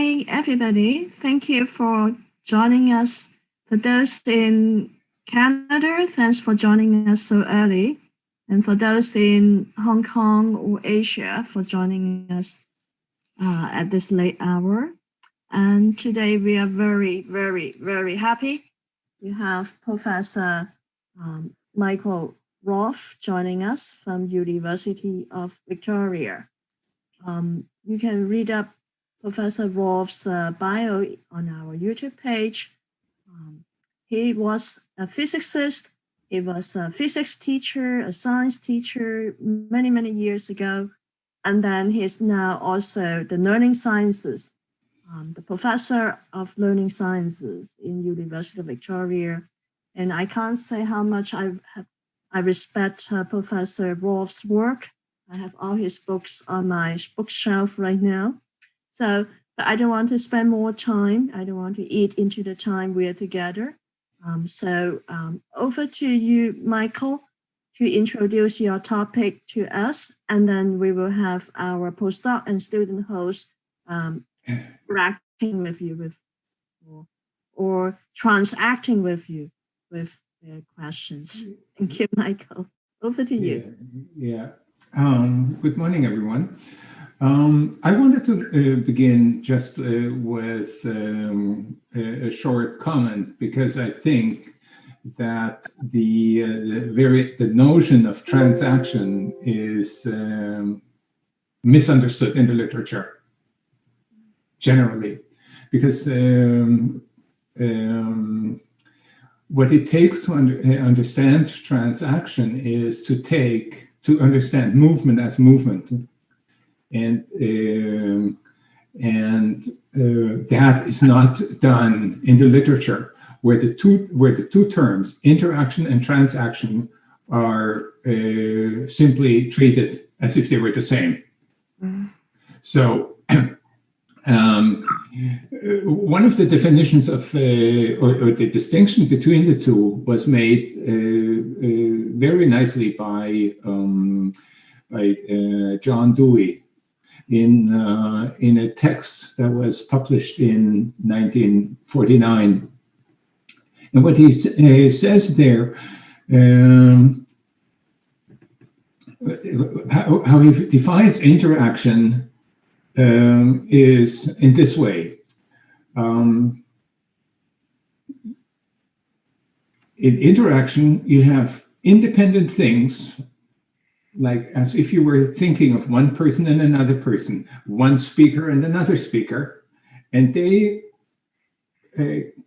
Hi, everybody. Thank you for joining us. For those in Canada, thanks for joining us so early. And for those in Hong Kong or Asia, for joining us at this late hour. And today we are very, very, very happy to have Professor Michael Roth joining us from University of Victoria. You can read up Professor Roth's bio on our YouTube page. He was a physicist. He was a physics teacher, a science teacher many, many years ago. And then he's now also the learning sciences, the professor of learning sciences in University of Victoria. And I can't say how much I respect Professor Roth's work. I have all his books on my bookshelf right now. So but I don't want to spend more time. I don't want to eat into the time we're together. So over to you, Michael, to introduce your topic to us, and then we will have our postdoc and student host interacting with you or transacting with you with their questions. Thank you, Michael. Over to you. Yeah. Good morning, everyone. I wanted to begin just with a short comment, because I think that the notion of transaction is misunderstood in the literature generally, because what it takes to understand transaction is to understand movement as movement. And that is not done in the literature, where the two terms, interaction and transaction, are simply treated as if they were the same. So one of the definitions of or the distinction between the two was made very nicely by John Dewey in a text that was published in 1949. And what he says there, how he defines interaction is in this way. In interaction, you have independent things, like as if you were thinking of one person and another person, one speaker and another speaker, and they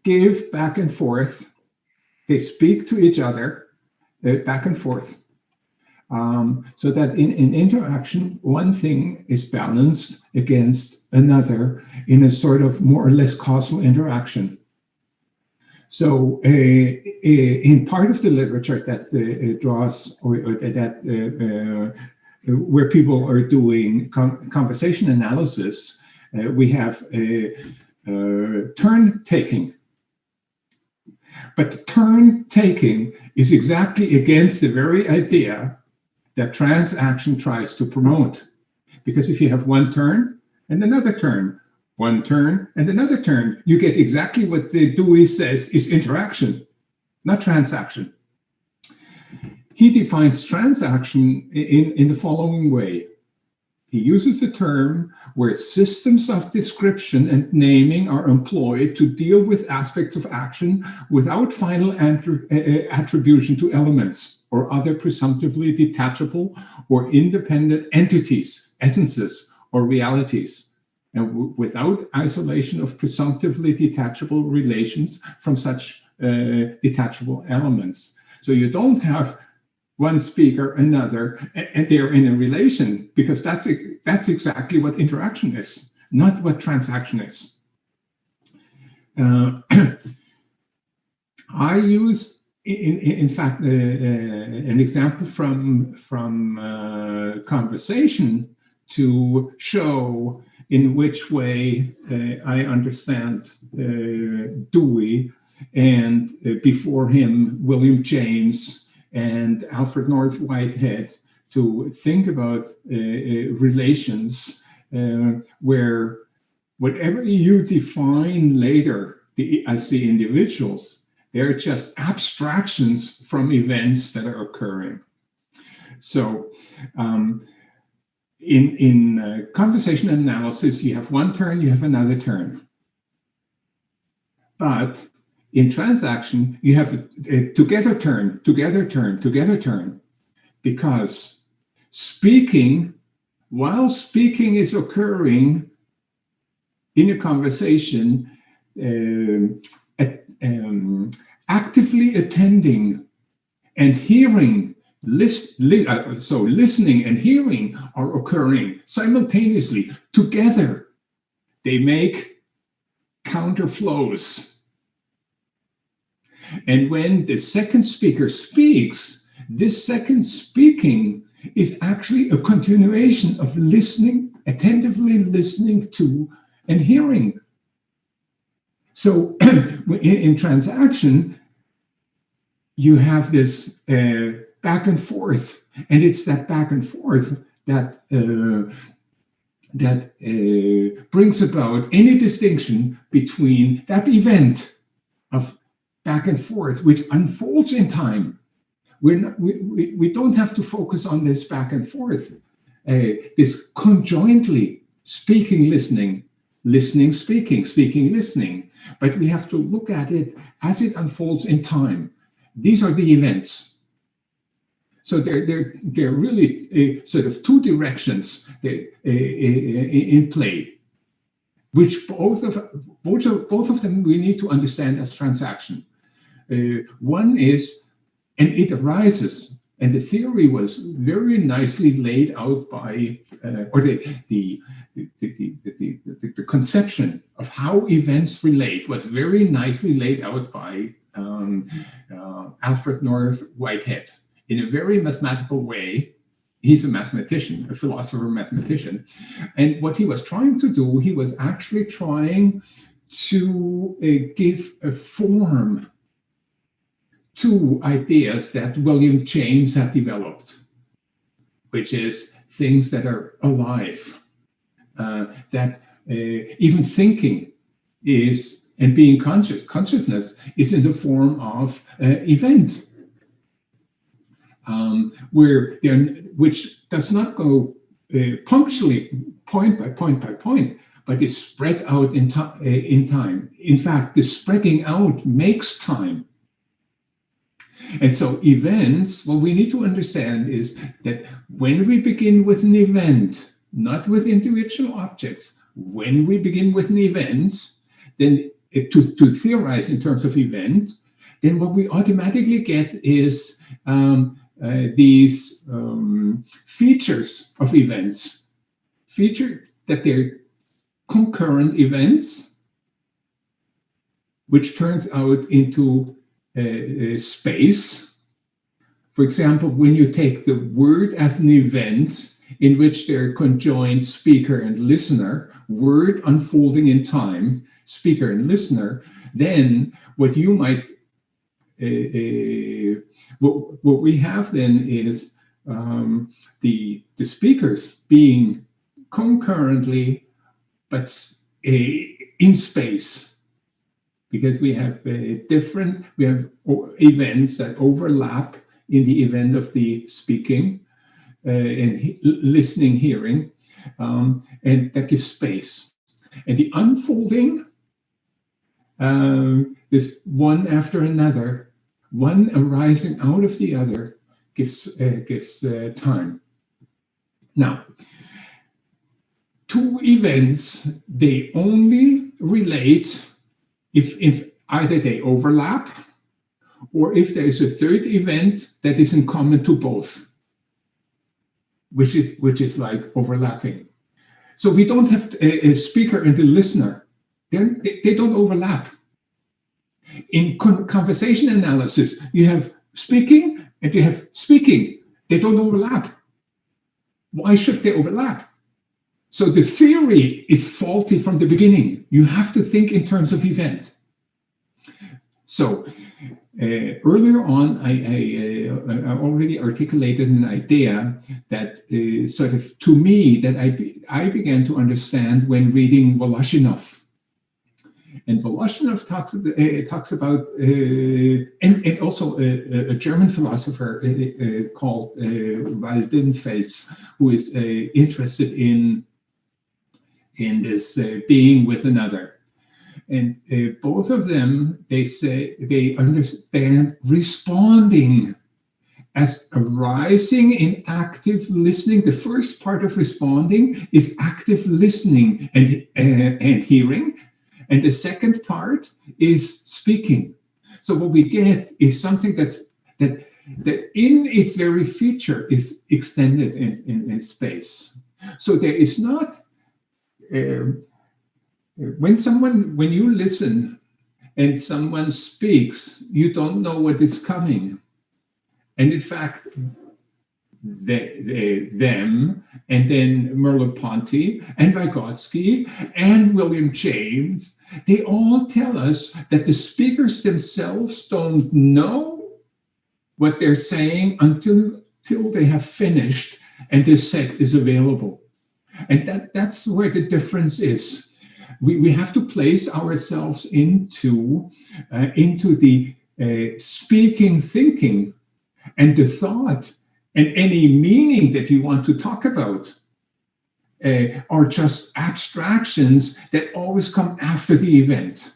give back and forth. They speak to each other back and forth. So that in interaction, one thing is balanced against another in a sort of more or less causal interaction. So in part of the literature that draws, or that where people are doing conversation analysis, we have turn taking. But turn taking is exactly against the very idea that transaction tries to promote. Because if you have one turn and another turn, one turn and another turn, you get exactly what the Dewey says is interaction, not transaction. He defines transaction in the following way. He uses the term where systems of description and naming are employed to deal with aspects of action without final attribution to elements or other presumptively detachable or independent entities, essences, or realities, and without isolation of presumptively detachable relations from such detachable elements. So you don't have one speaker, another, and they're in a relation, because that's exactly what interaction is, not what transaction is. I use, in fact, an example from conversation to show in which way I understand Dewey, and before him, William James and Alfred North Whitehead, to think about relations where whatever you define later as the individuals, they're just abstractions from events that are occurring. So in conversational analysis, you have one turn, you have another turn. But in transaction, you have a together turn, together turn, together turn, because while speaking is occurring in a conversation, actively attending and hearing, so listening and hearing are occurring simultaneously together. They make counterflows. And when the second speaker speaks, this second speaking is actually a continuation of listening, attentively listening to and hearing. So in transaction, you have this back and forth, and it's that back and forth that brings about any distinction between that event of back and forth, which unfolds in time. We don't have to focus on this back and forth, this conjointly speaking, listening, listening, speaking, speaking, listening. But we have to look at it as it unfolds in time. These are the events. So they're really sort of two directions in play, which both of them we need to understand as transaction. One is, and it arises, and the theory was very nicely laid out by, or the conception of how events relate was very nicely laid out by Alfred North Whitehead in a very mathematical way. He's a mathematician, a philosopher mathematician. And what he was trying to do, he was actually trying to give a form to ideas that William James had developed, which is things that are alive, that even thinking is, and being consciousness is in the form of event, which does not go punctually, point by point by point, but is spread out in time. In fact, the spreading out makes time. And so events, what we need to understand is that when we begin with an event, not with individual objects, when we begin with an event, then to theorize in terms of event, then what we automatically get is these features of events, that they're concurrent events, which turns out into space. For example, when you take the word as an event in which there are conjoined speaker and listener, word unfolding in time, speaker and listener, then what you might, what we have then is the speakers being concurrently, but in space. Because we have events that overlap in the event of the speaking and listening, hearing, and that gives space. And the unfolding, this one after another, one arising out of the other, gives time. Now, two events, they only relate if either they overlap or if there is a third event that is in common to both, which is like overlapping. So we don't have a speaker and a listener. They don't overlap. In conversation analysis, you have speaking and you have speaking. They don't overlap. Why should they overlap? So the theory is faulty from the beginning. You have to think in terms of event. So Earlier on, I already articulated an idea that sort of, to me, that I began to understand when reading Voloshinov. And Voloshinov talks about, and also a German philosopher called Waldenfels, who is interested in this being with another. And both of them, they say they understand responding as arising in active listening. The first part of responding is active listening and hearing. And the second part is speaking. So what we get is something that in its very feature is extended in space. So there is not... when you listen and someone speaks, you don't know what is coming. And in fact, them, and then Merleau-Ponty and Vygotsky and William James, they all tell us that the speakers themselves don't know what they're saying until they have finished and the set is available. And that's where the difference is. We have to place ourselves into the speaking thinking, and the thought and any meaning that you want to talk about are just abstractions that always come after the event.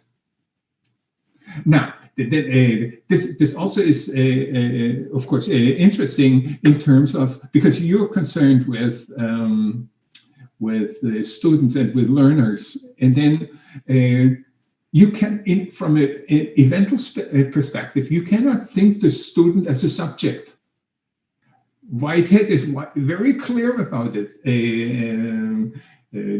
Now, this also is, of course, interesting in terms of, because you're concerned with students and with learners, and then you can, from an evental perspective, you cannot think the student as a subject. Whitehead is very clear about it.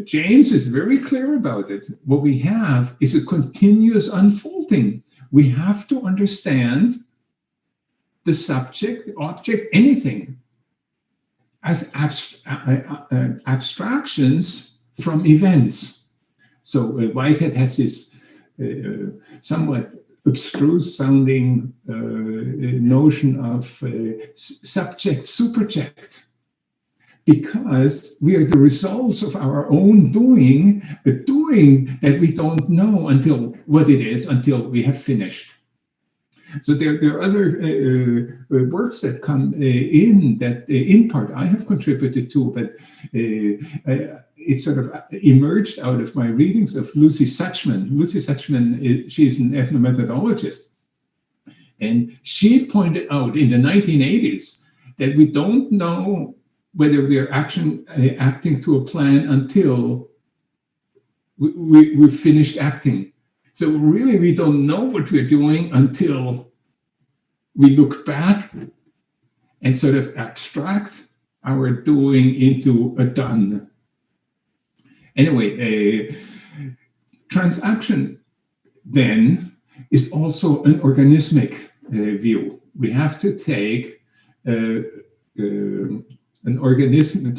James is very clear about it. What we have is a continuous unfolding. We have to understand the subject, object, anything as abstractions from events. So Whitehead has this somewhat abstruse sounding notion of subject superject, because we are the results of our own doing, a doing that we don't know until what it is, until we have finished. So there are other works that come in that, in part, I have contributed to, but it sort of emerged out of my readings of Lucy Suchman. Lucy Suchman, she's an ethnomethodologist, and she pointed out in the 1980s that we don't know whether we are acting to a plan until we've finished acting. So really, we don't know what we're doing until we look back and sort of abstract our doing into a done. Anyway, transaction then is also an organismic view. We have to take an organism.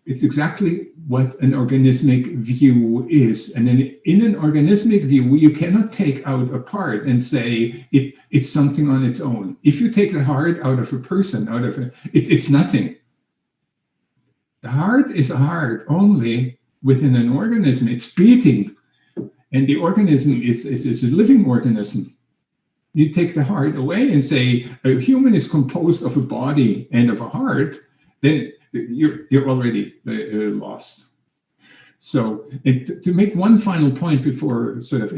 It's exactly what an organismic view is. And in an organismic view, you cannot take out a part and say it's something on its own. If you take the heart out of a person, it's nothing. The heart is a heart only within an organism. It's beating. And the organism is a living organism. You take the heart away and say a human is composed of a body and of a heart, then you're already lost. So to make one final point before sort of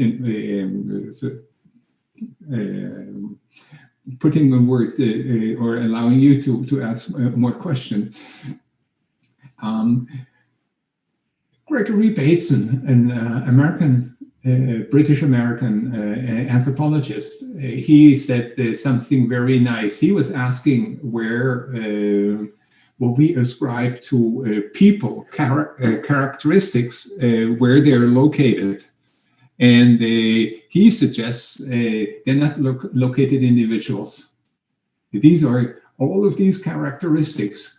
putting the word or allowing you to ask more questions. Gregory Bateson, an American, British-American anthropologist, he said something very nice. He was asking where what we ascribe to people, characteristics, where they're located. And he suggests they're not located individuals. These are all of these characteristics,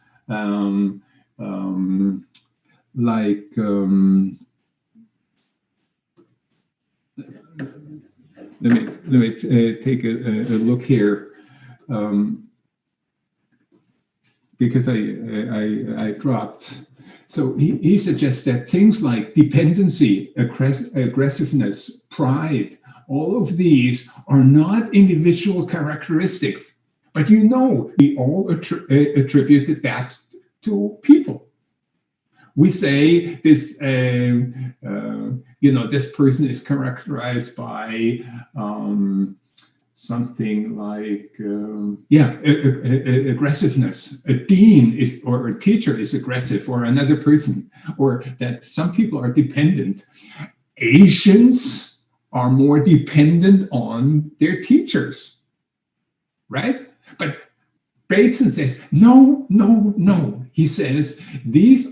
let me take a look here, because I dropped. So he suggests that things like dependency, aggressiveness, pride, all of these are not individual characteristics, but we all attributed that to people. We say this, this person is characterized by something like, aggressiveness. A dean or a teacher is aggressive, or another person, or that some people are dependent. Asians are more dependent on their teachers, right? But Bateson says, no. He says,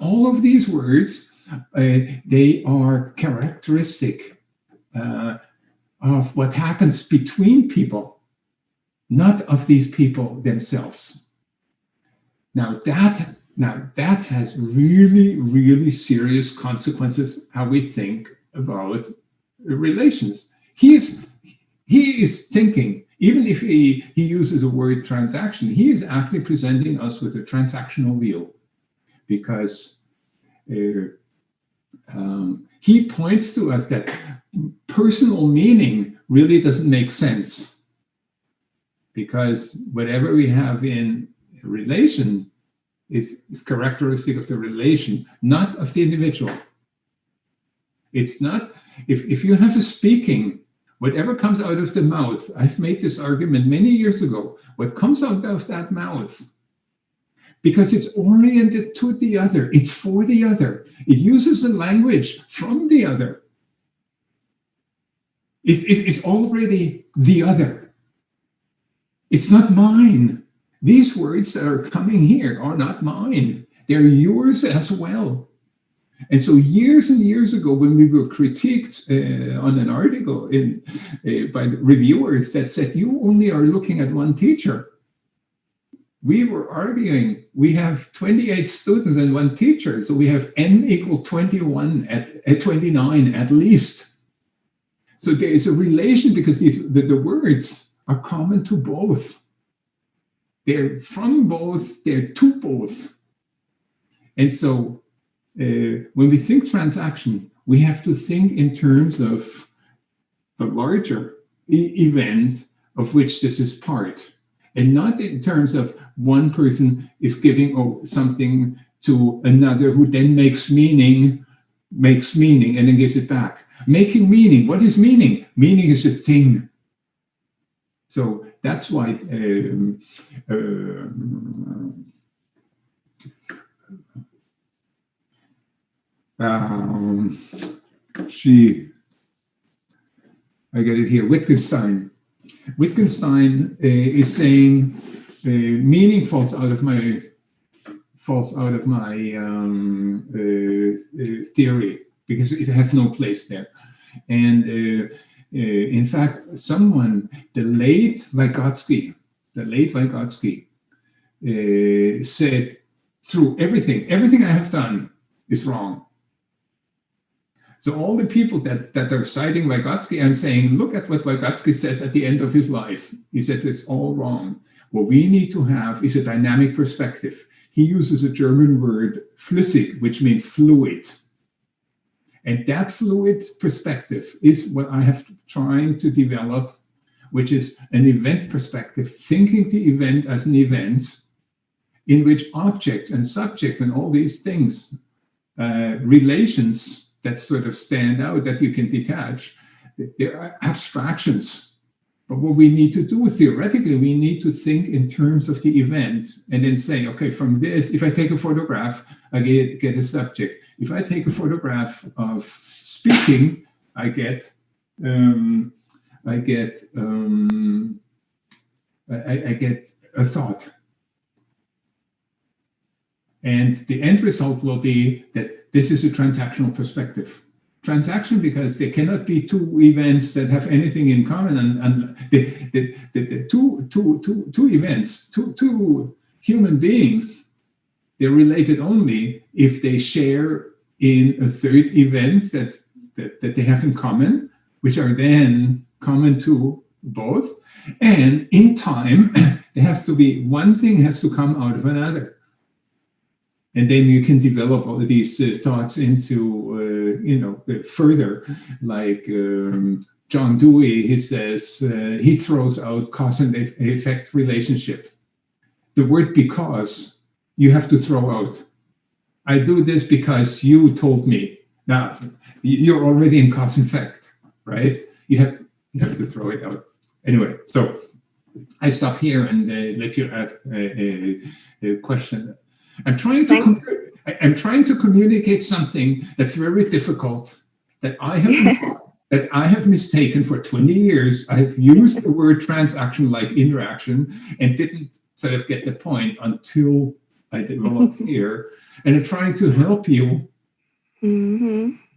all of these words, they are characteristic of what happens between people, not of these people themselves. Now that has really, really serious consequences how we think about relations. He is thinking, even if he uses the word transaction, he is actually presenting us with a transactional view, because he points to us that personal meaning really doesn't make sense, because whatever we have in a relation is characteristic of the relation, not of the individual. It's not, if you have a speaking, whatever comes out of the mouth, I've made this argument many years ago, what comes out of that mouth, because it's oriented to the other, it's for the other, it uses a language from the other, it's already the other. It's not mine. These words that are coming here are not mine. They're yours as well. And so years and years ago, when we were critiqued on an article by the reviewers that said, you only are looking at one teacher, we were arguing, we have 28 students and one teacher, so we have n equal 21 at 29 at least. So there is a relation, because the words are common to both. They're from both, they're to both. And so when we think transaction, we have to think in terms of the larger event of which this is part, and not in terms of one person is giving something to another who then makes meaning, and then gives it back. Making meaning, what is meaning? Meaning is a thing. So that's why I get it here. Wittgenstein is saying meaning falls out of my theory, because it has no place there. And in fact, the late Vygotsky said, through everything I have done is wrong. So all the people that are citing Vygotsky, I'm saying, look at what Vygotsky says at the end of his life. He says it's all wrong. What we need to have is a dynamic perspective. He uses a German word, flüssig, which means fluid. And that fluid perspective is what I have trying to develop, which is an event perspective, thinking the event as an event in which objects and subjects and all these things, relations that sort of stand out, that you can detach, there are abstractions. But what we need to do theoretically, we need to think in terms of the event, and then say, okay, from this, if I take a photograph, I get a subject. If I take a photograph of speaking, I get a thought. And the end result will be that this is a transactional perspective. Transaction, because there cannot be two events that have anything in common, and the two events, two human beings, they're related only if they share in a third event that they have in common, which are then common to both. And in time, there has to be one thing has to come out of another. And then you can develop all of these thoughts into, further, like John Dewey, he says, he throws out cause and effect relationship. The word because you have to throw out. I do this because you told me. Now, you're already in cause and effect, right? You have to throw it out. Anyway, so I stop here and let you ask a question. I'm trying to communicate something that's very difficult that I have mistaken for 20 years. I've used the word transaction like interaction and didn't sort of get the point until I developed here. And I'm trying to help you,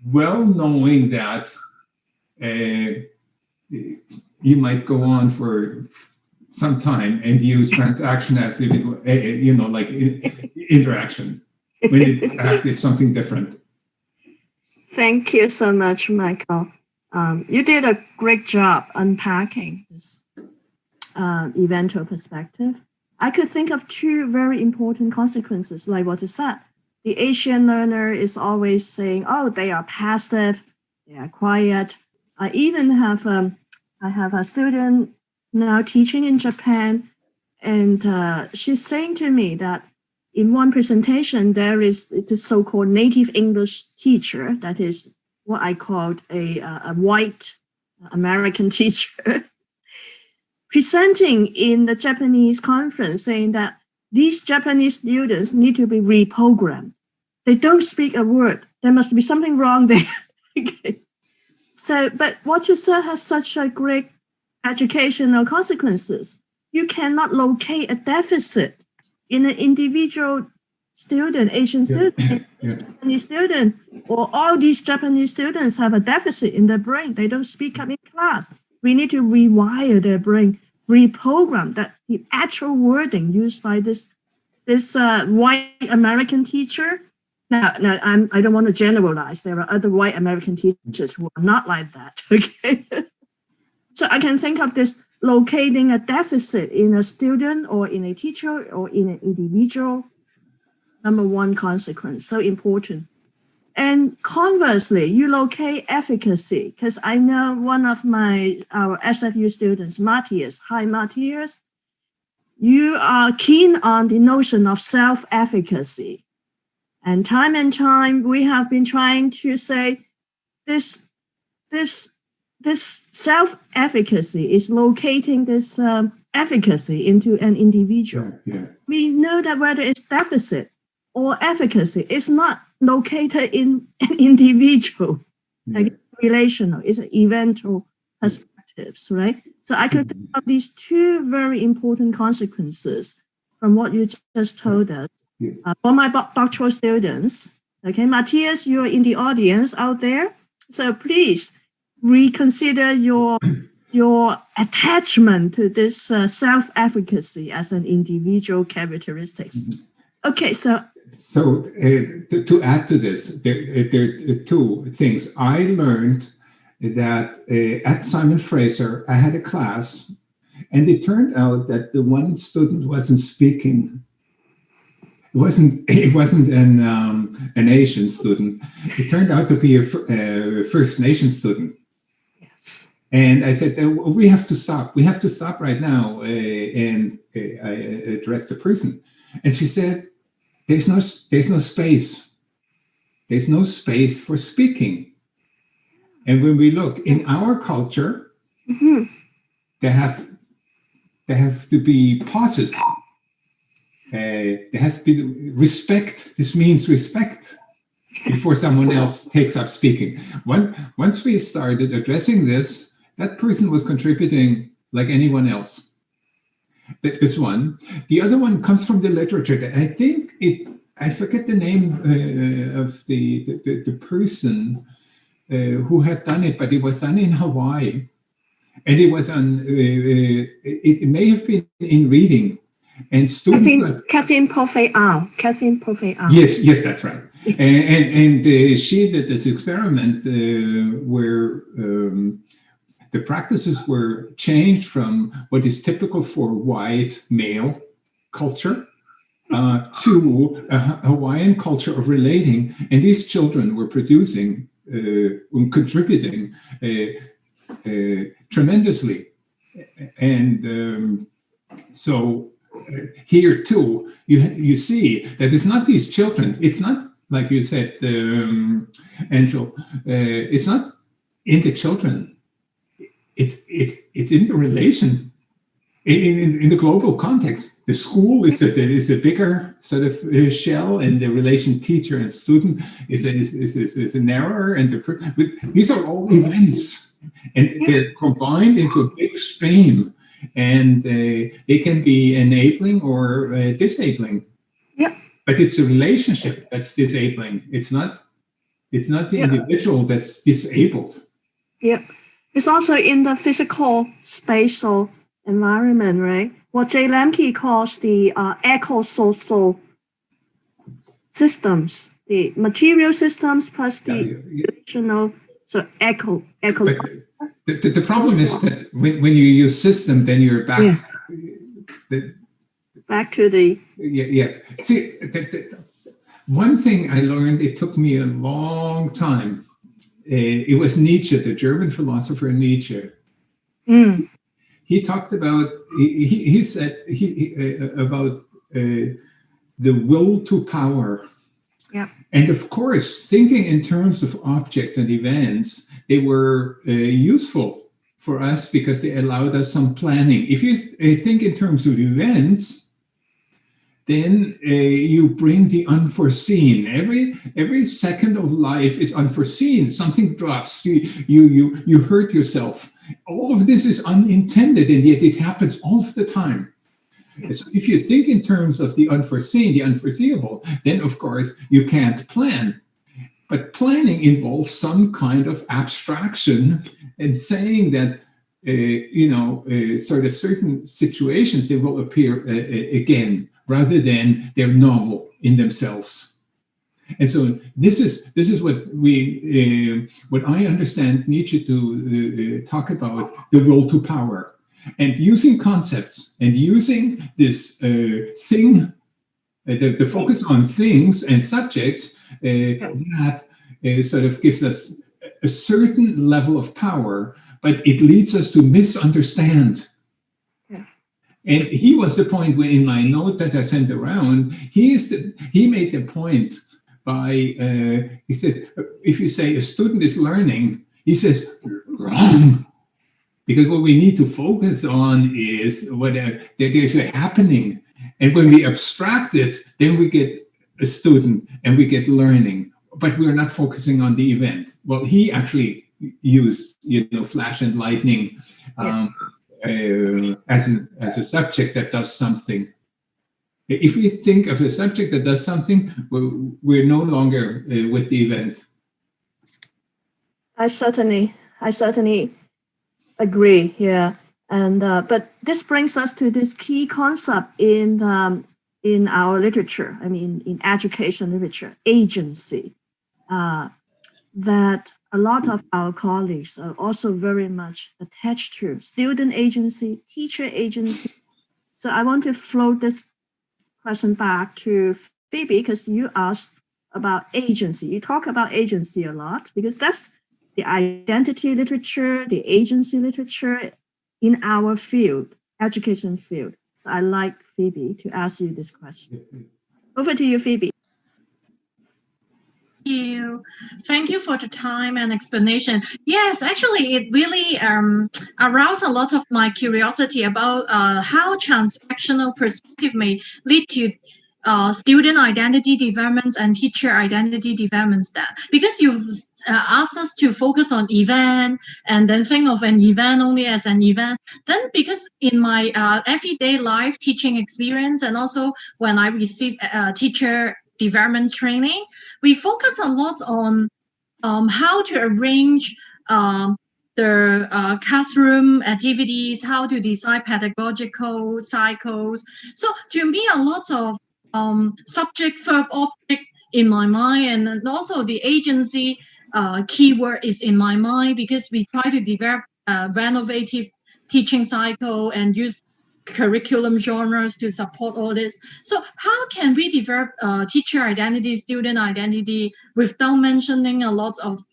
well knowing that you might go on for some time and use transaction as if it were, like interaction, when it actually is something different. Thank you so much, Michael. You did a great job unpacking this evental perspective. I could think of two very important consequences, like what you said. The Asian learner is always saying, "Oh, they are passive, they are quiet." I even have I have a student now teaching in Japan, and she's saying to me that in one presentation there is the so-called native English teacher, that is what I called a white American teacher, presenting in the Japanese conference, saying that these Japanese students need to be reprogrammed. They don't speak a word. There must be something wrong there. Okay. So, but what you said has such a great educational consequences. You cannot locate a deficit in an individual student, Asian student, Japanese student, or all these Japanese students have a deficit in their brain. They don't speak up in class. We need to rewire their brain, reprogram that the actual wording used by this white American teacher. Now I don't want to generalize. There are other white American teachers who are not like that. Okay, so I can think of this locating a deficit in a student or in a teacher or in an individual. Number one consequence, so important. And conversely, you locate efficacy, because I know one of our SFU students, Matthias. Hi, Matthias. You are keen on the notion of self-efficacy. And time we have been trying to say this self-efficacy is locating this efficacy into an individual. Yeah. We know that whether it's deficit or efficacy, it's not located in an individual, like relational, it's an evental perspectives, right? So I could think of these two very important consequences from what you just told us. For my doctoral students, okay, Matthias, you're in the audience out there, so please reconsider your attachment to this self-efficacy as an individual characteristics. Okay, so to add to this, there are two things. I learned that at Simon Fraser, I had a class, and it turned out that the one student wasn't speaking. It wasn't an Asian student. It turned out to be a First Nation student. Yes. And I said, we have to stop. We have to stop right now. And I addressed the person. And she said, there's no space. There's no space for speaking. And when we look in our culture, there have to be pauses. There has to be respect. This means respect before someone else takes up speaking. Once we started addressing this, that person was contributing like anyone else. This one. The other one comes from the literature. I think I forget the name of the person who had done it, but it was done in Hawaii. And it was on, it may have been in reading. And students, Catherine Poffet-Al. Yes, that's right. And she did this experiment where the the practices were changed from what is typical for white male culture to a Hawaiian culture of relating, and these children were producing and contributing tremendously. And so here too, you see that it's not these children. It's not like you said, Angel. It's not in the children. It's in the relation. In the global context, the school is a bigger sort of shell, and the relation teacher and student is a narrower. And these are all events, and they're combined into a big stream, and they can be enabling or disabling. Yep. But it's a relationship that's disabling. It's not the individual that's disabled. Yep. It's also in the physical spatial environment, right? What J. Lemke calls the eco-social systems, the material systems plus the relational, so eco. But the problem is that when you use system, then you're back. Back to the See, one thing I learned, it took me a long time. It was Nietzsche, the German philosopher Nietzsche. He talked about, he said about the will to power. Yeah. And of course, thinking in terms of objects and events, they were useful for us because they allowed us some planning. If you think in terms of events, then you bring the unforeseen. Every second of life is unforeseen. Something drops. You hurt yourself. All of this is unintended, and yet it happens all of the time. So if you think in terms of the unforeseen, the unforeseeable, then of course you can't plan. But planning involves some kind of abstraction and saying that sort of certain situations, they will appear again, rather than they're novel in themselves. And so this is what I understand Nietzsche to talk about, the will to power, and using concepts and using this thing, the focus on things and subjects that sort of gives us a certain level of power, but it leads us to misunderstand. And he was the point where, in my note that I sent around, he made the point by, he said, if you say a student is learning, he says, wrong. Because what we need to focus on is what there's a happening. And when we abstract it, then we get a student and we get learning. But we're not focusing on the event. Well, he actually used, flash and lightning as a subject that does something. If we think of a subject that does something, we're no longer with the event. I certainly agree here, and but this brings us to this key concept in our literature. I mean, in education literature, agency. That a lot of our colleagues are also very much attached to: student agency, teacher agency. So I want to float this question back to Phoebe, because you asked about agency. You talk about agency a lot because that's the identity literature, the agency literature in our field, education field. So I'd like Phoebe to ask you this question. Over to you, Phoebe. Thank you for the time and explanation. Yes, actually, it really aroused a lot of my curiosity about how transactional perspective may lead to student identity developments and teacher identity developments. That because you've asked us to focus on event and then think of an event only as an event. Then because in my everyday life teaching experience, and also when I receive teacher development training, we focus a lot on how to arrange the classroom activities, how to design pedagogical cycles. So to me, a lot of subject, verb, object in my mind, and also the agency keyword is in my mind, because we try to develop renovative teaching cycle and use curriculum genres to support all this. So how can we develop teacher identity, student identity without mentioning a lot of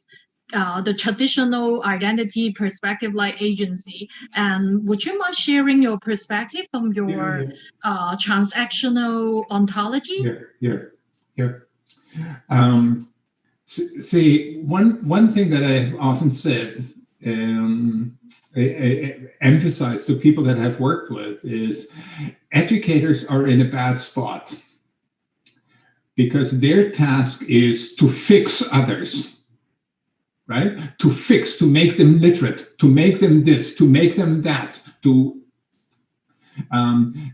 the traditional identity perspective like agency? And would you mind sharing your perspective from your transactional ontologies? See, one thing that I've often said, emphasized to people that I've worked with, is educators are in a bad spot because their task is to fix others, right? To fix, to make them literate, to make them this, to make them that,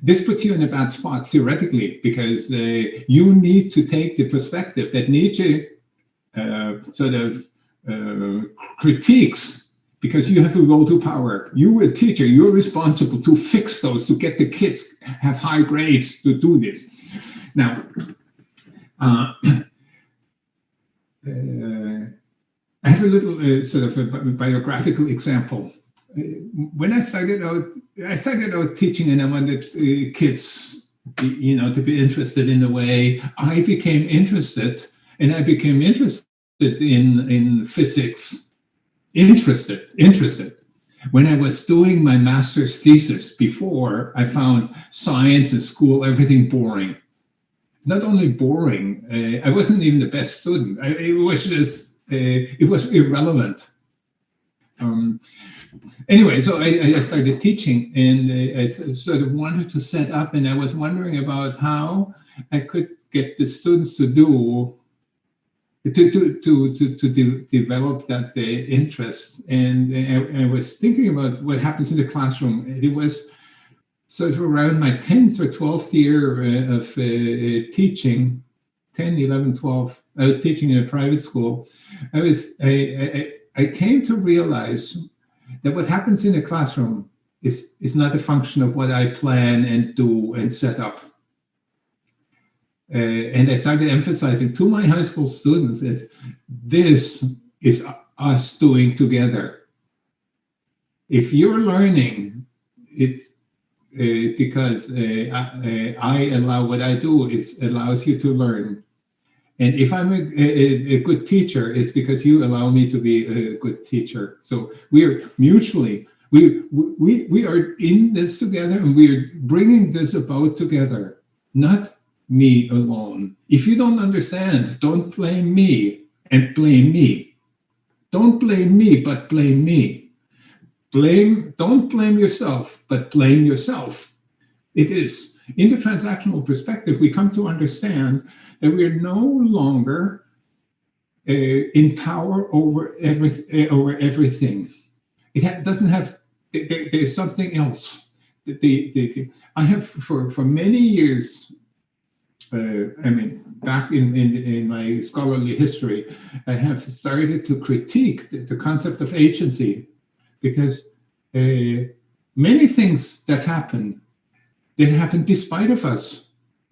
this puts you in a bad spot theoretically, because you need to take the perspective that Nietzsche critiques, because you have a role to power. You, a teacher, you're responsible to fix those, to get the kids have high grades, to do this. Now, I have a little a biographical example. When I started out teaching, and I wanted kids, to be interested in the way I became interested, and I became interested in physics. Interested. When I was doing my master's thesis, before, I found science in school, everything boring. Not only boring, I wasn't even the best student. It was just, it was irrelevant. Anyway, so I started teaching, and I sort of wanted to set up, and I was wondering about how I could get the students to develop that interest. And I was thinking about what happens in the classroom. It was sort of around my 10th or 12th year of teaching, 10, 11, 12. I was teaching in a private school. I came to realize that what happens in the classroom is not a function of what I plan and do and set up. And I started emphasizing to my high school students is this is us doing together. If you're learning, it's because I allow what I do allows you to learn. And if I'm a good teacher, it's because you allow me to be a good teacher. So we are mutually, we are in this together, and we are bringing this about together, not me alone. If you don't understand, don't blame me and blame me. Don't blame me, but blame me. Don't blame yourself, but blame yourself. It is. In the transactional perspective, we come to understand that we are no longer in power over everything. It doesn't have, there's something else. I have for many years, back in my scholarly history, I have started to critique the concept of agency, because many things that happen despite of us.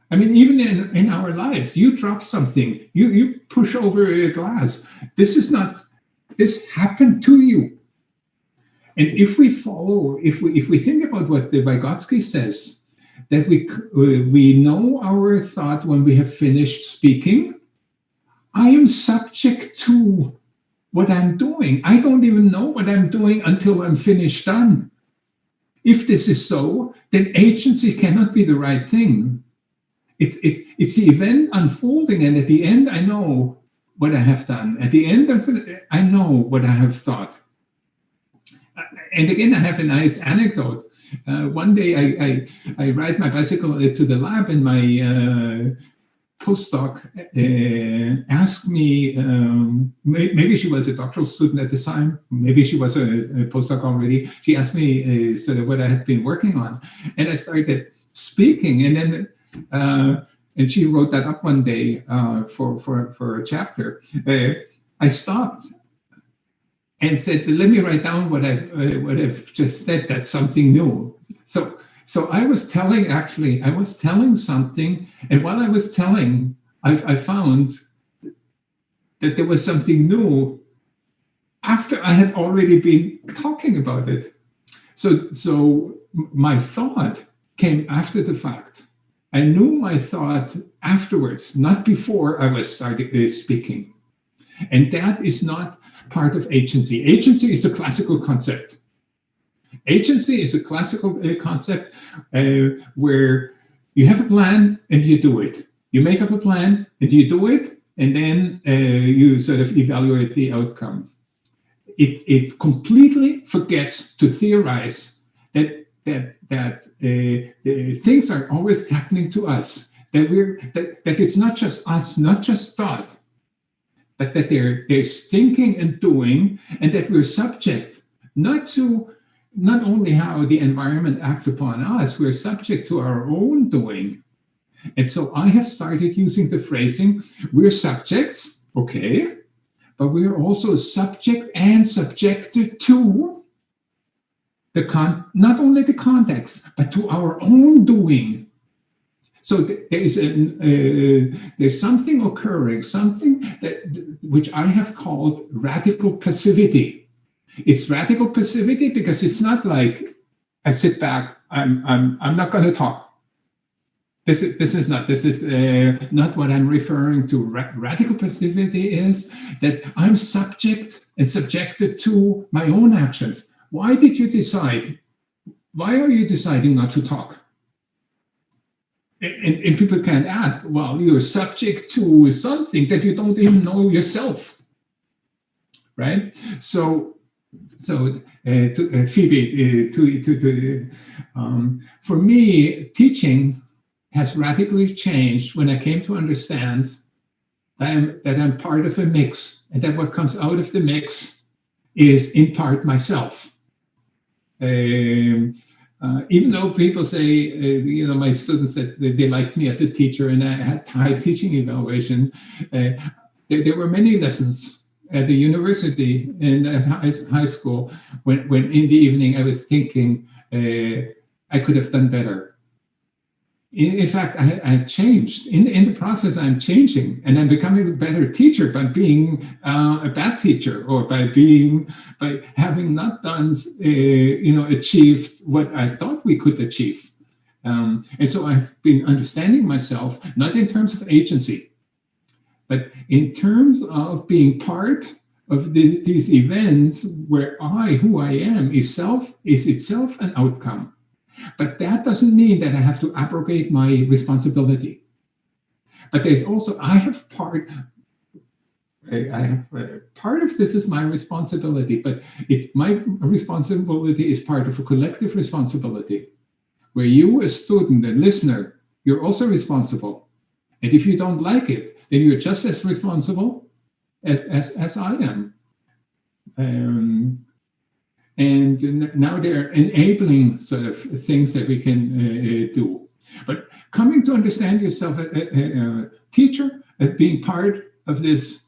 I mean, even in our lives, you drop something, you push over a glass. This happened to you. And if we follow, if we think about what the Vygotsky says, that we know our thought when we have finished speaking, I am subject to what I'm doing. I don't even know what I'm doing until I'm finished done. If this is so, then agency cannot be the right thing. It's the event unfolding, and at the end, I know what I have done. At the end of it, I know what I have thought. And again, I have a nice anecdote. One day, I ride my bicycle to the lab, and my postdoc asked me, maybe she was a doctoral student at the time, maybe she was a postdoc already. She asked me sort of what I had been working on, and I started speaking, and then and she wrote that up one day for a chapter. I stopped and said, "Let me write down what I've just said. That's something new." So I was telling something, and while I was telling, I found that there was something new after I had already been talking about it. So my thought came after the fact. I knew my thought afterwards, not before I was started speaking. And that is not part of agency. Agency is the classical concept. Agency is a classical concept where you have a plan and you do it. You make up a plan and you do it, and then you sort of evaluate the outcome. It completely forgets to theorize that things are always happening to us. That it's not just us, not just thought, but that there's thinking and doing, and that we're subject not only how the environment acts upon us, we're subject to our own doing. And so I have started using the phrasing, we're subjects, okay, but we're also subject and subjected to not only the context, but to our own doing. So there's something occurring, something which I have called radical passivity. It's radical passivity because it's not like I sit back, I'm not going to talk. This is not what I'm referring to. Radical passivity is that I'm subject and subjected to my own actions. Why did you decide? Why are you deciding not to talk? And people can ask, well, you're subject to something that you don't even know yourself, right? So Phoebe, for me, teaching has radically changed when I came to understand that I'm part of a mix, and that what comes out of the mix is in part myself. Even though people say, my students that they liked me as a teacher and I had high teaching evaluation, there were many lessons at the university and at high school when in the evening I was thinking I could have done better. In fact, I changed. In the process, I'm changing, and I'm becoming a better teacher by being a bad teacher, or by having not done, achieved what I thought we could achieve. And so I've been understanding myself, not in terms of agency, but in terms of being part of these events where who I am, is itself an outcome. But that doesn't mean that I have to abrogate my responsibility. But there's also, part of this is my responsibility, but it's my responsibility is part of a collective responsibility, where you, a student, a listener, you're also responsible. And if you don't like it, then you're just as responsible as I am. And now they're enabling sort of things that we can do. But coming to understand yourself as a teacher, as being part of this,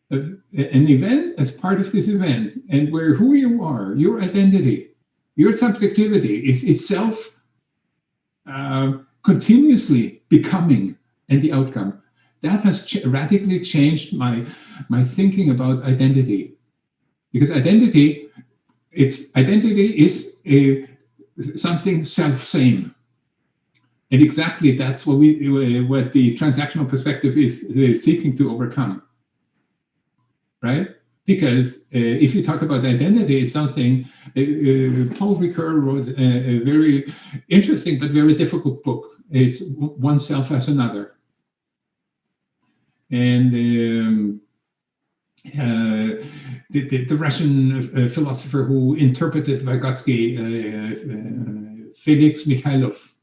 of an event, as part of this event, and where who you are, your identity, your subjectivity is itself continuously becoming, and the outcome. That has radically changed my thinking about identity. Because identity is something self-same. And exactly that's what the transactional perspective is seeking to overcome, right? Because if you talk about identity, it's something, Paul Ricoeur wrote a very interesting but very difficult book. It's Oneself as Another. And the Russian philosopher who interpreted Vygotsky, Felix Mikhailov,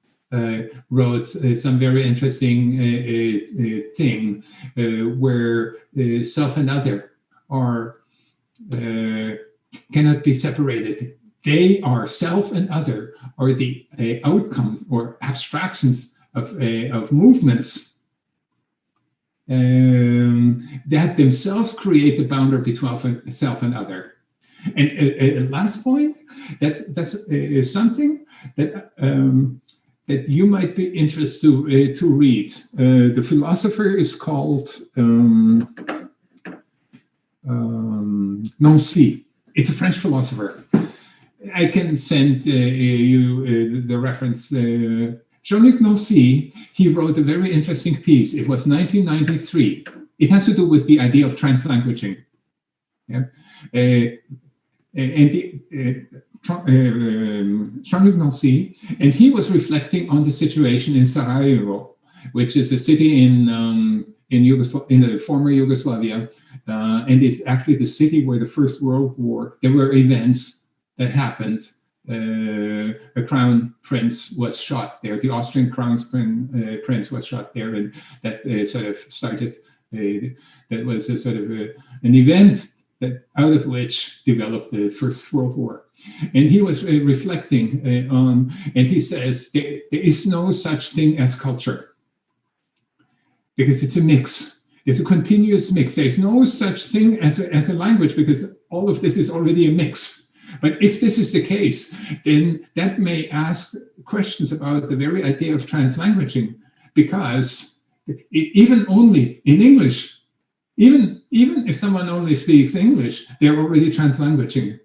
wrote some very interesting thing where self and other cannot be separated. They are, self and other are the outcomes or abstractions of movements that themselves create the boundary between self and other. And last point, that's something that you might be interested to read. The philosopher is called Nonsi. It's a French philosopher. I can send you the reference. Jean-Luc Nonsi, he wrote a very interesting piece. It was 1993. It has to do with the idea of translanguaging. Yeah? Jean-Luc Nonsi, and he was reflecting on the situation in Sarajevo, which is a city in the former Yugoslavia, and it's actually the city where the First World War, there were events that happened. A crown prince was shot there. The Austrian crown prince was shot there, and that sort of started. That was a sort of an event that out of which developed the First World War. And he was reflecting on, and he says there is no such thing as culture because it's a mix. It's a continuous mix. There's no such thing as a language because all of this is already a mix. But if this is the case, then that may ask questions about the very idea of translanguaging, because even only in English, even if someone only speaks English, they're already translanguaging,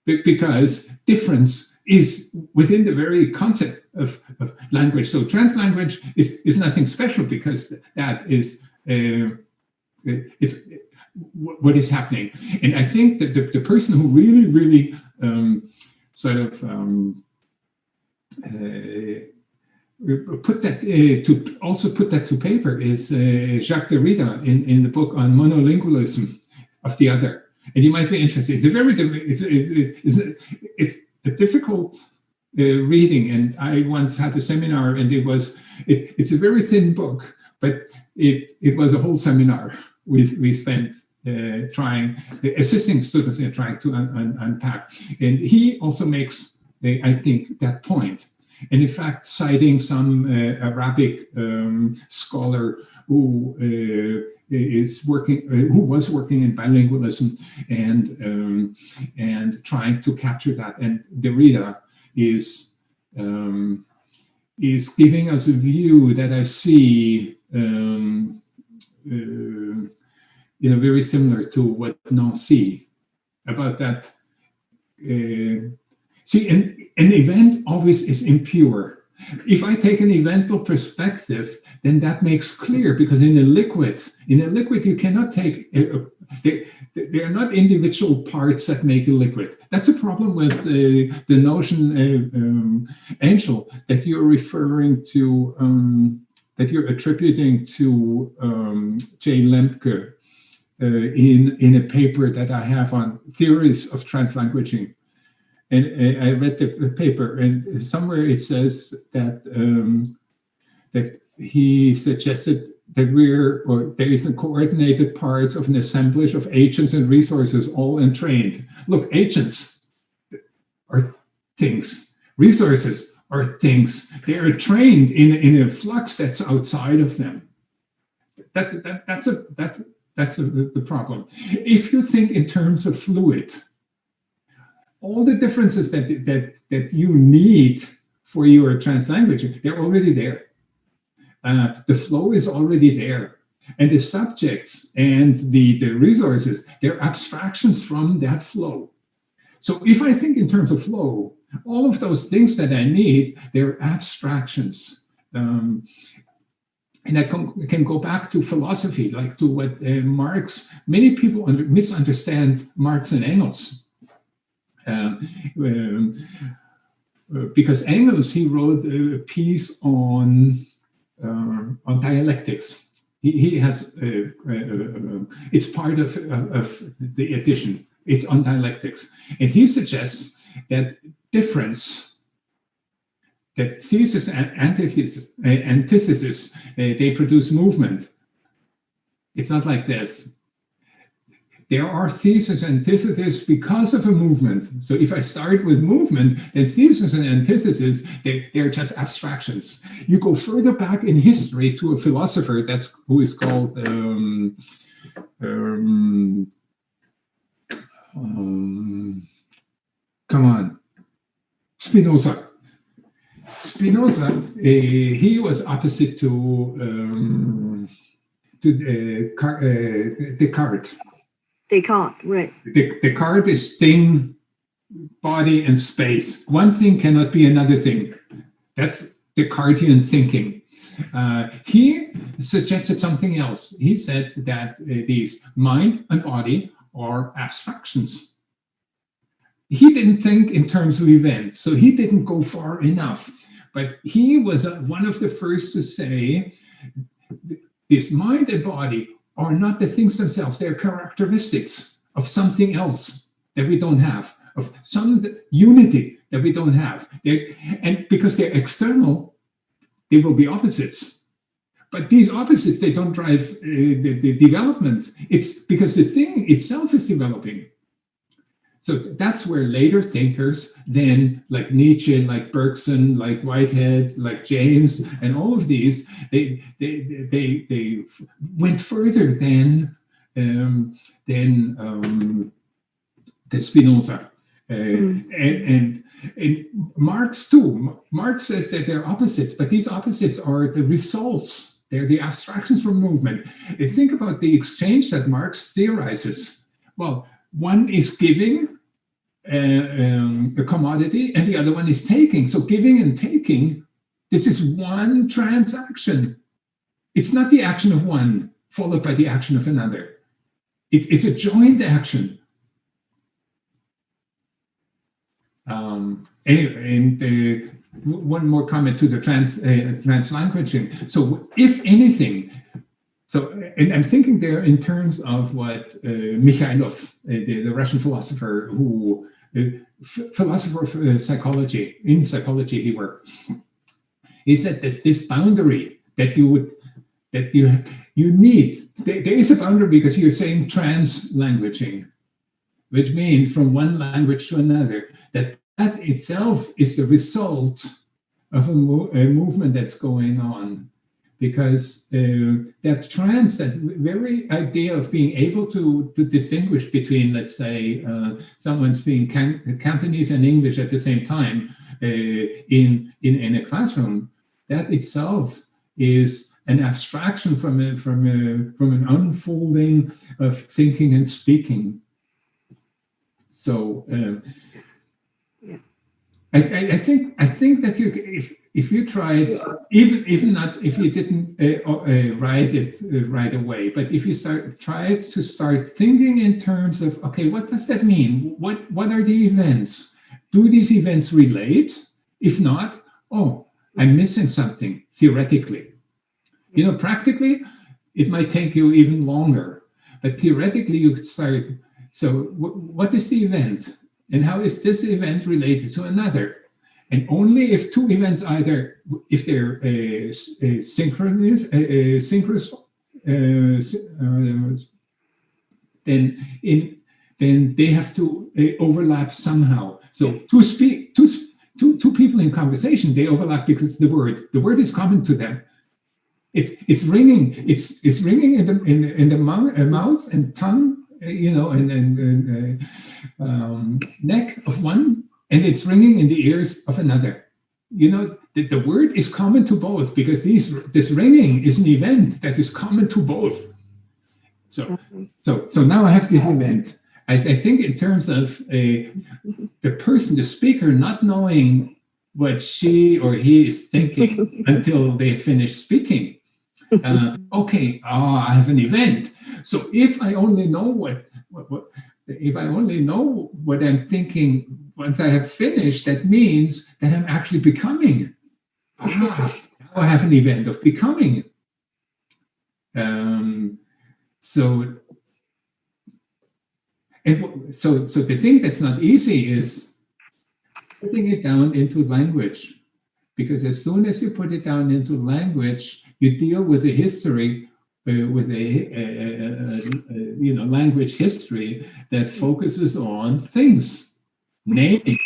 because difference is within the very concept of language. So translanguage is nothing special, because that is it's what is happening. And I think that the person who really put that to paper is Jacques Derrida in the book on monolingualism of the other. And you might be interested. It's a difficult reading, and I once had a seminar, and it's a very thin book, but it was a whole seminar we spent assisting students in trying to unpack. And he also makes, I think, that point. And in fact, citing some Arabic scholar who was working in bilingualism and trying to capture that. And Derrida is giving us a view that I see very similar to what Nonsi about that. See, an event always is impure. If I take an evental perspective, then that makes clear, because in a liquid you cannot take, they are not individual parts that make a liquid. That's a problem with the notion, Angel, that you're referring to, that you're attributing to J. Lemke in a paper that I have on theories of translanguaging. And I read the paper, and somewhere it says that that he suggested that there is a coordinated parts of an assemblage of agents and resources, all entrained. Look, agents are things. Resources are things. They are trained in a flux that's outside of them. That's the problem. If you think in terms of fluid, all the differences that you need for your translanguaging, they're already there. The flow is already there. And the subjects and the resources, they're abstractions from that flow. So if I think in terms of flow, all of those things that I need, they're abstractions. And I can go back to philosophy, like to what Marx, many people misunderstand Marx and Engels. Because Engels, he wrote a piece on dialectics. He has it's part of the edition. It's on dialectics, and he suggests that difference, that thesis and antithesis, they produce movement. It's not like this. There are thesis and antithesis because of a movement. So if I start with movement, then thesis and antithesis, they're just abstractions. You go further back in history to a philosopher who is called Spinoza. Spinoza, he was opposite to Descartes. Descartes, right. Descartes is thing, body, and space. One thing cannot be another thing. That's Descartesian thinking. He suggested something else. He said that these mind and body are abstractions. He didn't think in terms of event, so he didn't go far enough. But he was one of the first to say this mind and body are not the things themselves, they're characteristics of something else that we don't have, of some unity that we don't have. And because they're external, they will be opposites. But these opposites, they don't drive the development. It's because the thing itself is developing. So that's where later thinkers, then like Nietzsche, like Bergson, like Whitehead, like James, and all of these, they went further than the Spinoza. And Marx too. Marx says that they're opposites, but these opposites are the results. They're the abstractions from movement. Think about the exchange that Marx theorizes. Well, one is giving a commodity, and the other one is taking. So giving and taking, this is one transaction. It's not the action of one followed by the action of another. It's a joint action. Anyway, and one more comment to the translanguaging. So if anything, and I'm thinking there in terms of what Mikhailov, the Russian philosopher who, philosopher of psychology, in psychology he worked, he said that this boundary that you need, there is a boundary because you're saying translanguaging, which means from one language to another, that itself is the result of a movement that's going on. Because that very idea of being able to distinguish between, let's say, someone speaking Cantonese and English at the same time in a classroom, that itself is an abstraction from an unfolding of thinking and speaking. So I think that if you try it, even not if you didn't write it right away, but if you try to start thinking in terms of, okay, what does that mean? What are the events? Do these events relate? If not, I'm missing something theoretically. Practically, it might take you even longer, but theoretically you could start. So what is the event? And how is this event related to another? And only if two events if they're synchronous, then they have to overlap somehow. So two people in conversation, they overlap because the word is common to them. It's ringing. It's ringing in the mouth and tongue. And neck of one, and it's ringing in the ears of another. The word is common to both because this ringing is an event that is common to both. So now I have this event. I think in terms of the person, the speaker, not knowing what she or he is thinking until they finish speaking. I have an event. So if I only know what I'm thinking once I have finished, that means that I'm actually becoming. Now I have an event of becoming. So the thing that's not easy is putting it down into language, because as soon as you put it down into language, you deal with the history, with a language history that focuses on things, naming,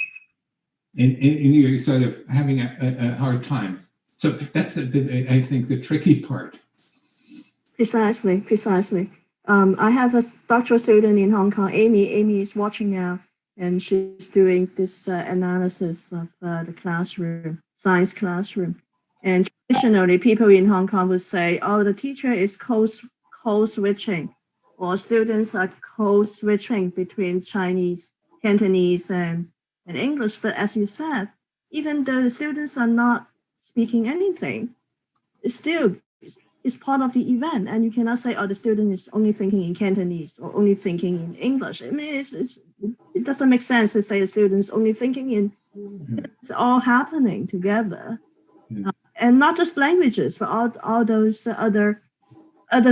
and you're sort of having a hard time. So that's I think the tricky part. Precisely. I have a doctoral student in Hong Kong, Amy. Amy is watching now, and she's doing this analysis of the classroom, science classroom. And traditionally, people in Hong Kong would say, the teacher is code switching, or students are code switching between Chinese, Cantonese, and English. But as you said, even though the students are not speaking anything, it's still it's part of the event, and you cannot say, "Oh, the student is only thinking in Cantonese or only thinking in English." I mean, it doesn't make sense to say the student's only thinking in. It's all happening together, and not just languages, but all those other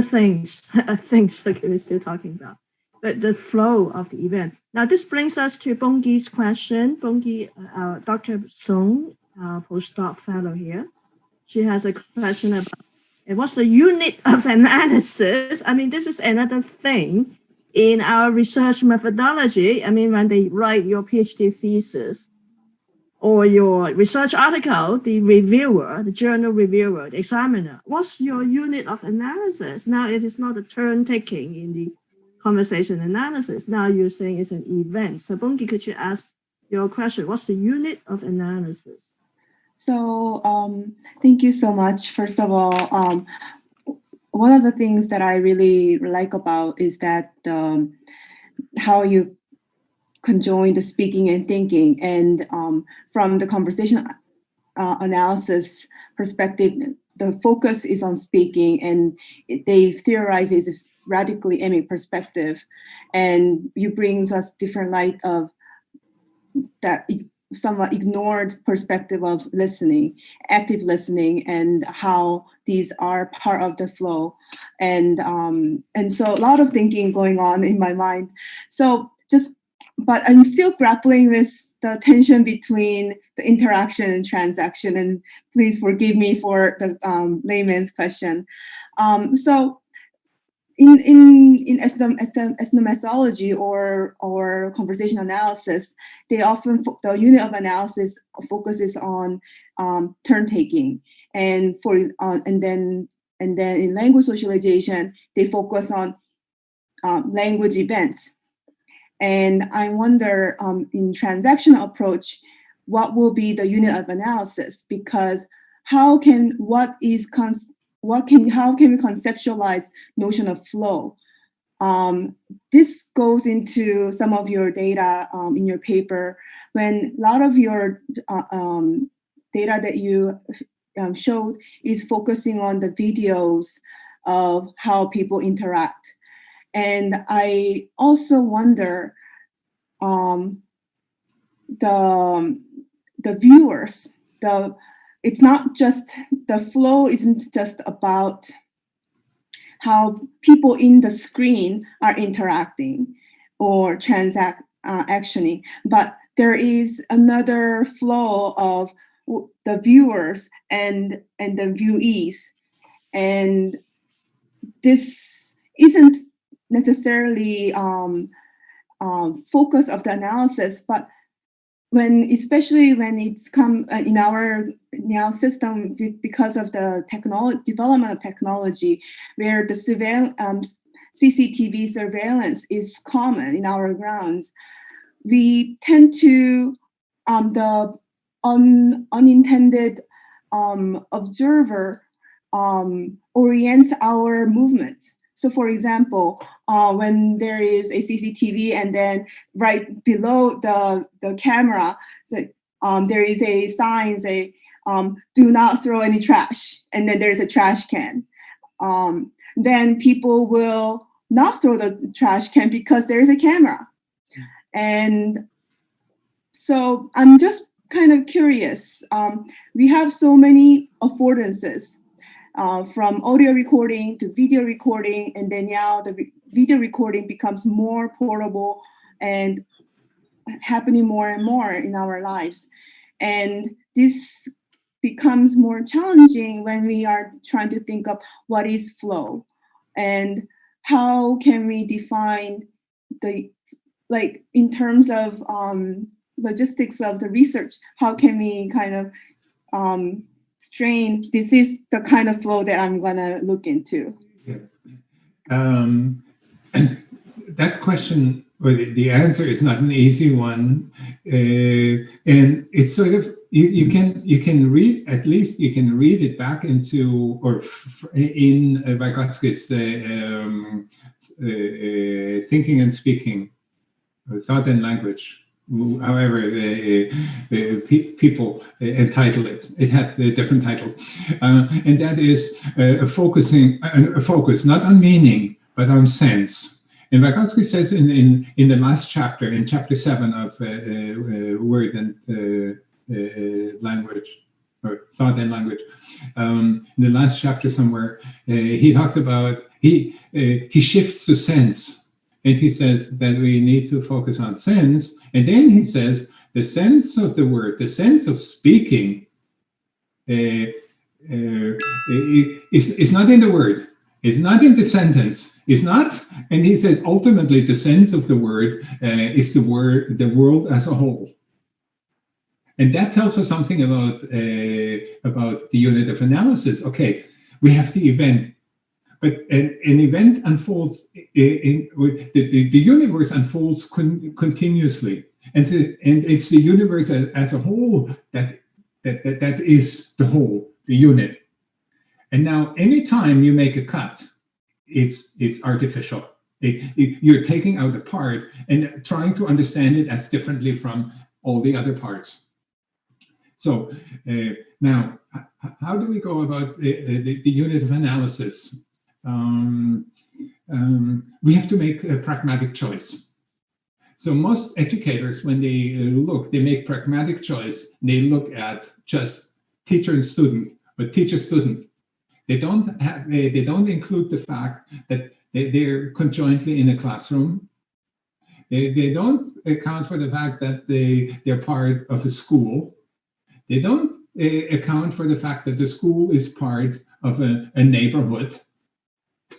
things things that we're still talking about. But the flow of the event. Now, this brings us to Bongyi's question. Bongyi, Dr. Song, postdoc fellow here, she has a question about what's the unit of analysis. I mean, this is another thing in our research methodology. I mean, when they write your PhD thesis or your research article, the reviewer, the journal reviewer, the examiner, what's your unit of analysis? Now, it is not a turn taking in the conversation analysis. Now you're saying it's an event. So Bongyi, could you ask your question? What's the unit of analysis? So thank you so much. First of all, one of the things that I really like about is that how you conjoin the speaking and thinking. And from the conversation analysis perspective, the focus is on speaking, and they theorize it's a radically aiming perspective, and you brings us different light of that somewhat ignored perspective of listening, active listening, and how these are part of the flow, and so a lot of thinking going on in my mind. But I'm still grappling with the tension between the interaction and transaction, and please forgive me for the layman's question. So in ethnomethodology or conversation analysis, they often the unit of analysis focuses on turn taking, and then in language socialization they focus on language events. And I wonder in transactional approach, what will be the unit of analysis? Because how can we conceptualize notion of flow? This goes into some of your data in your paper, when a lot of your data that you showed is focusing on the videos of how people interact. And I also wonder the viewers, it's not just, the flow isn't just about how people in the screen are interacting or actioning, but there is another flow of the viewers and the viewees. And this isn't necessarily focus of the analysis, but especially when it's come in our now system, because of the development of technology, where the CCTV surveillance is common in our grounds, we tend to the unintended observer orients our movements. So, for example, when there is a CCTV and then right below the camera, there is a sign say, "Do not throw any trash," and then there's a trash can. Then people will not throw the trash can because there's a camera. And so I'm just kind of curious. We have so many affordances. From audio recording to video recording, and then now the video recording becomes more portable and happening more and more in our lives. And this becomes more challenging when we are trying to think of what is flow and how can we define in terms of logistics of the research, how can we kind of strain, this is the kind of flow that I'm gonna look into. Yeah. That question, or the answer is not an easy one, and it's sort of you can read, at least you can read it back into, or in Vygotsky's thinking and speaking, thought and language, however people entitled it. It had a different title. And that is a focus not on meaning, but on sense. And Vygotsky says in the last chapter, in chapter 7 of Word and Language, or Thought and Language, in the last chapter somewhere, he talks about, he shifts to sense. And he says that we need to focus on sense. And then he says the sense of the word, the sense of speaking is not in the word. It's not in the sentence. It's not. And he says ultimately the sense of the word is the world as a whole. And that tells us something about the unit of analysis. Okay, we have the event. But an event unfolds, the universe unfolds continuously. And it's the universe as a whole that is the whole, the unit. And now anytime you make a cut, it's artificial. You're taking out a part and trying to understand it as differently from all the other parts. So now, how do we go about the unit of analysis? We have to make a pragmatic choice. So most educators, when they make pragmatic choice. They look at just teacher and student, but teacher-student. They don't include the fact that they're conjointly in a classroom. They don't account for the fact that they're part of a school. They don't account for the fact that the school is part of a neighborhood.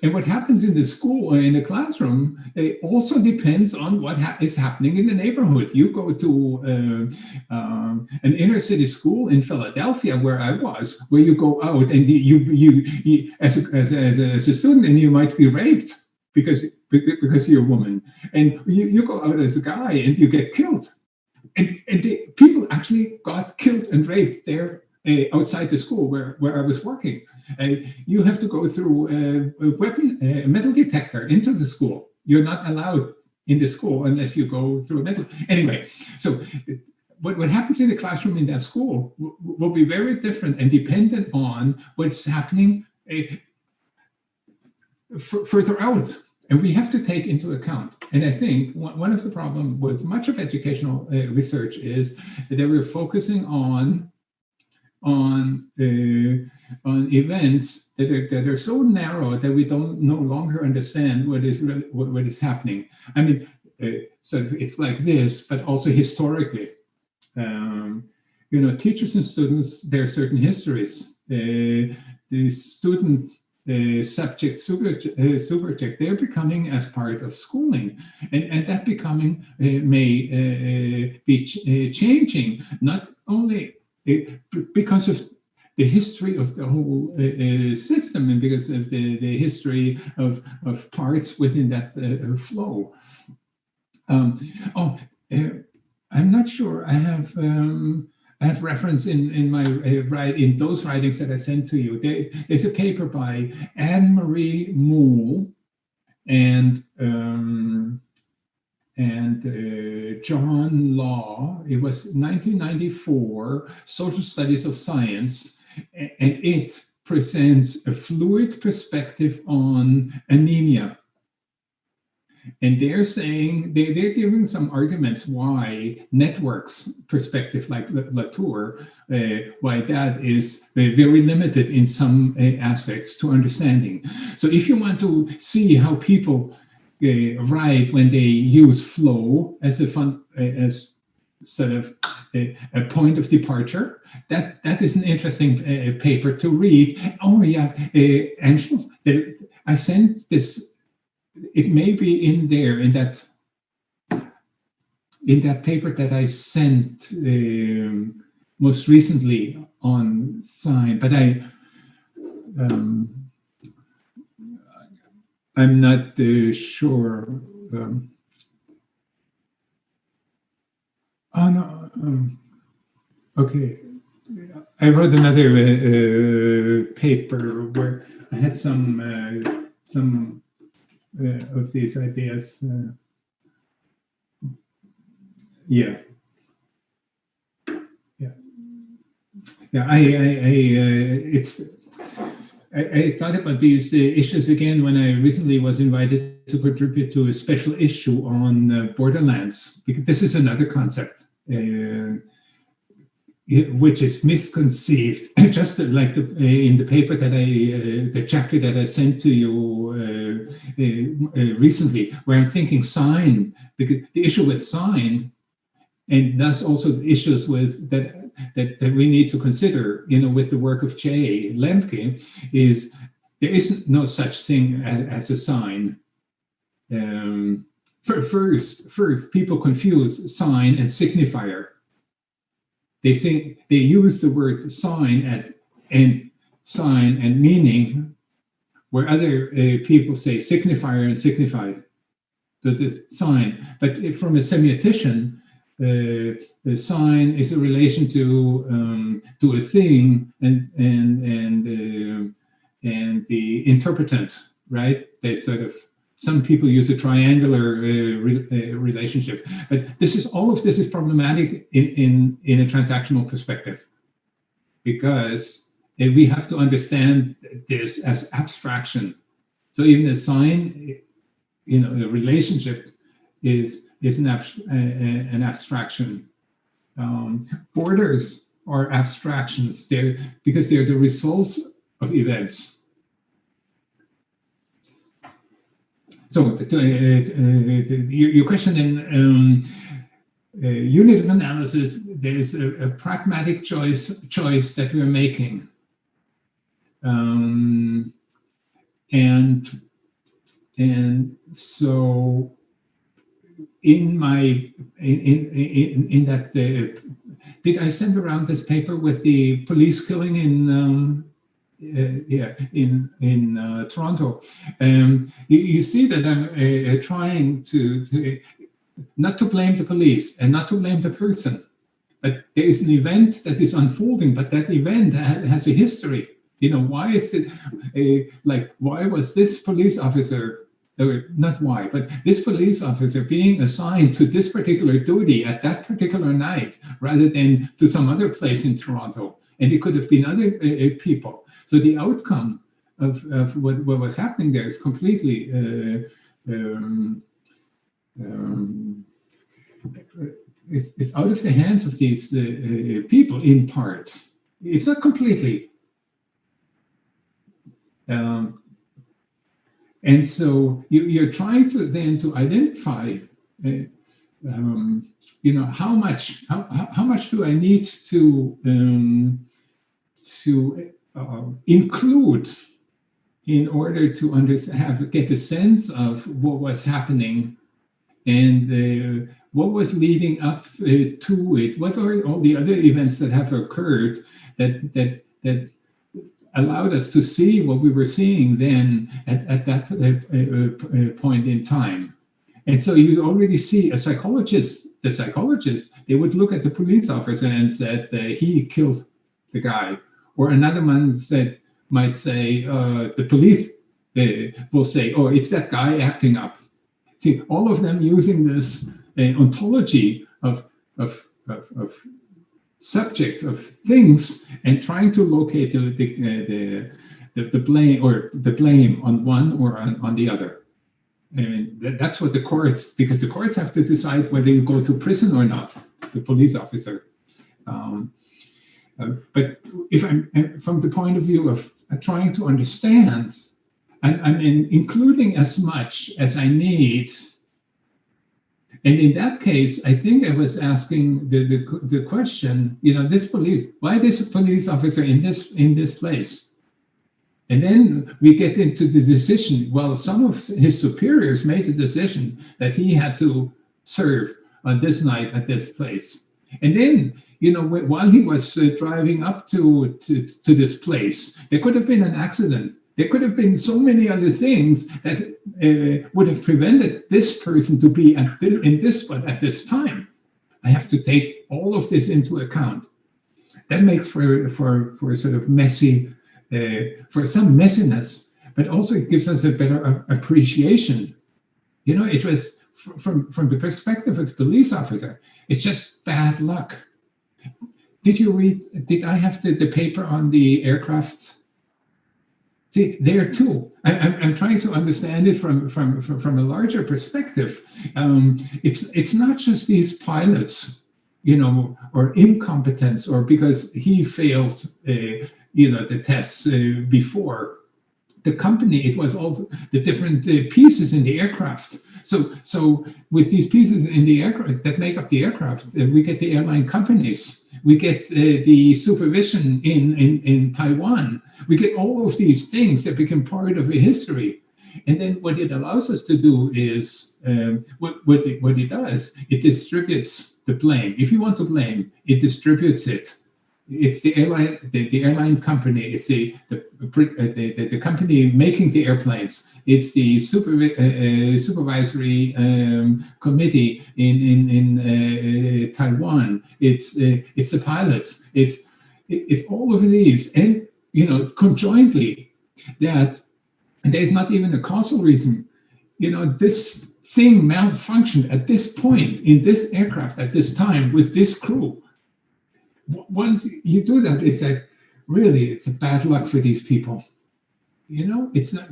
And what happens in the school or in the classroom, it also depends on what is happening in the neighborhood. You go to an inner city school in Philadelphia, where I was, where you go out and you as a student, and you might be raped because you're a woman, and you go out as a guy and you get killed, and people actually got killed and raped there outside the school where I was working. You have to go through a metal detector into the school. You're not allowed in the school unless you go through a metal. Anyway, so what happens in the classroom in that school will be very different and dependent on what's happening further out. And we have to take into account. And I think one of the problems with much of educational research is that we're focusing on events that are so narrow that we don't no longer understand what is happening. I mean, so it's like this, but also historically. Teachers and students, there are certain histories. The student subject, subject, they're becoming as part of schooling, and that becoming may be changing, not only because of the history of the whole system, and because of the history of parts within that flow. I'm not sure. I have reference in my in those writings that I sent to you. There's a paper by Anne-Marie Moule and John Law. It was 1994, Social Studies of Science, and it presents a fluid perspective on anemia. And they're saying, they're giving some arguments why networks perspective like Latour, why that is very limited in some aspects to understanding. So if you want to see how people write when they use flow as as sort of a point of departure, that is an interesting paper to read. Oh yeah, Angelo, I sent this. It may be in there in that paper that I sent most recently on sign, but I'm not sure. Okay, I wrote another paper where I had some these ideas. Yeah. I thought about these issues again when I recently was invited to contribute to a special issue on borderlands, because this is another concept which is misconceived. Just like in the paper that the chapter that I sent to you recently, where I'm thinking sign, because the issue with sign, and thus also the issues with that we need to consider, with the work of J. Lemke, is there is no such thing as a sign. First, people confuse sign and signifier. They use the word sign and meaning, where other people say signifier and signified. So this sign, but from a semiotician, the sign is a relation to a thing and the interpretant, right? They sort of, some people use a triangular relationship, but all of this is problematic in a transactional perspective, because we have to understand this as abstraction. So even a sign, a relationship is an abstraction. Borders are abstractions because they're the results of events. So your question in unit of analysis, there's a pragmatic choice that we're making, and so in that, did I send around this paper with the police killing in Toronto? You see that I'm trying to not to blame the police and not to blame the person, but there is an event that is unfolding, but that event has a history. Why is it why was this police officer, or not why, but this police officer being assigned to this particular duty at that particular night rather than to some other place in Toronto? And it could have been other people. So the outcome of what was happening there is completely it's out of the hands of these people in part. It's not completely. And so you're trying to then to identify, how much do I need to include in order to get a sense of what was happening and what was leading up to it. What are all the other events that have occurred that allowed us to see what we were seeing then at that point in time. And so you already see the psychologist, they would look at the police officer and said he killed the guy. Or another man might say, the police will say, oh, it's that guy acting up. See, all of them using this ontology of subjects, of things, and trying to locate the blame or the blame on one or on the other. I mean, that's what the courts, because the courts have to decide whether you go to prison or not, the police officer. But if I'm from the point of view of trying to understand, I'm including as much as I need. And in that case, I think I was asking the question, why this police officer in this place? And then we get into the decision. Well, some of his superiors made the decision that he had to serve on this night at this place. And then, while he was driving up to this place, there could have been an accident. There could have been so many other things that would have prevented this person to be in this spot at this time. I have to take all of this into account. That makes for sort of messy, for some messiness, but also it gives us a better appreciation. You know, it was from the perspective of the police officer, it's just bad luck. Did I have the paper on the aircraft? See, there too, I'm trying to understand it from a larger perspective. It's not just these pilots, you know, or incompetence, or because he failed, you know, the tests before. The company, it was also the different pieces in the aircraft. So with these pieces in the aircraft that make up the aircraft, we get the airline companies, we get the supervision in Taiwan, we get all of these things that become part of a history. And then what it allows us to do is, what it does, it distributes the blame. If you want to blame, it distributes it. It's the airline company. It's the company making the airplanes. It's the supervisory committee in Taiwan. It's the pilots. It's all of these, and you know, conjointly, that and there's not even a causal reason. You know, this thing malfunctioned at this point in this aircraft at this time with this crew. Once you do that, it's like, really, it's a bad luck for these people. You know, it's not,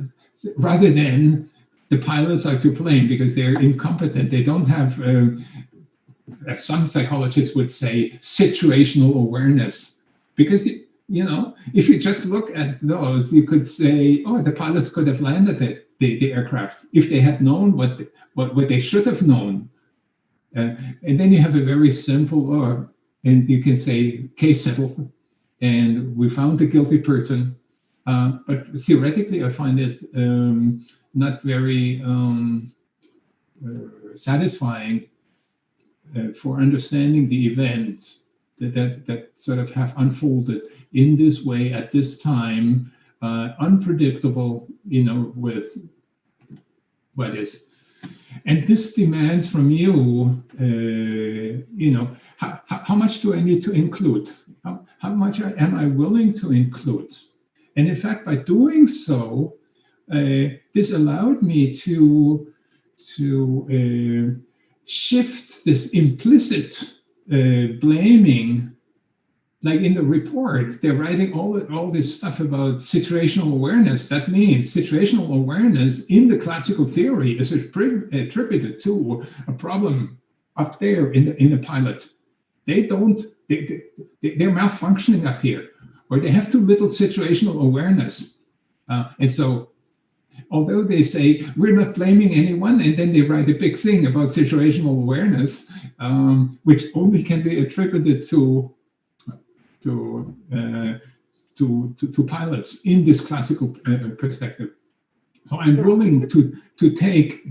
rather than the pilots are to blame because they're incompetent. They don't have, as some psychologists would say, situational awareness. Because, you know, if you just look at those, you could say, oh, the pilots could have landed the aircraft if they had known what they should have known. And then you have a very simple, and you can say, case settled, and we found the guilty person. But theoretically, I find it not very satisfying for understanding the event that sort of have unfolded in this way at this time, unpredictable, you know, with what is. And this demands from you, you know, how much do I need to include? How much am I willing to include? And in fact, by doing so, this allowed me to shift this implicit blaming. Like in the report, they're writing all this stuff about situational awareness. That means situational awareness in the classical theory is attributed to a problem up there in the pilot. They're malfunctioning up here, or they have too little situational awareness. And so, although they say we're not blaming anyone, and then they write a big thing about situational awareness, which only can be attributed to pilots in this classical perspective. So I'm willing to take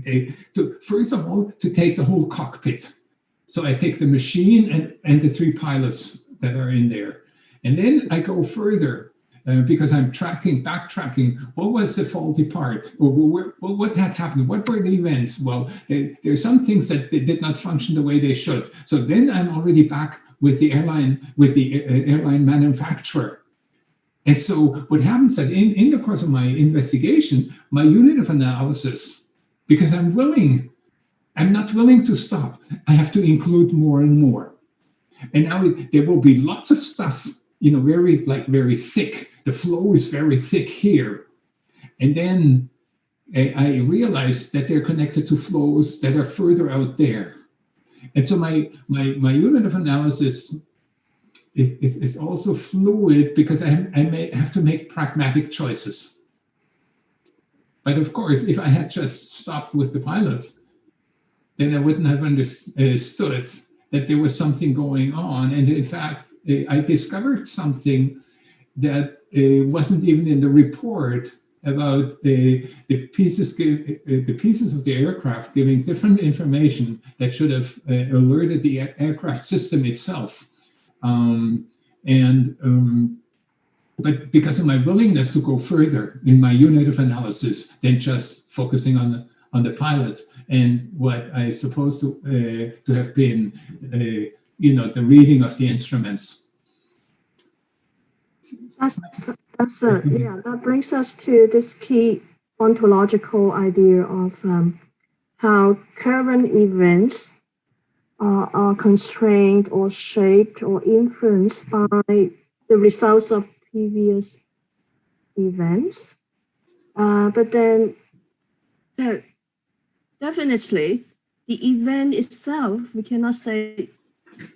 first of all to take the whole cockpit. So I take the machine and the three pilots that are in there, and then I go further because I'm backtracking. What was the faulty part, or what had happened? What were the events? Well, there's some things that they did not function the way they should. So then I'm already back with the airline manufacturer. And so what happens that in the course of my investigation, my unit of analysis, because I'm not willing to stop, I have to include more and more. And now there will be lots of stuff, you know, very thick. The flow is very thick here. And then I realize that they're connected to flows that are further out there. And so my unit of analysis is also fluid because I may have to make pragmatic choices. But of course, if I had just stopped with the pilots, then I wouldn't have understood that there was something going on. And in fact, I discovered something that wasn't even in the report about the pieces of the aircraft giving different information that should have alerted the aircraft system itself. But because of my willingness to go further in my unit of analysis than just focusing on the pilots and what I supposed to have been, you know, the reading of the instruments. That brings us to this key ontological idea of how current events are constrained or shaped or influenced by the results of previous events. But then, so definitely, the event itself, we cannot say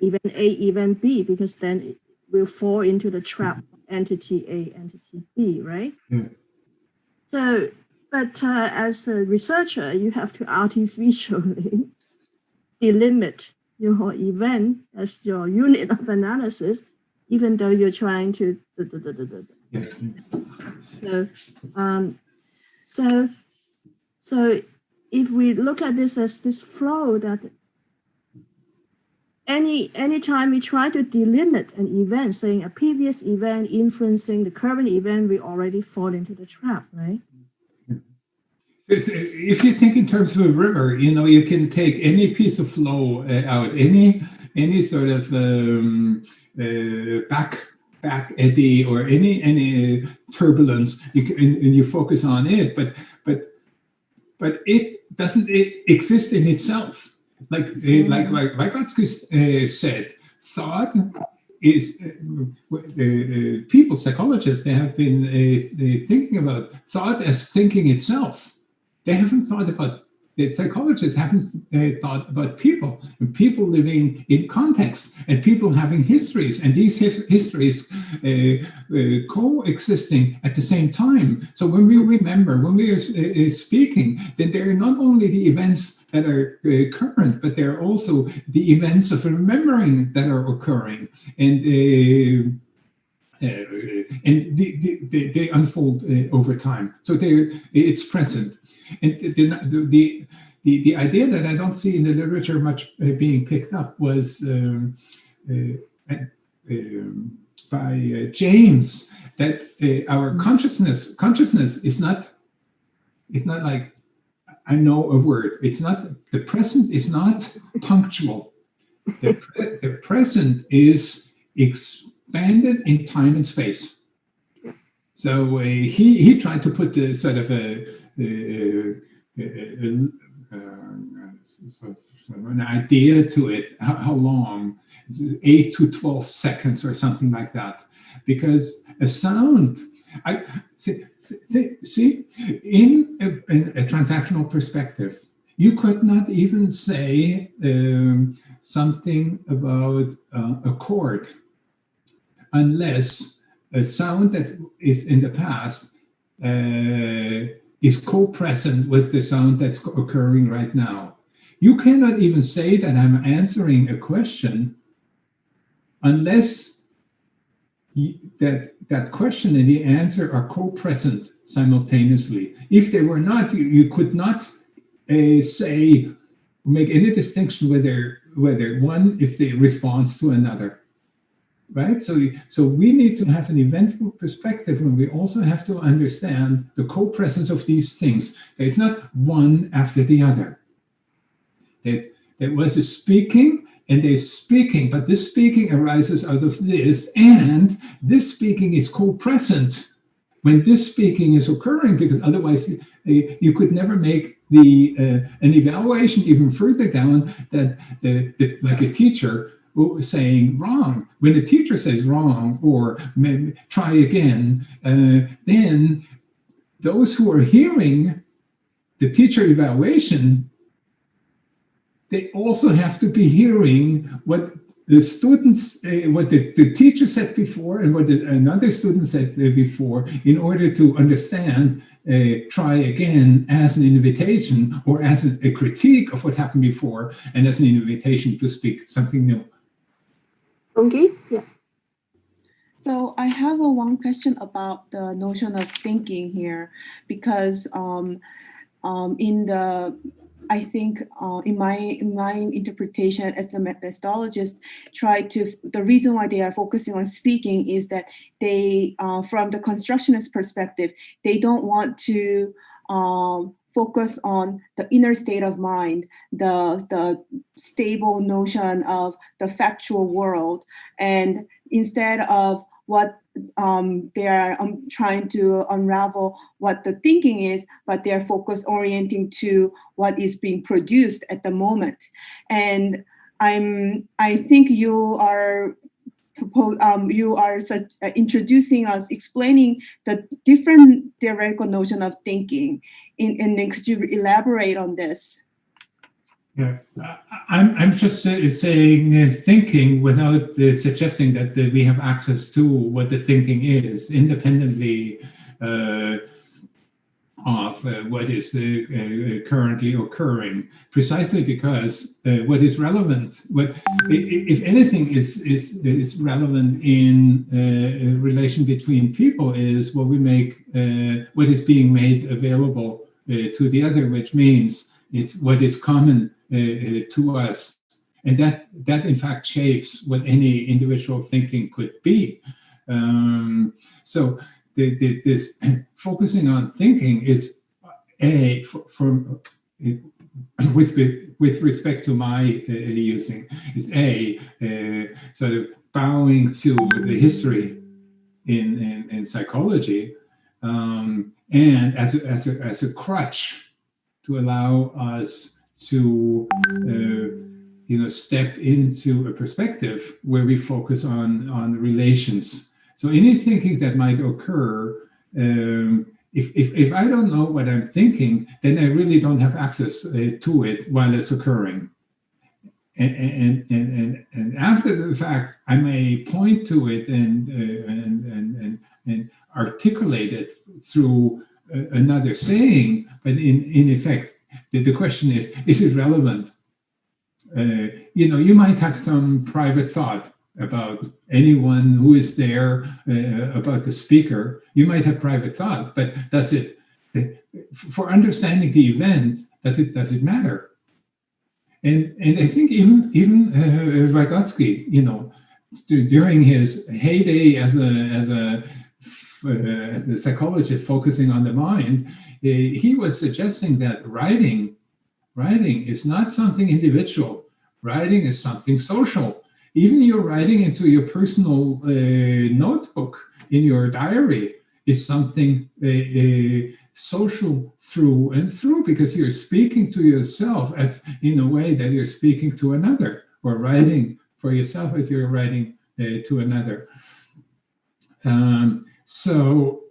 event A, event B, because then it will fall into the trap of entity A, entity B, right? Mm. So, but as a researcher, you have to artificially delimit your event as your unit of analysis, even though you're trying to. Yes. So if we look at this as this flow, that any time we try to delimit an event, saying a previous event influencing the current event, we already fall into the trap, right? If you think in terms of a river, you can take any piece of flow out, any sort of back eddy or any turbulence, and you focus on it, but it doesn't exist in itself. Like Vygotsky said, thought is people, psychologists, they have been thinking about thought as thinking itself. They haven't thought about, the psychologists haven't thought about people, and people living in context, and people having histories, and these histories coexisting at the same time. So when we remember, when we are speaking, then there are not only the events that are current, but there are also the events of remembering that are occurring, and they unfold over time. So it's present. And the idea that I don't see in the literature much being picked up was by James, that our consciousness is not like, I know a word. It's not, the present is not punctual. The present is expanded in time and space. So he tried to put the sort of an idea to it, how long, 8 to 12 seconds or something like that, because a sound, I see in a transactional perspective, you could not even say something about a chord unless a sound that is in the past is co-present with the sound that's occurring right now. You cannot even say that I'm answering a question unless that question and the answer are co-present simultaneously. If they were not, you could not make any distinction whether one is the response to another. Right? So we need to have an eventful perspective, and we also have to understand the co-presence of these things. There's not one after the other. There was a speaking, and there's speaking, but this speaking arises out of this, and this speaking is co-present when this speaking is occurring, because otherwise you could never make an evaluation even further down that like a teacher saying wrong. When the teacher says wrong or try again, then those who are hearing the teacher evaluation, they also have to be hearing what the students, what the teacher said before and what another student said before, in order to understand try again as an invitation or as a critique of what happened before, and as an invitation to speak something new. Okay, yeah. So I have one question about the notion of thinking here, because I think in my interpretation as the methodologist, the reason why they are focusing on speaking is that they, from the constructionist perspective, they don't want to focus on the inner state of mind, the stable notion of the factual world, and instead of what they are trying to unravel what the thinking is, but they're focus orienting to what is being produced at the moment. And I think you are introducing us, explaining the different theoretical notion of thinking. And then could you elaborate on this? Yeah, I'm just saying thinking without suggesting that we have access to what the thinking is, independently of what is currently occurring, precisely because what is relevant, if anything is relevant in relation between people, is what we make, what is being made available to the other, which means it's what is common to us, and that in fact shapes what any individual thinking could be. So this focusing on thinking is with respect to my using, is sort of bowing to the history in psychology, and as a crutch to allow us to step into a perspective where we focus on relations. So any thinking that might occur, if I don't know what I'm thinking, then I really don't have access to it while it's occurring. And after the fact, I may point to it and articulate it through another saying, but in effect, the question is it relevant? You might have some private thought about anyone who is there, about the speaker. You might have private thought, but does it, for understanding the event, does it matter? And I think even Vygotsky, during his heyday as a psychologist focusing on the mind, he was suggesting that writing is not something individual. Writing is something social. Even your writing into your personal notebook in your diary is something social through and through, because you're speaking to yourself as in a way that you're speaking to another, or writing for yourself as you're writing to another. So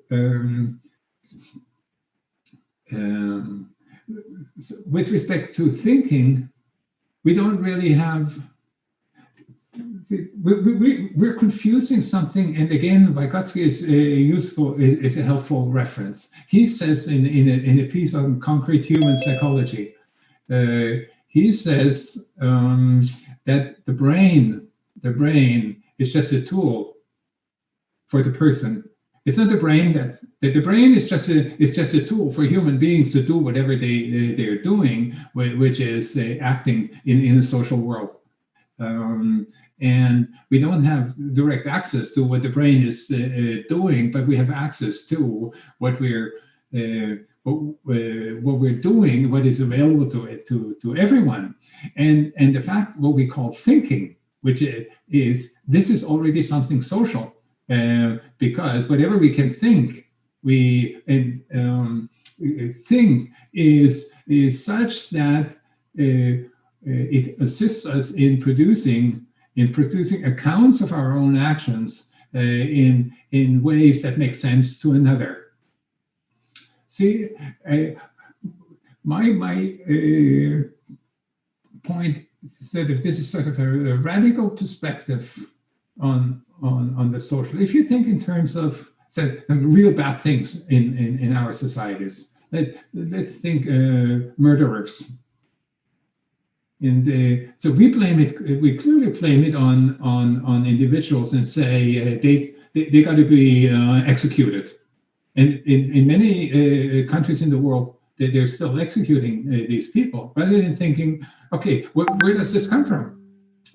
with respect to thinking, we don't really have, we're confusing something, and again, Vygotsky is a helpful reference. He says in a piece on concrete human psychology, he says that the brain is just a tool for the person. It's not the brain that the brain is just a tool for human beings to do whatever they're doing, which is acting in a social world. And we don't have direct access to what the brain is doing, but we have access to what we're doing, what is available to everyone. And the fact what we call thinking, which is this is already something social, because whatever we can think, think is such that it assists us in producing accounts of our own actions in ways that make sense to another. See, my point is that if this is sort of a radical perspective on the social, if you think in terms of real bad things in our societies, let's think murderers. And so we clearly blame it on individuals and say they got to be executed. And in many countries in the world, they're still executing these people, rather than thinking, okay, where does this come from?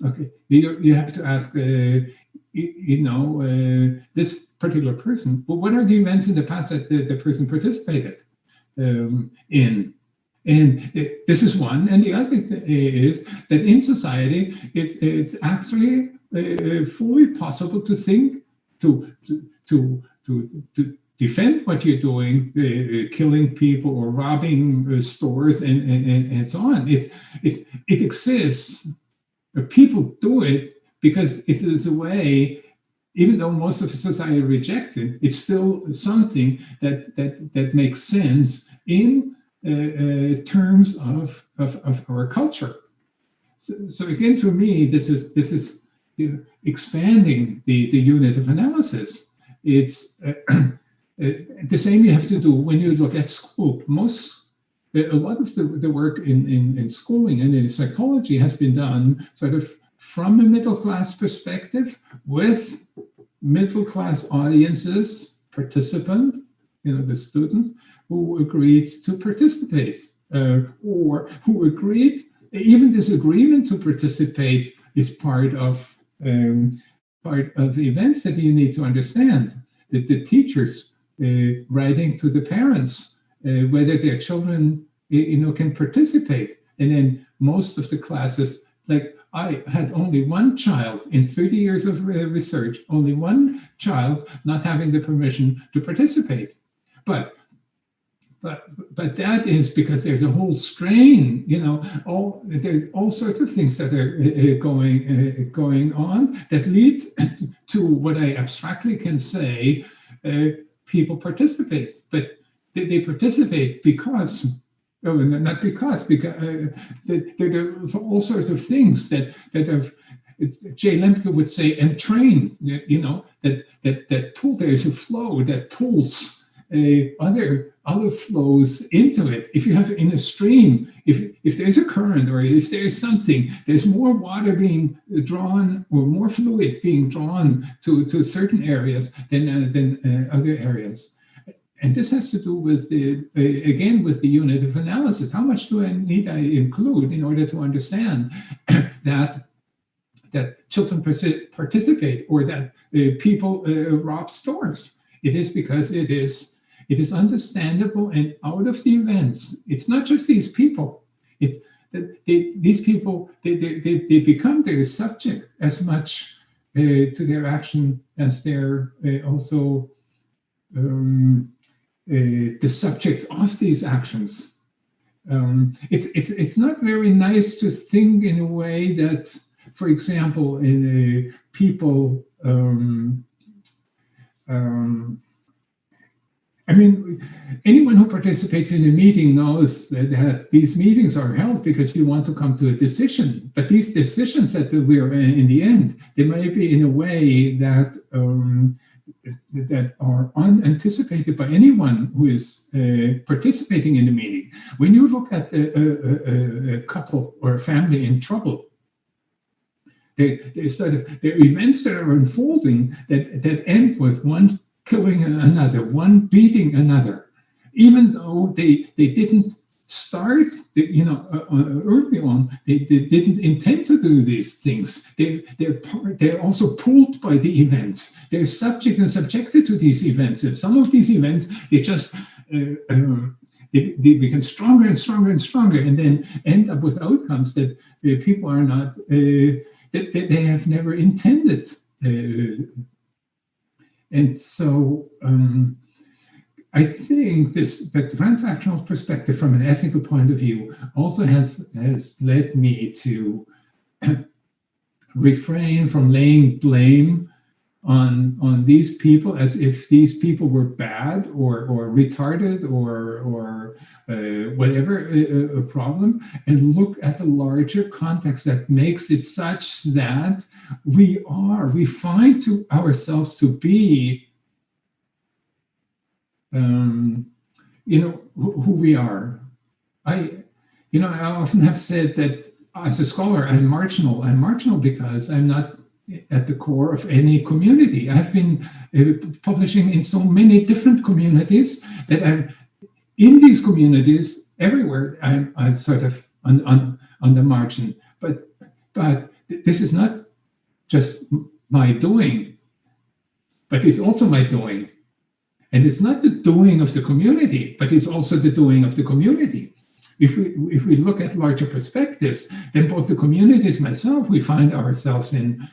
Okay, you have to ask, this particular person, well, what are the events in the past that the person participated in? And this is one. And the other thing is that in society, it's actually fully possible to think defend what you're doing, killing people or robbing stores and so on. It exists. People do it because it is a way. Even though most of society rejects it, it's still something that makes sense in terms of our culture. So again, for me, this is expanding the unit of analysis. It's the same you have to do when you look at school. A lot of the work in schooling and in psychology has been done sort of from a middle class perspective, with middle class audiences, participants, the students who agreed to participate, or who agreed, even disagreement to participate is part of events that you need to understand. That the teachers writing to the parents whether their children can participate, and then most of the classes, like I had only one child in 30 years of research, only one child not having the permission to participate. But that is because there's a whole strain, there's all sorts of things that are going on that lead to what I abstractly can say people participate. But they participate because there's all sorts of things that have, Jay Lemke would say, entrained, that pull. There's a flow that pulls other flows into it. If you have in a stream, if there's a current or if there's something, there's more water being drawn or more fluid being drawn to certain areas than other areas. And this has to do with with the unit of analysis. How much do I include in order to understand that children participate or that people rob stores? It is because it is understandable and out of the events. It's not just these people. It's that these people they become their subject as much to their action as they're also the subjects of these actions. It's not very nice to think in a way that, for example, in people. Anyone who participates in a meeting knows that these meetings are held because you want to come to a decision. But these decisions that we are in the end, they may be in a way that are unanticipated by anyone who is participating in the meeting. When you look at a couple or a family in trouble, there are events that are unfolding that end with one killing another, one beating another, even though they didn't start, early on, they didn't intend to do these things. They're also pulled by the events. They're subject and subjected to these events. And some of these events, they just they become stronger and stronger and stronger, and then end up with outcomes that people are not that they have never intended. And so I think the transactional perspective from an ethical point of view also has led me to refrain from laying blame on these people as if these people were bad or retarded or whatever a problem, and look at the larger context that makes it such that we find to ourselves to be who we are. I often have said that as a scholar, I'm marginal. I'm marginal because I'm not at the core of any community. I've been publishing in so many different communities that I'm in these communities everywhere. I'm sort of on the margin. But this is not just my doing, but it's also my doing. And it's not the doing of the community, but it's also the doing of the community. If we look at larger perspectives, then both the communities, myself, we find ourselves in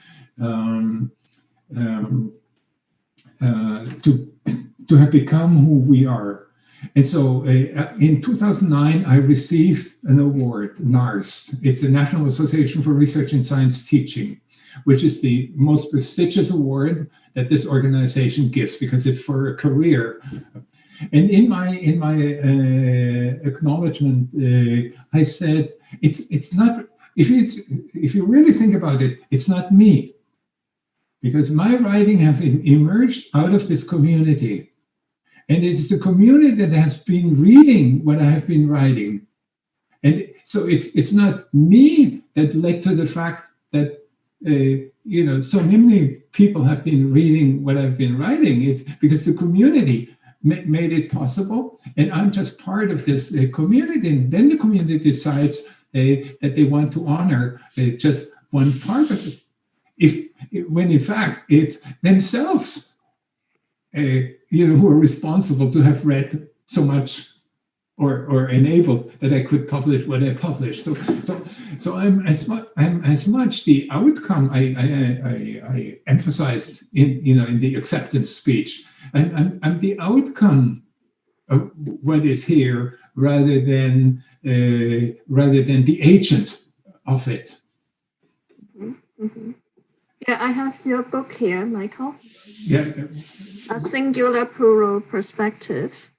to have become who we are. And so in 2009, I received an award, NARS. It's the National Association for Research in Science Teaching, which is the most prestigious award that this organization gives because it's for a career. And in my acknowledgement, I said, it's not, if you really think about it, it's not me. Because my writing have emerged out of this community. And it's the community that has been reading what I have been writing. And so it's not me that led to the fact that so many people have been reading what I've been writing. It's because the community made it possible, and I'm just part of this community. And then the community decides that they want to honor just one part of it. When in fact it's themselves, who are responsible to have read so much or enabled that I could publish what I published. So I'm as much the outcome I emphasized in the acceptance speech. I'm the outcome of what is here rather than the agent of it. Mm-hmm. Yeah, I have your book here, Michael. Yeah. A Singular Plural Perspective.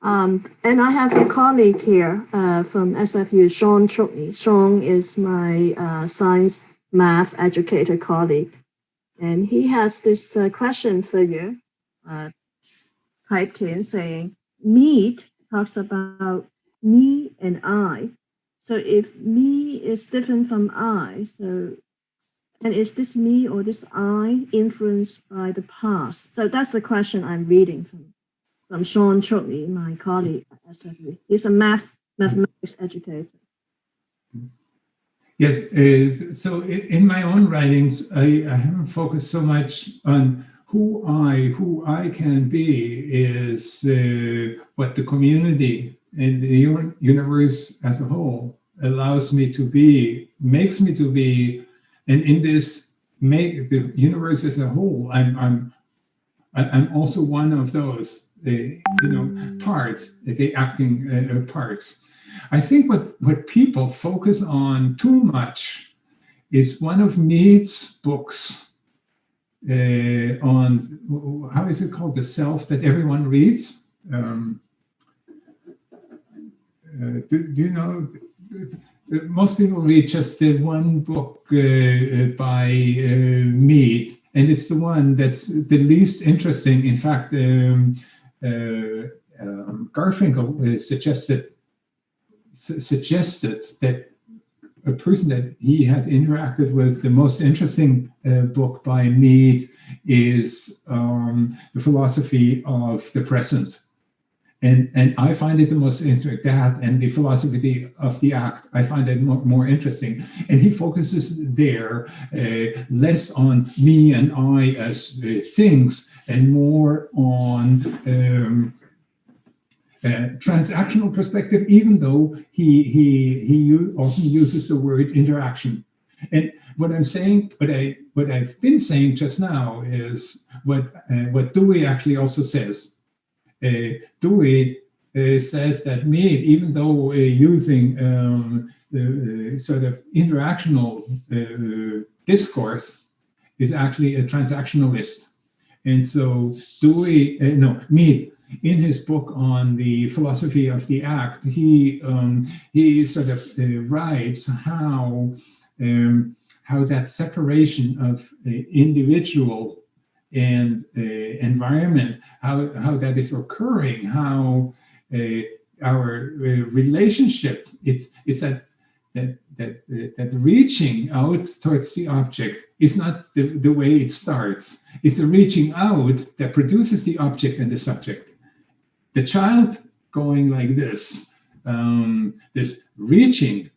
And I have a colleague here from SFU, Sean Chukney. Sean is my science math educator colleague. And he has this question for you, typed in saying, Mead talks about me and I. So if me is different from I, and is this me or this I influenced by the past? So that's the question I'm reading from Sean Chukney, my colleague at SFU. He's a mathematics educator. Yes, so in my own writings, I haven't focused so much on who I can be is what the community and the universe as a whole allows me to be, makes me to be. And in this, make the universe as a whole, I'm also one of those, parts, the acting parts. I think what people focus on too much is one of Mead's books on, how is it called, the self that everyone reads. Do you know? Most people read just the one book by Mead, and it's the one that's the least interesting. In fact, Garfinkel suggested that a person that he had interacted with, the most interesting book by Mead is The Philosophy of the Present. And I find it the most interesting, that and the philosophy of the act, I find it more interesting. And he focuses there less on me and I as things and more on transactional perspective, even though he often uses the word interaction. And what I'm saying, what I've been saying just now is what Dewey actually also says. Dewey says that Mead, even though using sort of interactional discourse, is actually a transactionalist. And so Mead, in his book on the philosophy of the act, he sort of writes how that separation of individual and environment, how that is occurring, how our relationship, it's that reaching out towards the object is not the way it starts. It's the reaching out that produces the object and the subject. The child going like this, this reaching,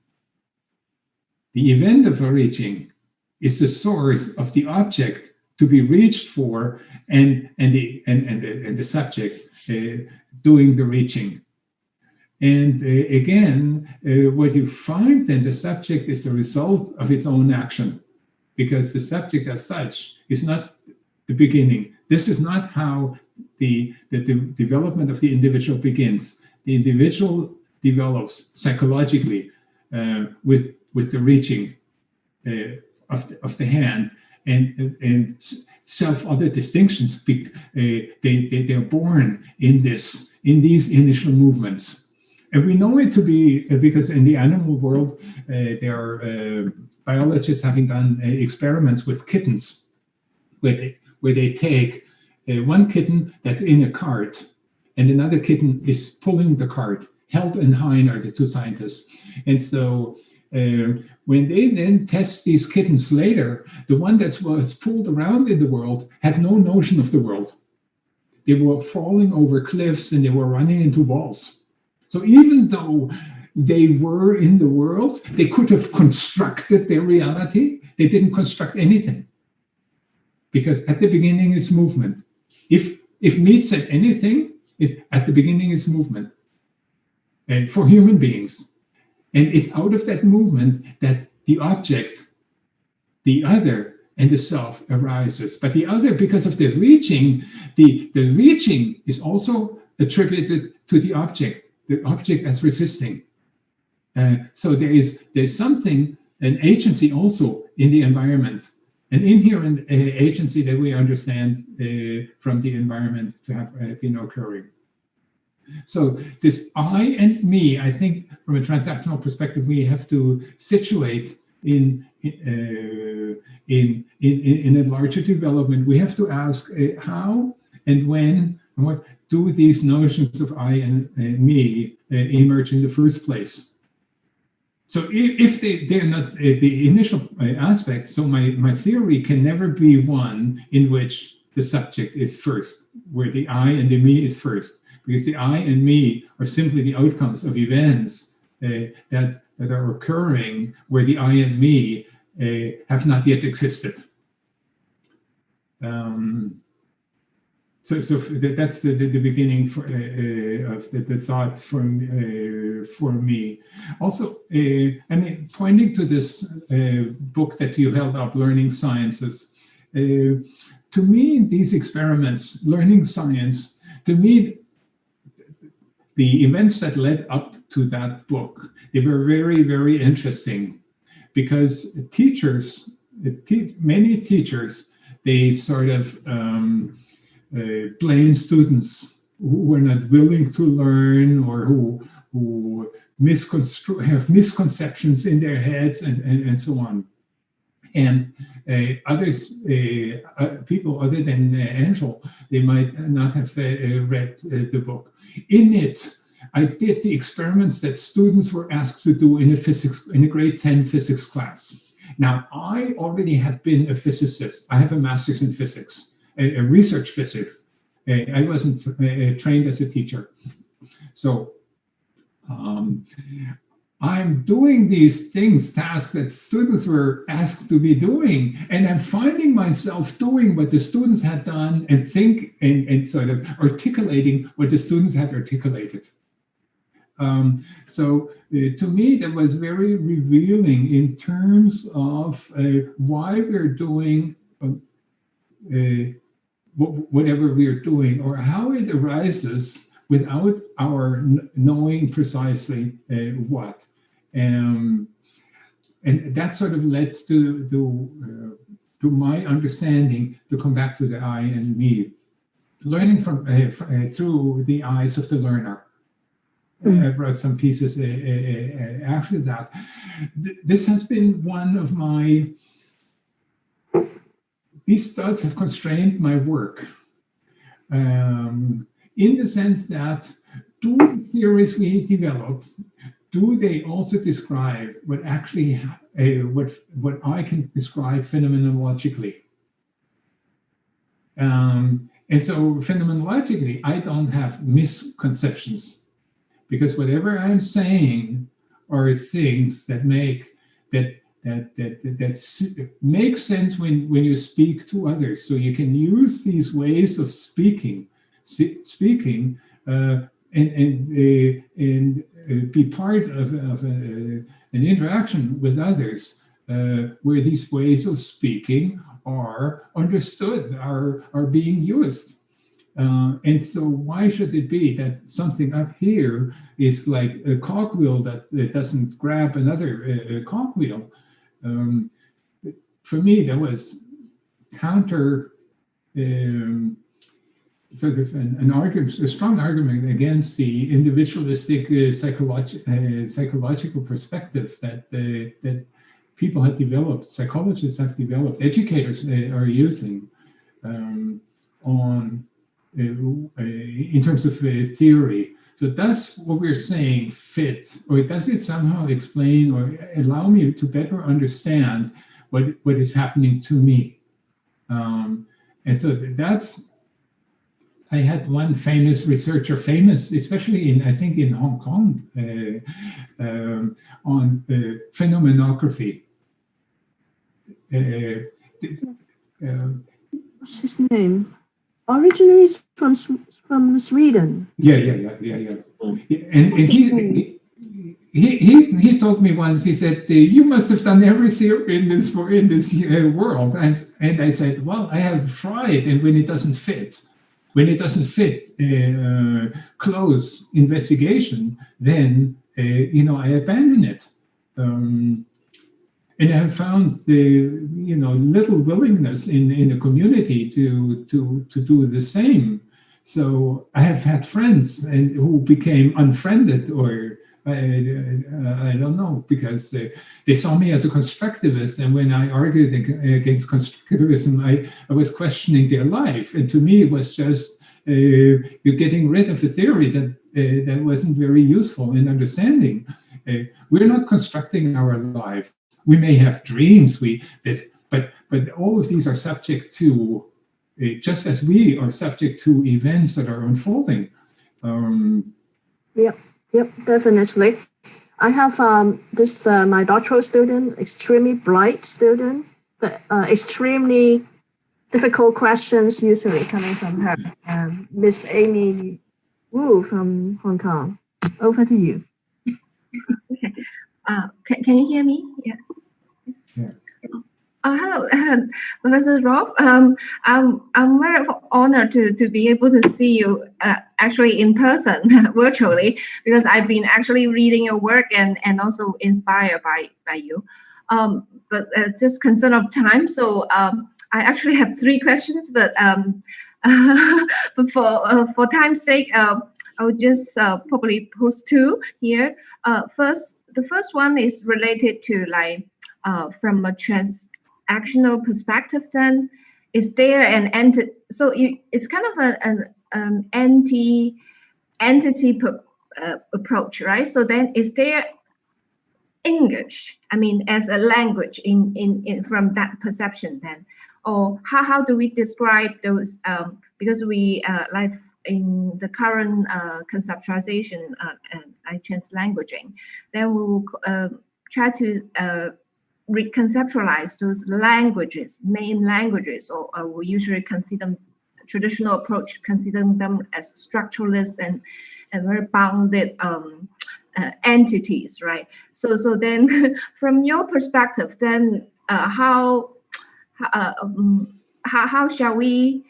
the event of a reaching is the source of the object to be reached for, and the subject doing the reaching. And again, what you find then, the subject is the result of its own action, because the subject as such is not the beginning. This is not how the development of the individual begins. The individual develops psychologically with the reaching of the hand, and self-other distinctions. They're born in these initial movements. And we know it to be because in the animal world, there are biologists having done experiments with kittens, where they take one kitten that's in a cart, and another kitten is pulling the cart. Held and Hein are the two scientists. And so when they then test these kittens later, the one that was pulled around in the world had no notion of the world. They were falling over cliffs and they were running into walls. So even though they were in the world, they could have constructed their reality. They didn't construct anything. Because at the beginning is movement. If Mead said anything, at the beginning is movement. And for human beings. And it's out of that movement that the object, the other, and the self arises. But the other, because of the reaching, the reaching is also attributed to the object as resisting. So there's something, an agency also in the environment, an inherent agency that we understand from the environment to have been occurring. So this I and me, I think from a transactional perspective, we have to situate in a larger development. We have to ask how and when and what do these notions of I and me emerge in the first place. So if they're not the initial aspect, so my theory can never be one in which the subject is first, where the I and the me is first. Because the I and me are simply the outcomes of events that are occurring where the I and me have not yet existed. So that's the beginning of the thought for me. Also, pointing to this book that you held up, Learning Sciences, to me, these experiments, learning science, to me, the events that led up to that book, they were very, very interesting because many teachers, they sort of blame students who were not willing to learn or who have misconceptions in their heads and so on. And others, people other than Angel, they might not have read the book. In it, I did the experiments that students were asked to do in a grade 10 physics class. Now, I already had been a physicist. I have a master's in physics, a research physics. I wasn't trained as a teacher. So I'm doing these tasks that students were asked to be doing, and I'm finding myself doing what the students had done and sort of articulating what the students had articulated. So to me, that was very revealing in terms of why we're doing whatever we're doing, or how it arises without our knowing precisely what. And that sort of led to my understanding to come back to the I and me, learning from through the eyes of the learner. I've wrote some pieces after that. This has been one of my. These thoughts have constrained my work, in the sense that do the theories we develop, do they also describe what actually what I can describe phenomenologically? And so phenomenologically, I don't have misconceptions, because whatever I'm saying are things that make sense when you speak to others. So you can use these ways of speaking and be part of an interaction with others, where these ways of speaking are understood, are being used. And so why should it be that something up here is like a cogwheel that doesn't grab another cogwheel? For me, that was counter sort of an argument, a strong argument against the individualistic psychological perspective that people have developed, psychologists have developed, educators are using on in terms of theory. So does what we're saying fit, or does it somehow explain or allow me to better understand what is happening to me? And so that's, I had one famous researcher, especially in, I think in Hong Kong, on phenomenography. What's his name? Originally from Sweden. Yeah. And he told me once, he said, you must have done every theory in this world. And I said, well, I have tried, and when it doesn't fit, close investigation, then I abandon it. And I have found little willingness in the community to do the same. So I have had friends who became unfriended, or I don't know, because they saw me as a constructivist, and when I argued against constructivism, I was questioning their life, and to me it was just you're getting rid of a theory that wasn't very useful in understanding. We're not constructing our life. We may have dreams, but all of these are subject to, just as we are subject to events that are unfolding. Yep, definitely. I have this my doctoral student, extremely bright student, but extremely difficult questions usually coming from her. Miss Amy Wu from Hong Kong. Over to you. Okay. Can you hear me? Yeah. Yeah. Hello, Professor Roth. I'm very honored to be able to see you actually in person, virtually, because I've been actually reading your work and also inspired by you. But just concern of time, so I actually have 3 questions, but but for time's sake, I would just probably post 2 here. The first one is related to from a transactional perspective. Then, is there an entity? So it's kind of an entity approach, right? So then, is there English? I mean, as a language in from that perception, then, or how do we describe those? Because we live in the current conceptualization and translanguaging, then we will try to reconceptualize those languages, main languages, or we usually consider traditional approach, considering them as structuralist and very bounded entities, right? So then, from your perspective, then how shall we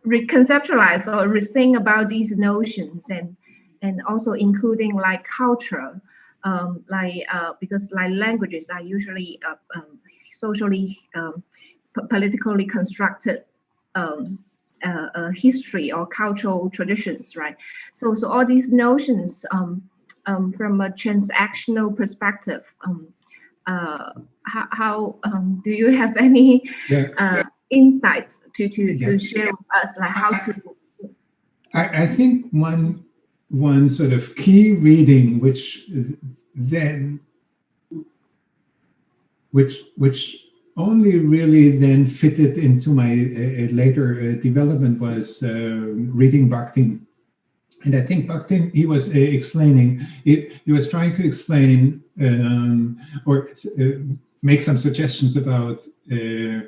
reconceptualize or rethink about these notions, and also including culture, because languages are usually socially politically constructed history or cultural traditions, right? So all these notions from a transactional perspective, how do you have any insights to share with us, how to? I think one sort of key reading, which only really then fitted into my later development, was reading Bakhtin. And I think Bakhtin, he was explaining, he was trying to explain or make some suggestions about the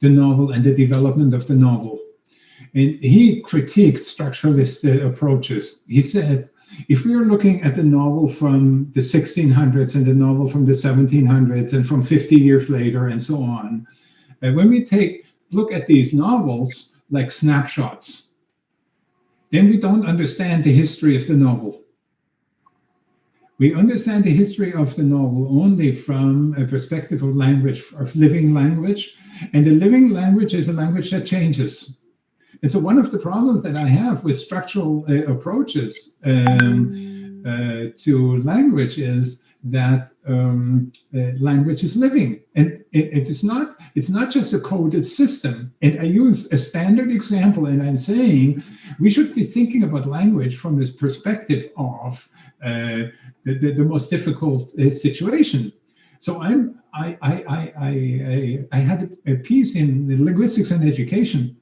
novel and the development of the novel. And he critiqued structuralist approaches. He said, if we are looking at the novel from the 1600s and the novel from the 1700s and from 50 years later and so on, when we look at these novels like snapshots, then we don't understand the history of the novel. We understand the history of the novel only from a perspective of language, of living language. And the living language is a language that changes. And so one of the problems that I have with structural approaches to language is that language is living, and it's not just a coded system. And I use a standard example, and I'm saying we should be thinking about language from this perspective of the most difficult situation. So I had a piece in linguistics and education.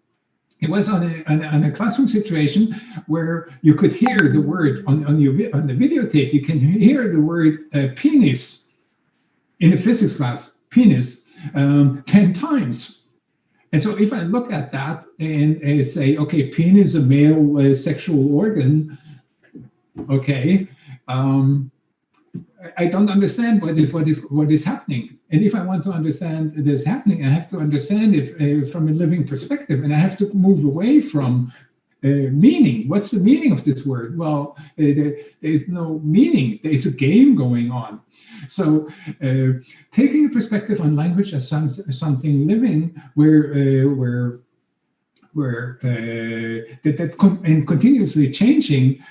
It was on a classroom situation where you could hear the word on the videotape. You can hear the word penis in a physics class, penis, 10 times. And so if I look at that and say, okay, penis is a male sexual organ, okay, I don't understand what is happening. And if I want to understand this happening, I have to understand it from a living perspective, and I have to move away from meaning. What's the meaning of this word? Well, there is no meaning. There is a game going on. So taking a perspective on language as something living, and continuously changing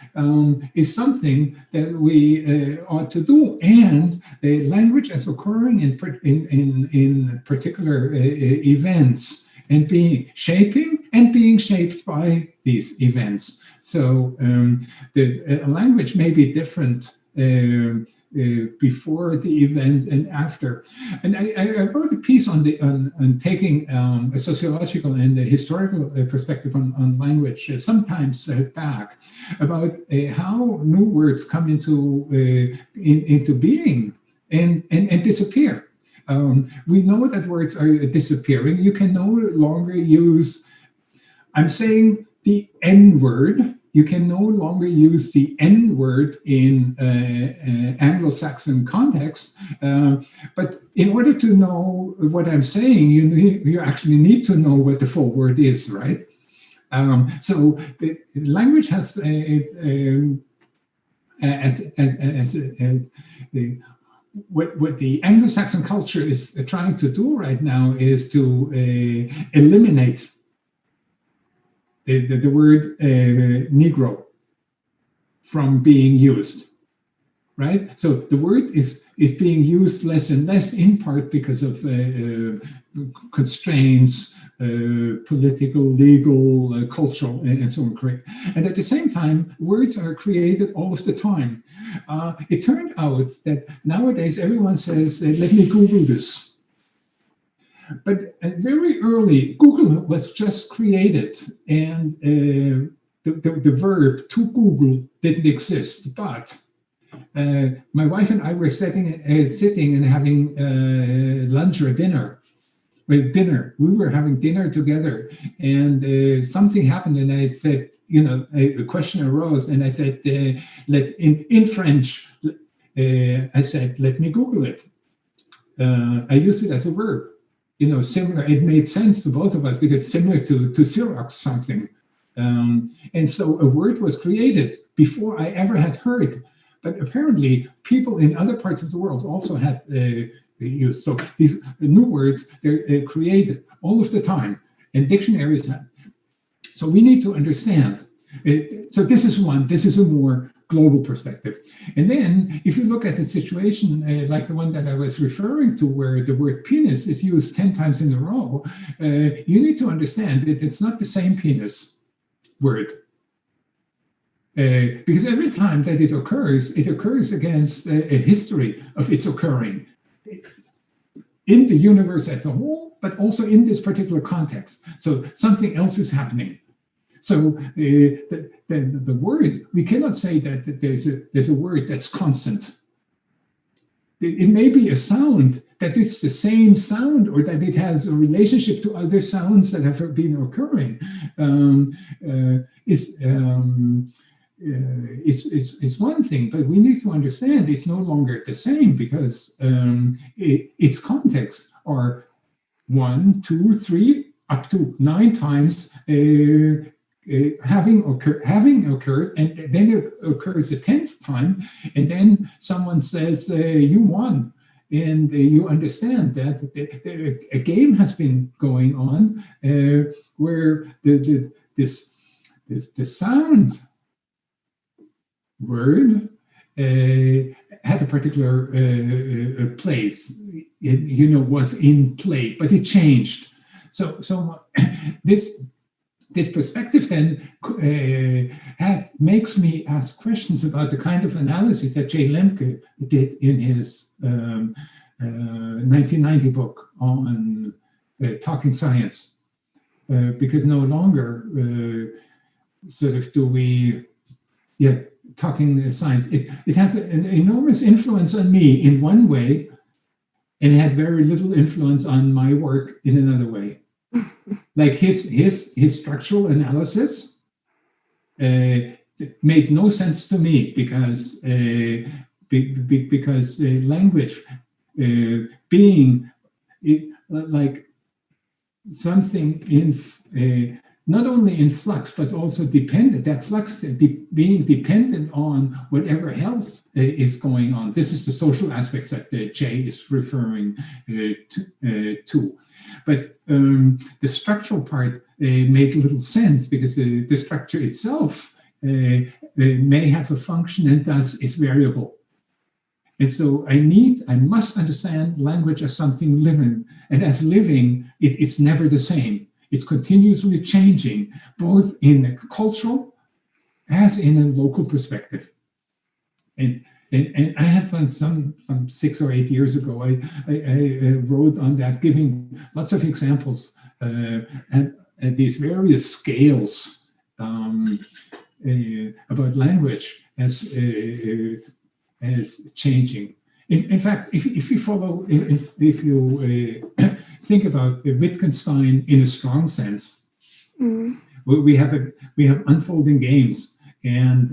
is something that we ought to do. And language as occurring in particular events and being shaped by these events. So the language may be different before the event and after. And I wrote a piece on taking a sociological and a historical perspective on language sometimes back about how new words come into being and disappear. We know that words are disappearing. You can no longer use, I'm saying, the N-word. You can no longer use the N-word in Anglo-Saxon context, but in order to know what I'm saying, you actually need to know what the full word is, right? So the language has what the Anglo-Saxon culture is trying to do right now is to eliminate the word Negro from being used, right? So the word is being used less and less, in part because of constraints, political, legal, cultural, and so on. And at the same time, words are created all of the time. It turned out that nowadays everyone says, let me Google this. But very early, Google was just created, and the verb to Google didn't exist. But my wife and I were sitting and having lunch or dinner. We were having dinner together, and something happened, and I said, a question arose, and I said, in French, I said, let me Google it. I used it as a verb. Similar, it made sense to both of us because similar to Xerox something. And so a word was created before I ever had heard. But apparently people in other parts of the world also had used. So these new words, they're created all of the time. And dictionaries have. So we need to understand. So this is a more global perspective. And then if you look at the situation like the one that I was referring to, where the word penis is used 10 times in a row, you need to understand that it's not the same penis word. Because every time that it occurs against a history of its occurring in the universe as a whole, but also in this particular context. So something else is happening. So the word, we cannot say that there's a word that's constant. It may be a sound, that it's the same sound, or that it has a relationship to other sounds that have been occurring. Is one thing, but we need to understand it's no longer the same because its contexts are 1, 2, 3, up to 9 times having occurred, and then it occurs a 10th time, and then someone says, you won. And you understand that a game has been going on where the sound word had a particular place, was in play, but it changed. So this perspective then makes me ask questions about the kind of analysis that Jay Lemke did in his 1990 book on talking science, because no longer sort of do we, talking science. It had an enormous influence on me in one way, and it had very little influence on my work in another way. Like his structural analysis made no sense to me because language being like something in not only in flux but also dependent. That flux being dependent on whatever else is going on. This is the social aspects that Jay is referring to. But the structural part made little sense because the structure itself may have a function and thus is variable. And so I must understand language as something living. And as living, it's never the same. It's continuously changing, both in a cultural as in a local perspective. And I had one some 6 or 8 years ago. I wrote on that, giving lots of examples and these various scales about language as changing. In fact, if you follow, if you think about Wittgenstein in a strong sense, we have unfolding games and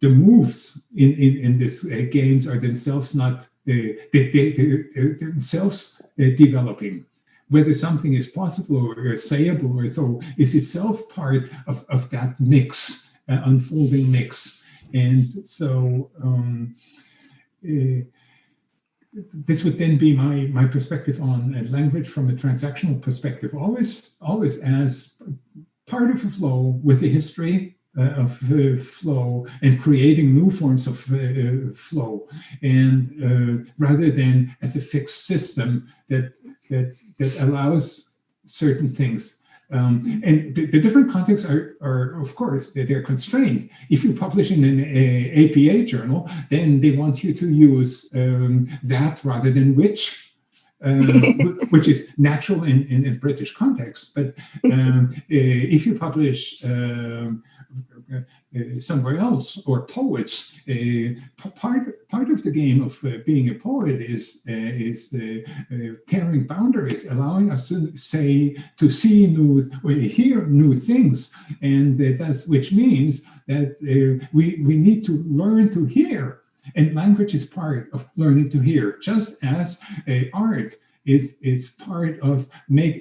the moves in this games are themselves not they're themselves developing. Whether something is possible or sayable or so is itself part of that mix, unfolding mix. And so this would then be my perspective on language from a transactional perspective, always as part of a flow with a history of flow and creating new forms of flow, and rather than as a fixed system that allows certain things. And the different contexts are of course, they're constrained. If you publish in an APA journal, then they want you to use that rather than which is natural in British context. But if you publish somewhere else, or poets, part of the game of being a poet is carrying boundaries, allowing us to see new, hear new things, and which means that we need to learn to hear, and language is part of learning to hear, just as art is part of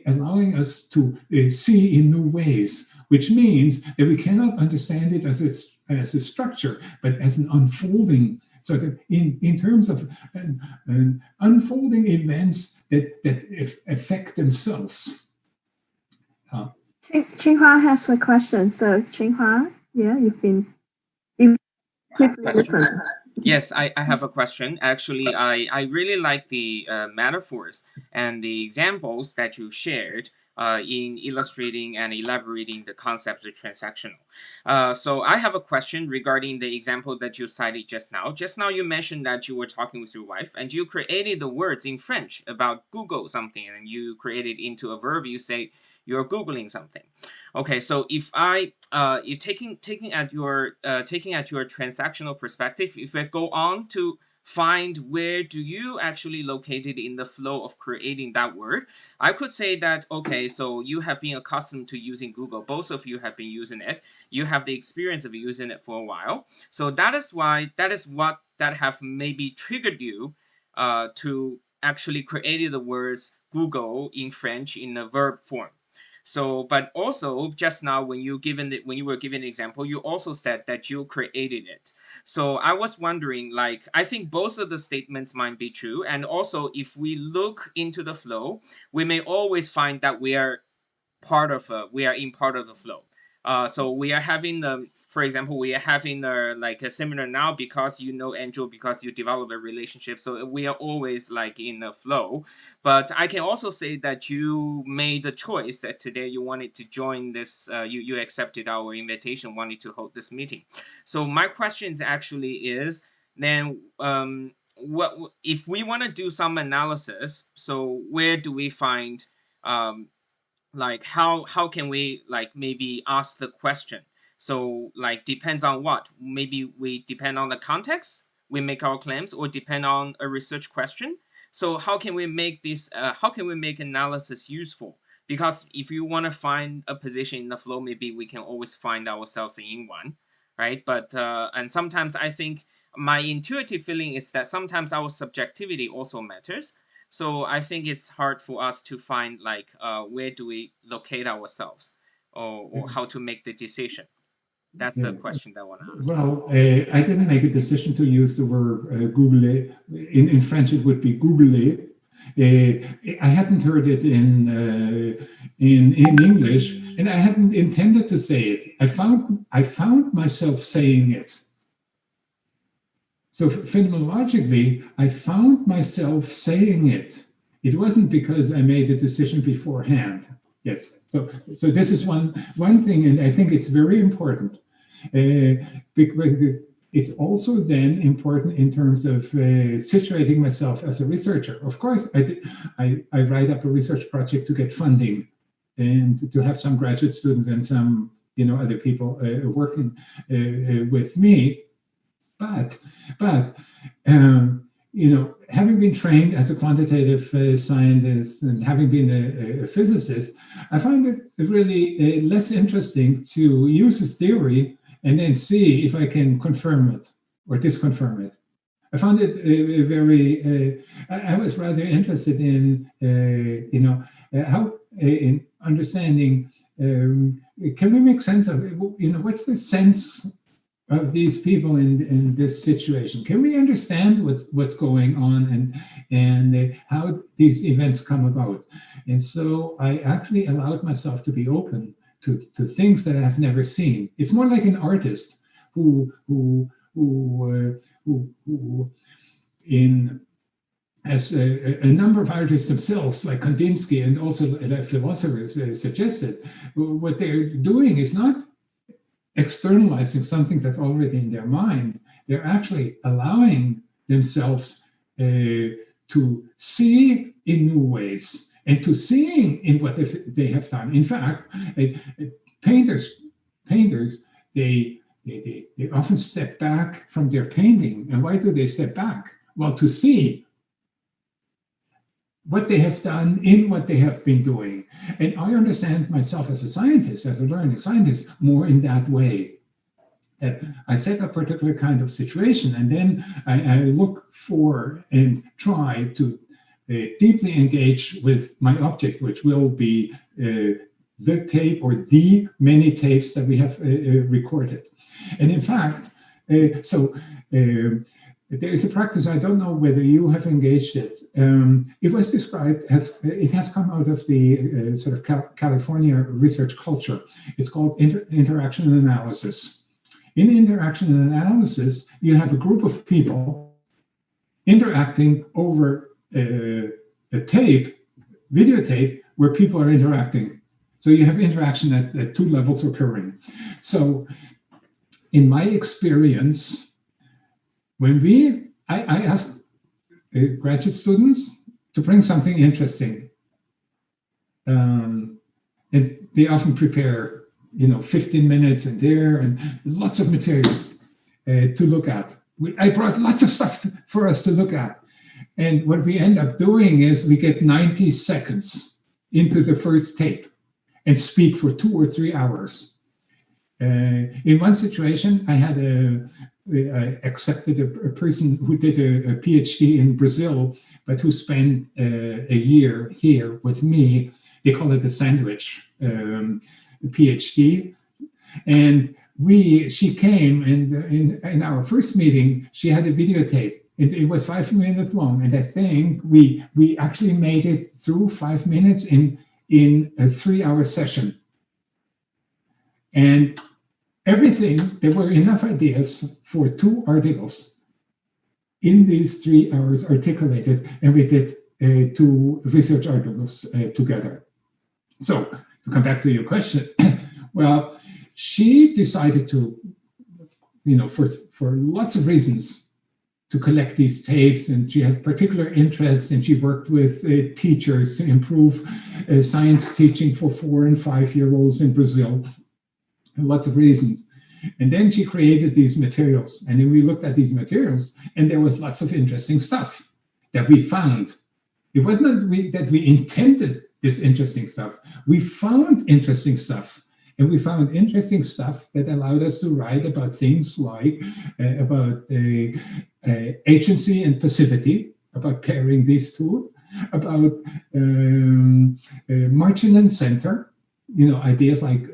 allowing us to see in new ways. Which means that we cannot understand it as a structure, but as an unfolding, so that in terms of an unfolding events that affect themselves. Qinghua has a question. So Qinghua, you've listened. Yes, I have a question. Actually, I really like the metaphors and the examples that you shared in illustrating and elaborating the concepts of transactional. So I have a question regarding the example that you cited just now. Just now you mentioned that you were talking with your wife and you created the words in French about Google something, and you created into a verb. You say you're Googling something. Okay, so if you're taking at your transactional perspective, if I go on to find where do you actually located in the flow of creating that word, I could say that, okay, so you have been accustomed to using Google. Both of you have been using it. You have the experience of using it for a while. So that is what have maybe triggered you to actually created the words Google in French in a verb form. So, but also just now when you were given the example, you also said that you created it. So I was wondering, like, I think both of the statements might be true. And also, if we look into the flow, we may always find that we are in part of the flow. So we are having for example, we are having like a seminar now because you know Angel, because you develop a relationship. So we are always like in a flow. But I can also say that you made a choice that today you wanted to join this. You accepted our invitation, wanted to hold this meeting. So my question actually is then. What if we want to do some analysis? So where do we find like how can we like maybe ask the question? So like depends on what, maybe we depend on the context we make our claims, or depend on a research question. So how can we make this how can we make analysis useful? Because if you want to find a position in the flow, maybe we can always find ourselves in one, right? But and sometimes I think my intuitive feeling is that sometimes our subjectivity also matters. So I think it's hard for us to find like where do we locate ourselves, or how to make the decision. That's the question that I want to ask. Well, I didn't make a decision to use the word Google. In French, it would be Google. I hadn't heard it in English, and I hadn't intended to say it. I found myself saying it. So phenomenologically, I found myself saying it. It wasn't because I made the decision beforehand. Yes. So this is one thing, and I think it's very important, because it's also then important in terms of situating myself as a researcher. Of course, I write up a research project to get funding and to have some graduate students and some other people working with me. But having been trained as a quantitative scientist and having been a physicist, I find it really less interesting to use a theory and then see if I can confirm it or disconfirm it. I found it very. I was rather interested in how in understanding. Can we make sense of what's the sense of these people in this situation? Can we understand what's going on and how these events come about? And so I actually allowed myself to be open to things that I've never seen. It's more like an artist who as a number of artists themselves, like Kandinsky and also philosophers suggested, what they're doing is not externalizing something that's already in their mind. They're actually allowing themselves to see in new ways and to seeing in what they have done. In fact, painters, they often step back from their painting. And why do they step back? Well, to see what they have done in what they have been doing. And I understand myself as a scientist, as a learning scientist, more in that way. That I set a particular kind of situation, and then I look for and try to deeply engage with my object, which will be the tape or the many tapes that we have recorded. And in fact, there is a practice, I don't know whether you have engaged it. It was described as, it has come out of the sort of California research culture. It's called interaction analysis. In interaction analysis, you have a group of people interacting over a tape, videotape, where people are interacting. So you have interaction at two levels occurring. So in my experience, when I asked graduate students to bring something interesting, and they often prepare, 15 minutes and lots of materials to look at. I brought lots of stuff for us to look at. And what we end up doing is we get 90 seconds into the first tape and speak for 2 or 3 hours. In one situation, I had I accepted a person who did a PhD in Brazil, but who spent a year here with me. They call it the sandwich PhD. And she came, and in our first meeting, she had a videotape. It was 5 minutes long, and I think we actually made it through 5 minutes in a 3-hour session. And everything, there were enough ideas for 2 articles in these 3 hours articulated, and we did 2 research articles together. So to come back to your question, well, she decided to, for lots of reasons, to collect these tapes, and she had particular interests, and she worked with teachers to improve science teaching for 4- and 5-year-olds in Brazil. Lots of reasons. And then she created these materials. And then we looked at these materials, and there was lots of interesting stuff that we found. It wasn't that we intended this interesting stuff. We found interesting stuff. And we found interesting stuff that allowed us to write about things like about agency and passivity, about pairing these two, about margin and center, ideas like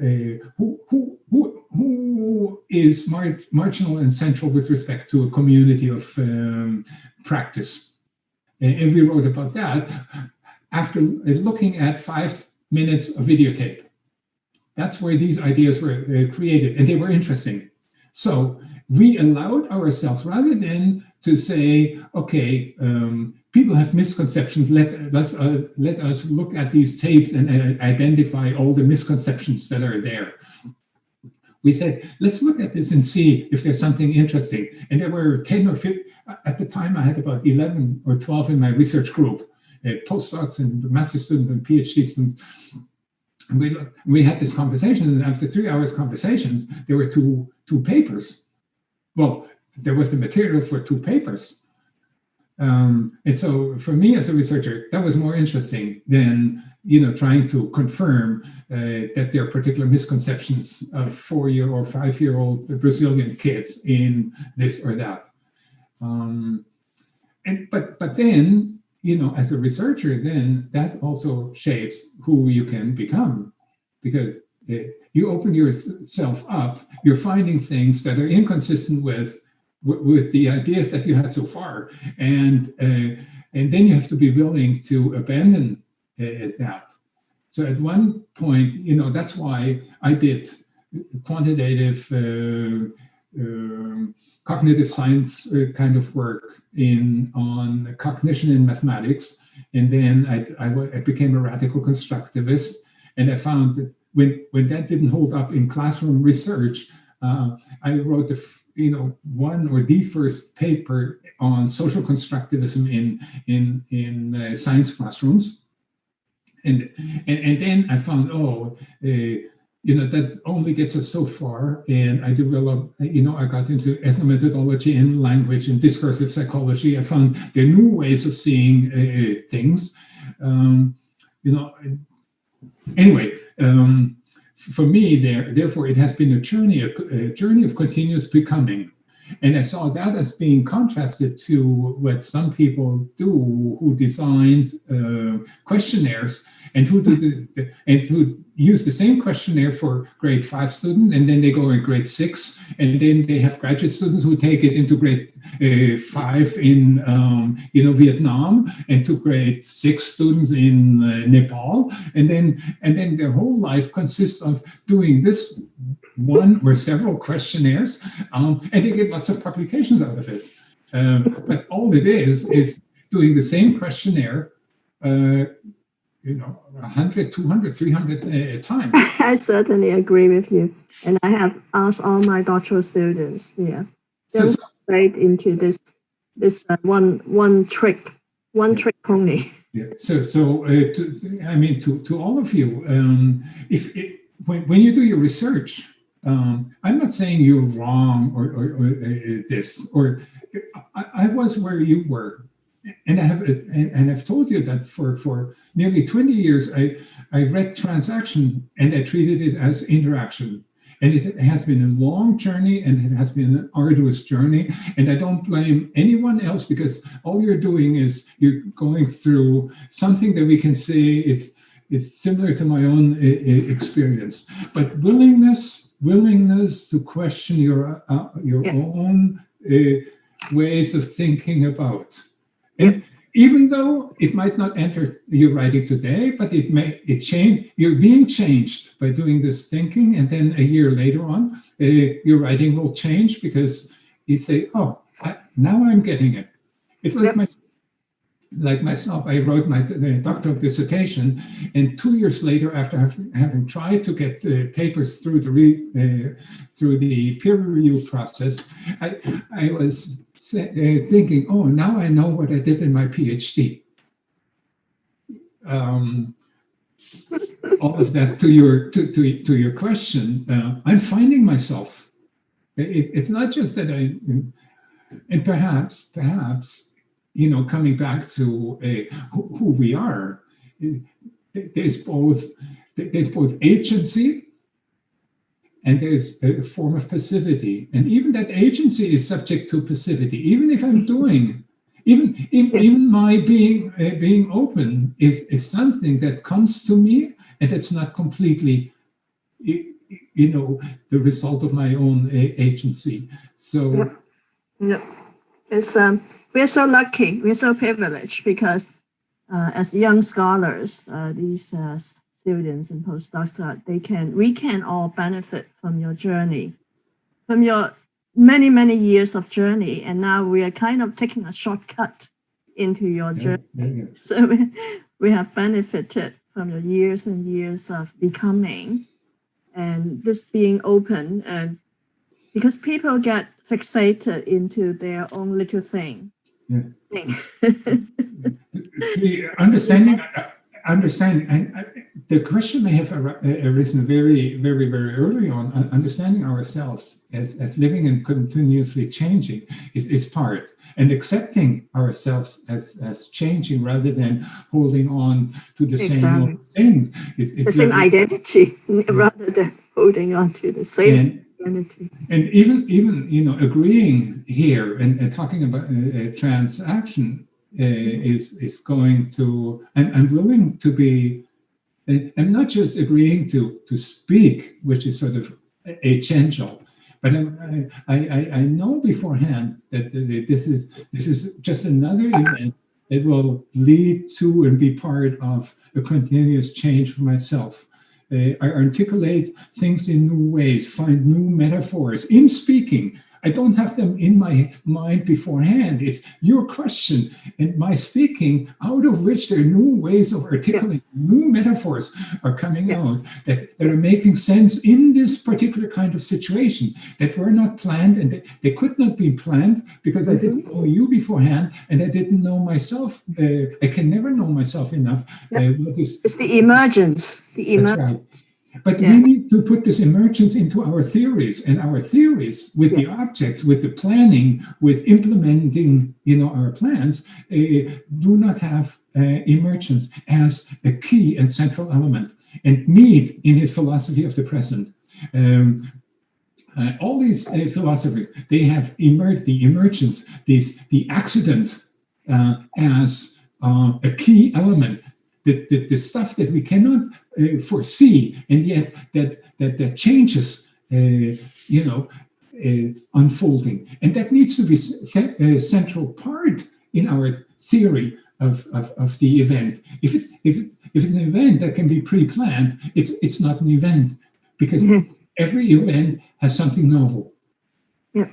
who is marginal and central with respect to a community of practice. And we wrote about that after looking at 5 minutes of videotape. That's where these ideas were created, and they were interesting. So we allowed ourselves, rather than to say, okay, people have misconceptions, let us look at these tapes and identify all the misconceptions that are there. We said, let's look at this and see if there's something interesting. And there were 10 or 15, at the time I had about 11 or 12 in my research group, postdocs and master students and PhD students. And we had this conversation, and after 3 hours conversations, there were two papers. Well, there was the material for 2 papers. And so for me as a researcher, that was more interesting than, trying to confirm that there are particular misconceptions of 4-year or 5-year-old Brazilian kids in this or that. But then, as a researcher, then that also shapes who you can become, because you open yourself up, you're finding things that are inconsistent with the ideas that you had so far, and then you have to be willing to abandon that. So at one point, that's why I did quantitative cognitive science kind of work on cognition in mathematics. And then I became a radical constructivist. And I found that when that didn't hold up in classroom research, I wrote one or the first paper on social constructivism in science classrooms. And then I found, that only gets us so far. And I developed, I got into ethnomethodology and language and discursive psychology. I found there are new ways of seeing things. Anyway, for me, therefore, it has been a journey of continuous becoming. And I saw that as being contrasted to what some people do who designed questionnaires and who use the same questionnaire for grade 5 student, and then they go in grade 6, and then they have graduate students who take it into grade 5 in Vietnam, and to grade 6 students in Nepal, and then their whole life consists of doing this one or several questionnaires, and they get lots of publications out of it. But all it is doing the same questionnaire 100, 200, 300 times. I certainly agree with you. And I have asked all my doctoral students, they'll straight into this one trick only. Yeah. So to all of you, when you do your research, I'm not saying you're wrong or this, or I was where you were. And I've told you that for nearly 20 years, I read transaction and I treated it as interaction. And it has been a long journey, and it has been an arduous journey. And I don't blame anyone else, because all you're doing is you're going through something that we can say it's similar to my own experience. But willingness to question your own ways of thinking about. And even though it might not enter your writing today, but it change. You're being changed by doing this thinking, and then a year later on, your writing will change, because you say, "Oh, now I'm getting it." It's like myself. I wrote my doctoral dissertation, and 2 years later, after having tried to get papers through the peer review process, I was thinking, "Oh, now I know what I did in my PhD." All of that to your question. I'm finding myself. It's not just that and perhaps, coming back to who we are, there's both agency, and there's a form of passivity. And even that agency is subject to passivity. Even if I'm doing, even my being open is something that comes to me, and it's not completely, the result of my own agency. So, it's we're so lucky, we're so privileged, because as young scholars, these students and postdocs, we can all benefit from your journey, from your many, many years of journey. And now we are kind of taking a shortcut into your journey. So we have benefited from your years and years of becoming, and this being open, and because people get fixated into their own little thing. The understanding, and the question may have arisen very, very, very early on. Understanding ourselves as living and continuously changing is part, and accepting ourselves as changing rather than holding on to the same things. The same identity rather than holding on to the same identity. And even agreeing here and talking about transaction is going to, I'm willing to be. I'm not just agreeing to speak, which is sort of agential, but I know beforehand that this is just another event that will lead to and be part of a continuous change for myself. I articulate things in new ways, find new metaphors in speaking. I don't have them in my mind beforehand. It's your question and my speaking, out of which there are new ways of articulating, new metaphors are coming out that are making sense in this particular kind of situation that were not planned, and they could not be planned because I didn't know you beforehand, and I didn't know myself. I can never know myself enough. It's the emergence. Right. But we need to put this emergence into our theories, and our theories with the objects, with the planning, with implementing, our plans, do not have emergence as a key and central element. And Mead, in his philosophy of the present, all these philosophers, they have the emergence, the accident as a key element. The stuff that we cannot foresee, and yet that changes, unfolding, and that needs to be a central part in our theory of the event. If it's an event that can be pre-planned, it's not an event, because every event has something novel. Yeah,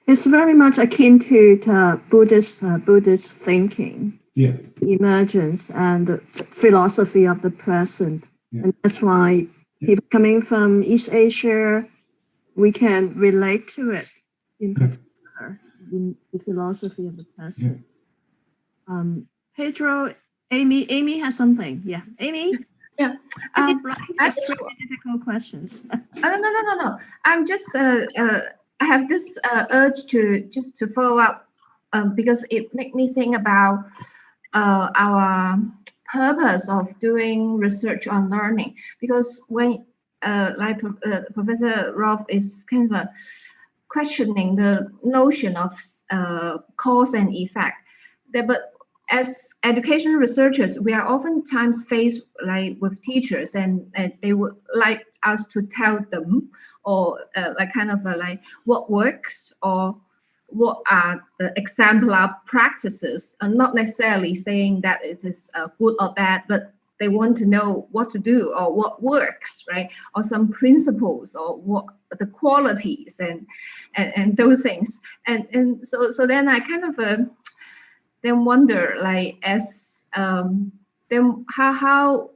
it's very much akin to the Buddhist thinking. Yeah. Emergence and the philosophy of the present. And that's why people coming from East Asia, we can relate to it in particular, in the philosophy of the present. Pedro, Amy has something. Yeah, Amy? Yeah. Ask difficult questions. No. I'm just, I have this urge to follow up because it makes me think about our purpose of doing research on learning. Because when Professor Roth is kind of questioning the notion of cause and effect. But as education researchers, we are oftentimes faced with teachers, and they would like us to tell them, or what works, or what are the exemplar practices, and not necessarily saying that it is good or bad, but they want to know what to do or what works, right? Or some principles, or what the qualities and those things. And so then I kind of then wonder, then how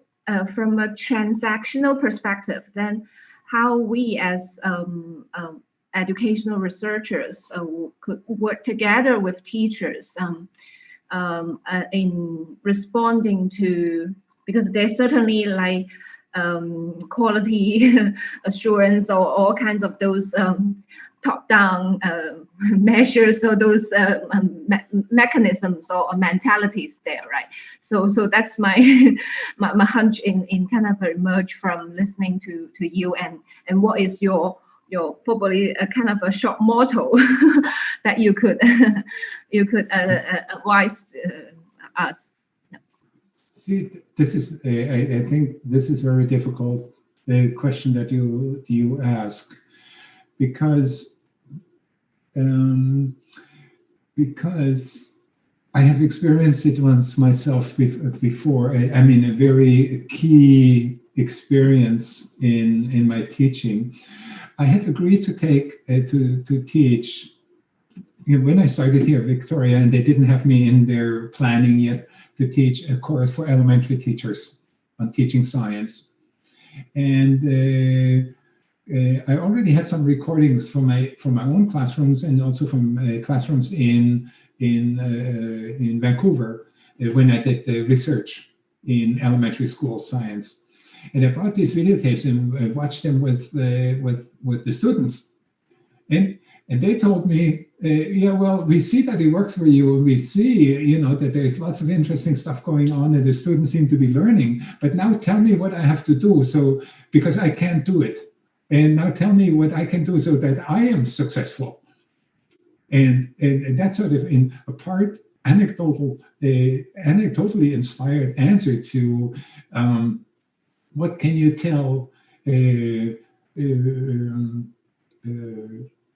from a transactional perspective, then how we as educational researchers could work together with teachers in responding to, because there's certainly quality assurance or all kinds of those top-down measures, or those mechanisms or mentalities there, right? So that's my my hunch in kind of emerge from listening to you, and what is your probably a kind of a short motto that you could advise us. See, this is I think this is very difficult, the question that you ask, because I have experienced it once myself before. I mean, a very key experience in my teaching. I had agreed to take to teach, when I started here at Victoria, and they didn't have me in their planning yet, to teach a course for elementary teachers on teaching science. And I already had some recordings from my own classrooms, and also from classrooms in Vancouver when I did the research in elementary school science. And I brought these videotapes and watched them with the students, and they told me, yeah, well, we see that it works for you, and we see, that there's lots of interesting stuff going on, and the students seem to be learning. But now tell me what I have to do, because I can't do it. And now tell me what I can do so that I am successful. And that's sort of in a part anecdotally inspired answer to what can you tell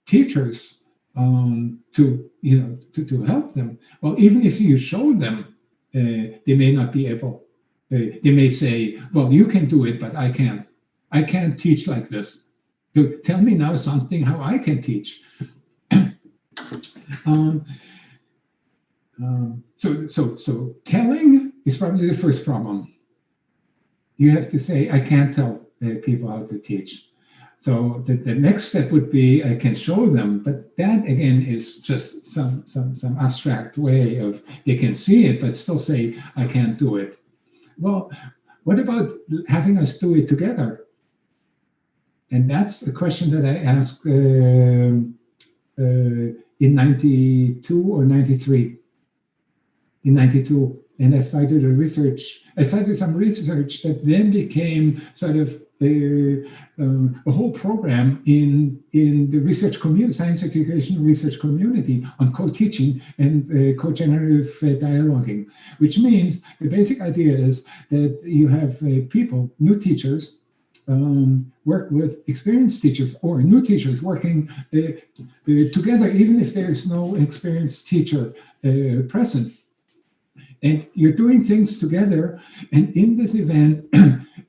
teachers to help them. Well, even if you show them, they may not be able. They may say, well, you can do it, but I can't. I can't teach like this. So tell me now something how I can teach. So telling is probably the first problem. You have to say, I can't tell people how to teach. So the next step would be, I can show them, but that again is just some abstract way of, they can see it, but still say, I can't do it. Well, what about having us do it together? And that's a question that I asked in 92 or 93. In 92, and I started some research that then became sort of a whole program in the research community, science education research community, on co-teaching and co-generative dialoguing, which means the basic idea is that you have people, new teachers, work with experienced teachers, or new teachers working together, even if there's no experienced teacher present. And you're doing things together, and in this event,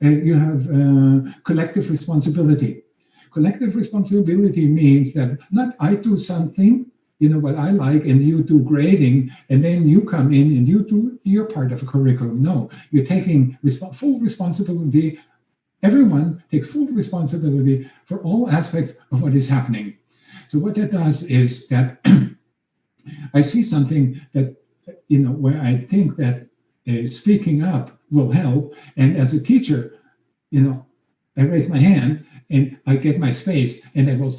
you have collective responsibility. Collective responsibility means that not I do something, what I like, and you do grading, and then you come in and you do your part of a curriculum. No, you're taking full responsibility. Everyone takes full responsibility for all aspects of what is happening. So what that does is that I see something that, where I think that speaking up will help. And as a teacher, I raise my hand and I get my space, and I will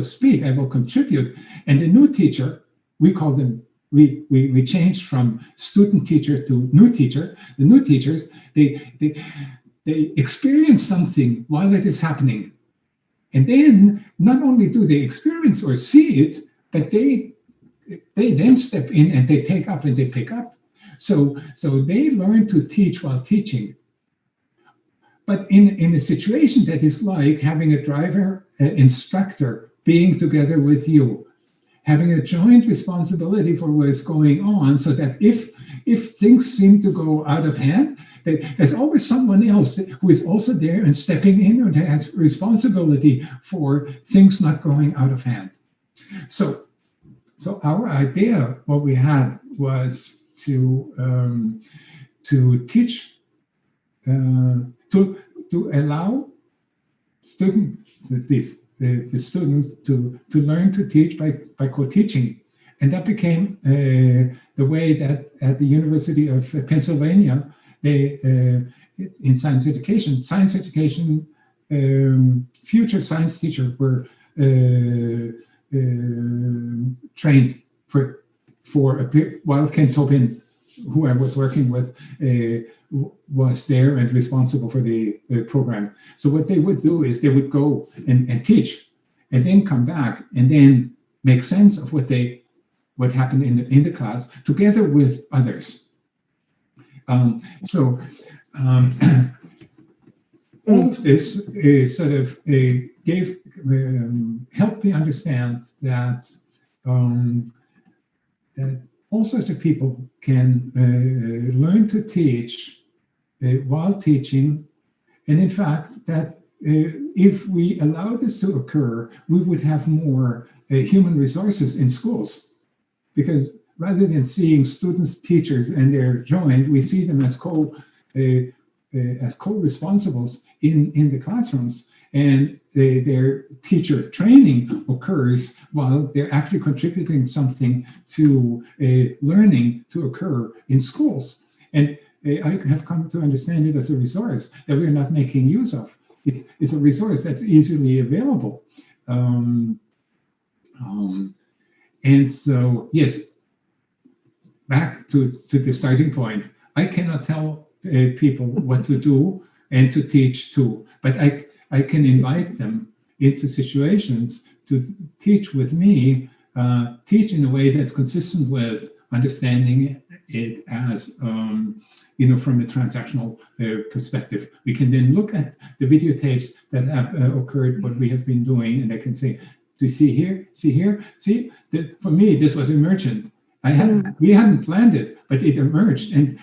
speak, I will contribute. And the new teacher, we call them, we changed from student teacher to new teacher. The new teachers, they experience something while it is happening. And then not only do they experience or see it, but they then step in and they take up and they pick up. So they learn to teach while teaching. But in a situation that is like having a driver instructor being together with you, having a joint responsibility for what is going on, so that if things seem to go out of hand, there's always someone else who is also there and stepping in and has responsibility for things not going out of hand. So our idea, what we had, was to teach, to allow students, the students to learn to teach by co-teaching. And that became the way that at the University of Pennsylvania, they, in science education, future science teachers were trained for a period, while Ken Tobin, who I was working with, was there and responsible for the program. So what they would do is they would go and teach, and then come back and then make sense of what happened in the class together with others. All of this sort of helped me understand that that all sorts of people can learn to teach while teaching, and in fact that if we allow this to occur, we would have more human resources in schools, because rather than seeing students, teachers, and they're joined, we see them as co-responsibles in the classrooms, and their teacher training occurs while they're actually contributing something to learning to occur in schools. And I have come to understand it as a resource that we're not making use of. It's a resource that's easily available. And so, yes, back to the starting point, I cannot tell people what to do and to teach too, but I can invite them into situations to teach with me, teach in a way that's consistent with understanding it as, from a transactional perspective. We can then look at the videotapes that have occurred, what we have been doing, and I can say, do you see here, see? For me, this was emergent. We hadn't planned it, but it emerged. And,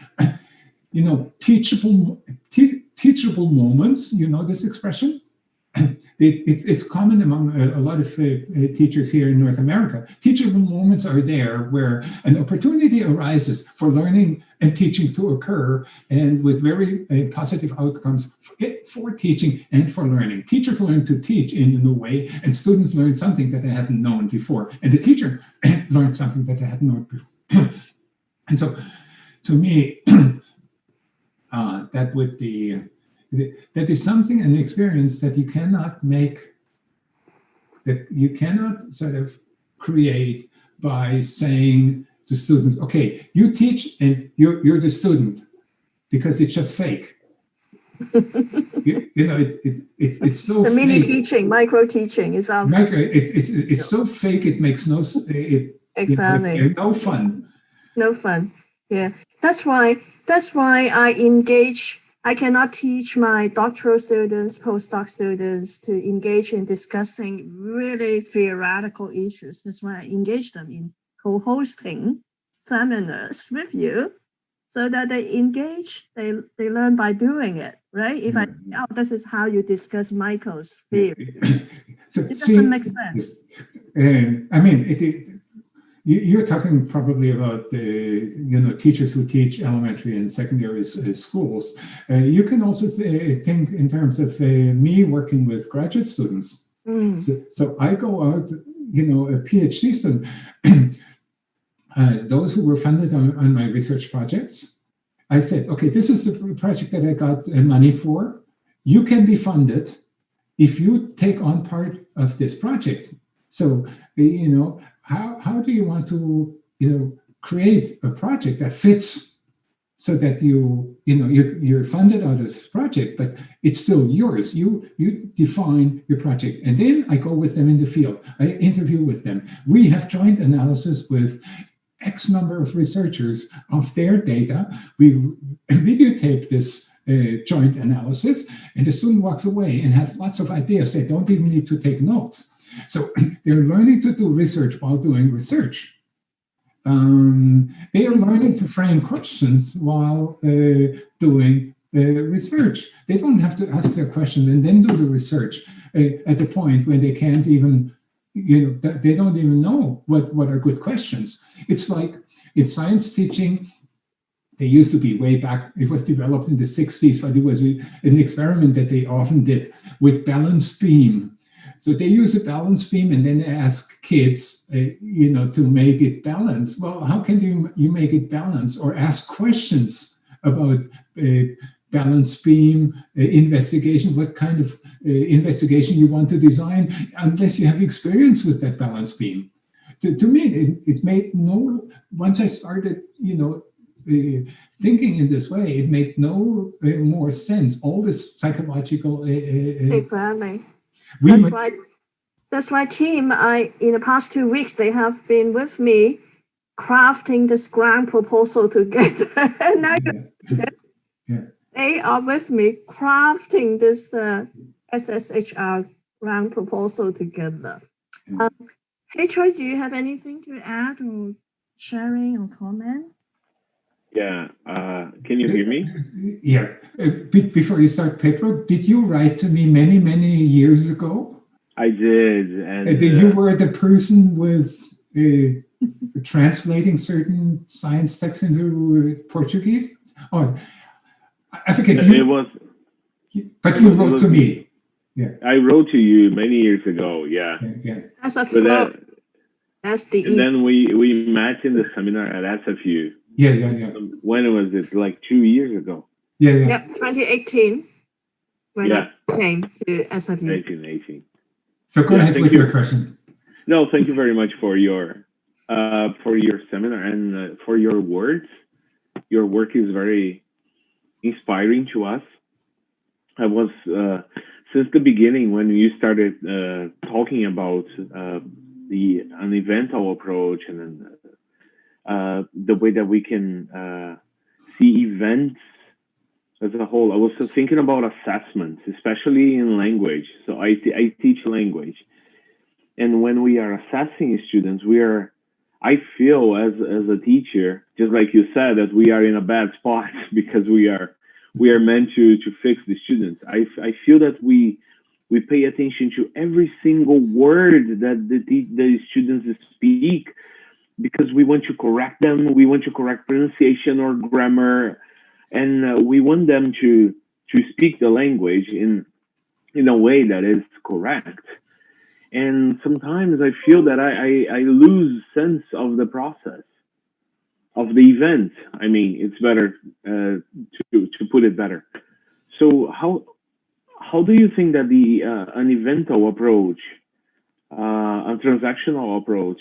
teachable moments, you know this expression? It's common among a lot of teachers here in North America. Teachable moments are there where an opportunity arises for learning and teaching to occur, and with very positive outcomes for teaching and for learning. Teachers learn to teach in a new way, and students learn something that they hadn't known before, and the teacher learned something that they hadn't known before. And so, to me, that would be... that is something, an experience that you cannot make, that you cannot sort of create by saying to students, okay, you teach and you're the student, because it's just fake. It's so the fake. mini teaching, micro teaching is our it's so fake, it makes no exactly no fun. No fun. Yeah, that's why I engage. I cannot teach my doctoral students, postdoc students to engage in discussing really theoretical issues. That's why I engage them in co-hosting seminars with you, so that they engage, they learn by doing it, right? If this is how you discuss Michael's theory, So, it doesn't make sense. You're talking probably about the teachers who teach elementary and secondary schools. You can also think in terms of me working with graduate students. So I go out, a PhD student, those who were funded on my research projects. I said, okay, this is the project that I got money for. You can be funded if you take on part of this project. So, how do you want to, create a project that fits so that you're funded out of this project, but it's still yours. You define your project, and then I go with them in the field. I interview with them. We have joint analysis with X number of researchers of their data. We videotape this joint analysis, and the student walks away and has lots of ideas. They don't even need to take notes. So they're learning to do research while doing research. They are learning to frame questions while doing research. They don't have to ask their question and then do the research at the point when they can't even, they don't even know what are good questions. It's like in science teaching, they used to be way back, it was developed in the 60s, but it was an experiment that they often did with balanced beam. So they use a balance beam and then ask kids, to make it balance. Well, how can you make it balance? Or ask questions about balance beam investigation, what kind of investigation you want to design, unless you have experience with that balance beam. To me, it made no, once I started, thinking in this way, it made no more sense. All this psychological... Exactly. That's my team. In the past 2 weeks, they have been with me crafting this grant proposal together. And now they are with me crafting this SSHR grant proposal together. Hey, Troy, do you have anything to add or sharing or comment? Yeah, can you hear me? Yeah. Before you start, Pedro, did you write to me many, many years ago? I did. And you were the person with translating certain science texts into Portuguese? Oh, I forget. But you wrote to me. Yeah. I wrote to you many years ago, yeah. That's a flow. That's the... And then we met in the seminar at SFU. Yeah. When was it? Like 2 years ago. Yeah. Yep, 2018. When I came to SFU. 18. So go ahead with your question. No, thank you very much for your seminar and for your words. Your work is very inspiring to us. I was since the beginning when you started talking about the Evental approach and then the way that we can see events as a whole. I was thinking about assessments, especially in language. So I teach language. And when we are assessing students, I feel as a teacher, just like you said, that we are in a bad spot because we are meant to fix the students. I feel that we pay attention to every single word that the students speak because we want to correct them. We want to correct pronunciation or grammar. And we want them to speak the language in a way that is correct. And sometimes I feel that I lose sense of the process, of the event. I mean, it's better to put it better. So how do you think that an evental approach, a transactional approach,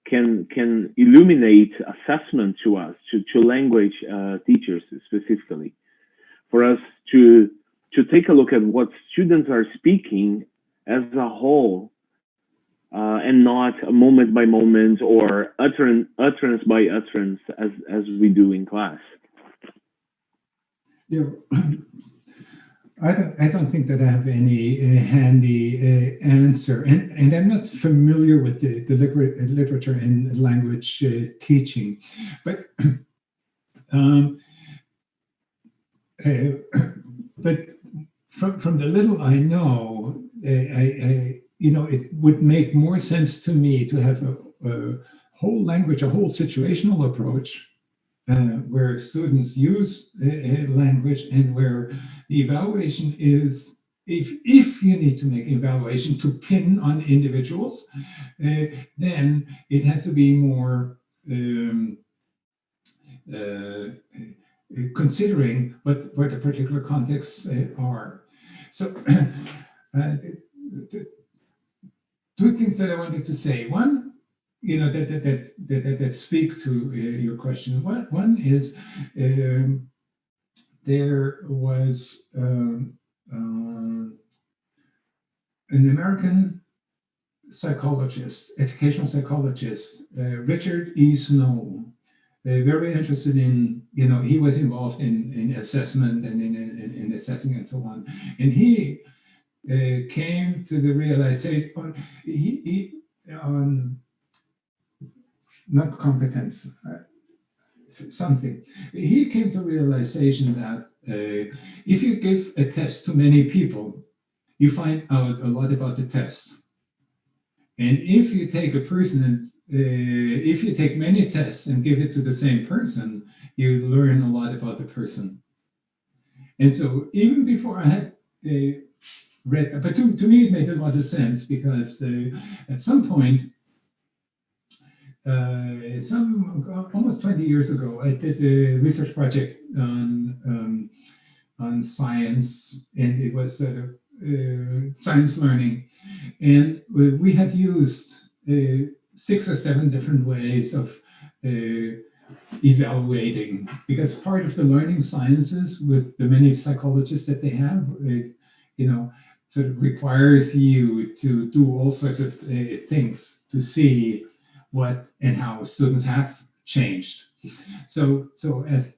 can illuminate assessment to us, to language teachers specifically, for us to take a look at what students are speaking as a whole, and not moment by moment or utterance by utterance as we do in class? Yeah. I don't think that I have any handy answer, and I'm not familiar with the literature and language teaching, but from the little I know, it would make more sense to me to have a whole language, a whole situational approach, where students use language and where the evaluation is, if you need to make evaluation to pin on individuals, then it has to be more considering what the particular contexts are. So two things that I wanted to say. One, that speak to your question. One is there was an American psychologist, educational psychologist, Richard E. Snow, very interested in, he was involved in assessment and in assessing and so on. And he came to the realization, not competence, something. He came to realization that if you give a test to many people, you find out a lot about the test. And if you take a person and if you take many tests and give it to the same person, you learn a lot about the person. And so even before I had read, but to me it made a lot of sense, because at some point, almost 20 years ago, I did a research project on science, and it was sort of science learning, and we had used 6 or 7 different ways of evaluating, because part of the learning sciences with the many psychologists that they have, sort of requires you to do all sorts of things to see what and how students have changed. So as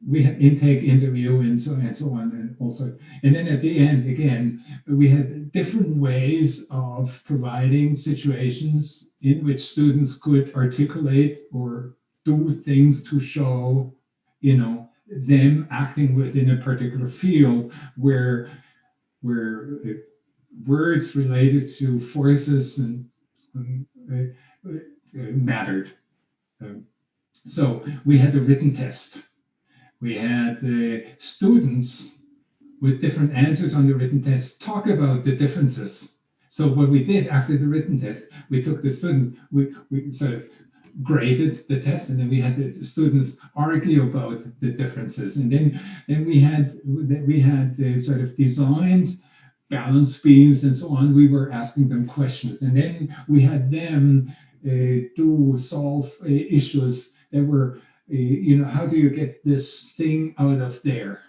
we had intake, interview, and so on, and also, and then at the end, again, we had different ways of providing situations in which students could articulate or do things to show, them acting within a particular field where words related to forces and mattered. So we had a written test. We had students with different answers on the written test talk about the differences. So what we did after the written test, we took the students, we sort of graded the test, and then we had the students argue about the differences. And then we had the sort of designed balance beams and so on. We were asking them questions, and then we had them solve issues that were, how do you get this thing out of there?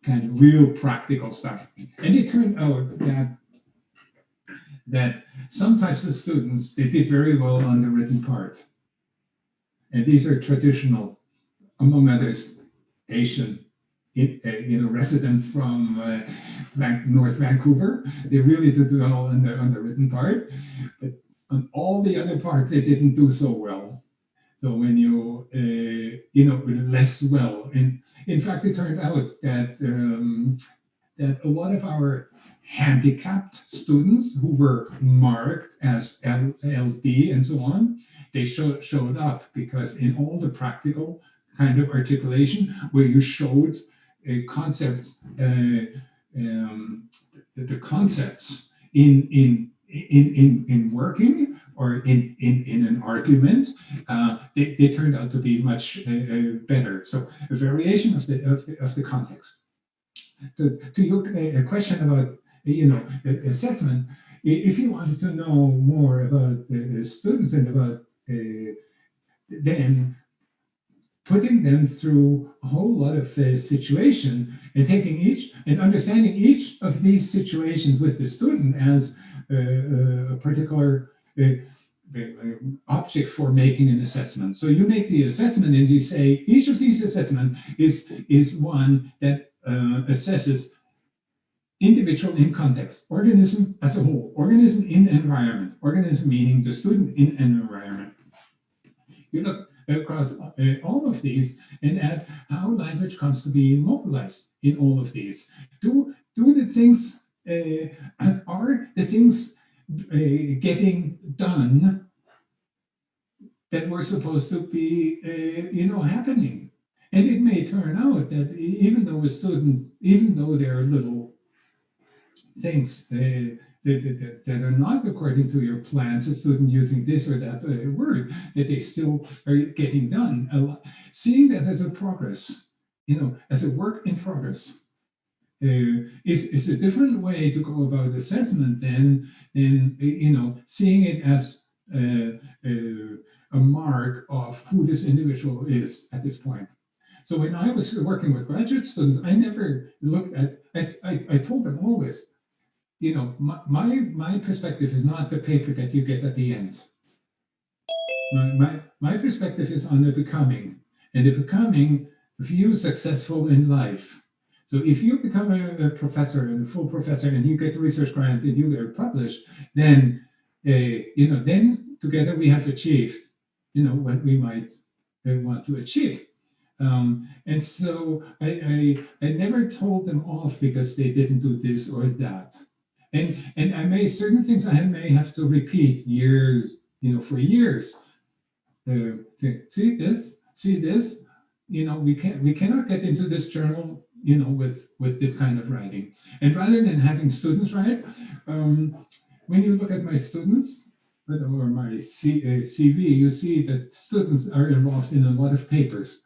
Kind of real practical stuff. And it turned out that some types of students, they did very well on the written part. And these are traditional, among others, Asian, residents from North Vancouver. They really did well on the written part, but on all the other parts, they didn't do so well. So when less well. And in fact, it turned out that that a lot of our handicapped students who were marked as LD and so on, they showed up, because in all the practical kind of articulation where you showed concepts, the concepts in working or in an argument, they turned out to be much better. So a variation of the context. To your question about assessment, if you wanted to know more about students and about then putting them through a whole lot of situation and taking each and understanding each of these situations with the student as a particular object for making an assessment. So you make the assessment and you say each of these assessments is one that assesses individual in context, organism as a whole, organism in environment, organism meaning the student in an environment. You look across all of these and at how language comes to be mobilized in all of these. Do the things, are the things getting done that were supposed to be, happening? And it may turn out that even though there are little things that are not according to your plans, a student using this or that word, that they still are getting done. Seeing that as a progress, as a work in progress, is a different way to go about assessment than seeing it as a mark of who this individual is at this point. So when I was working with graduate students, I never looked at, I told them always, you know, my perspective is not the paper that you get at the end. My perspective is on the becoming, and the becoming view successful in life. So if you become a professor, a full professor, and you get a research grant and you get published, then you know, then together we have achieved, you know, what we might want to achieve. And so I never told them off because they didn't do this or that. And I may, certain things I may have to repeat years, you know, for years. See this, you know, we cannot get into this journal, you know, with this kind of writing. And rather than having students write, when you look at my students or my CV, you see that students are involved in a lot of papers.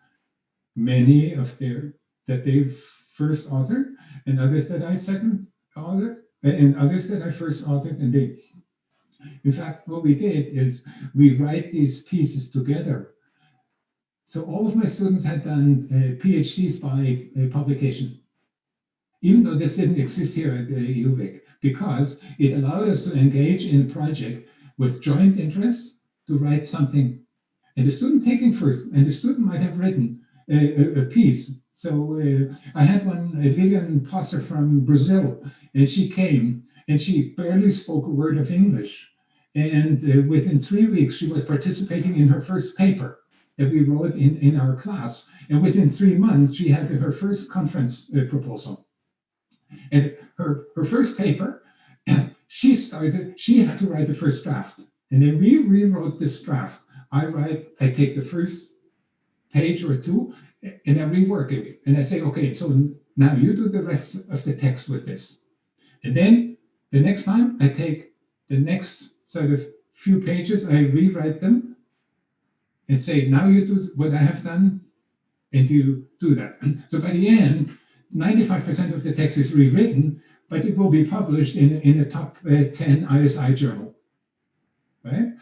Many of that they've first authored, and others that I second authored, and others that I first authored, and they, in fact, what we did is we write these pieces together. So all of my students had done PhDs by publication, even though this didn't exist here at UVic, because it allowed us to engage in a project with joint interest to write something. And the student taking first, and the student might have written a piece. So I had one, Vivian Posser from Brazil, and she came and she barely spoke a word of English. And within 3 weeks, she was participating in her first paper that we wrote in our class. And within 3 months, she had her first conference proposal. And her first paper, she had to write the first draft. And then we rewrote this draft. I take the first page or two, and I rework it. And I say, okay, so now you do the rest of the text with this. And then the next time I take the next sort of few pages, I rewrite them and say, now you do what I have done, and you do that. So by the end, 95% of the text is rewritten, but it will be published in a top 10 ISI journal, right?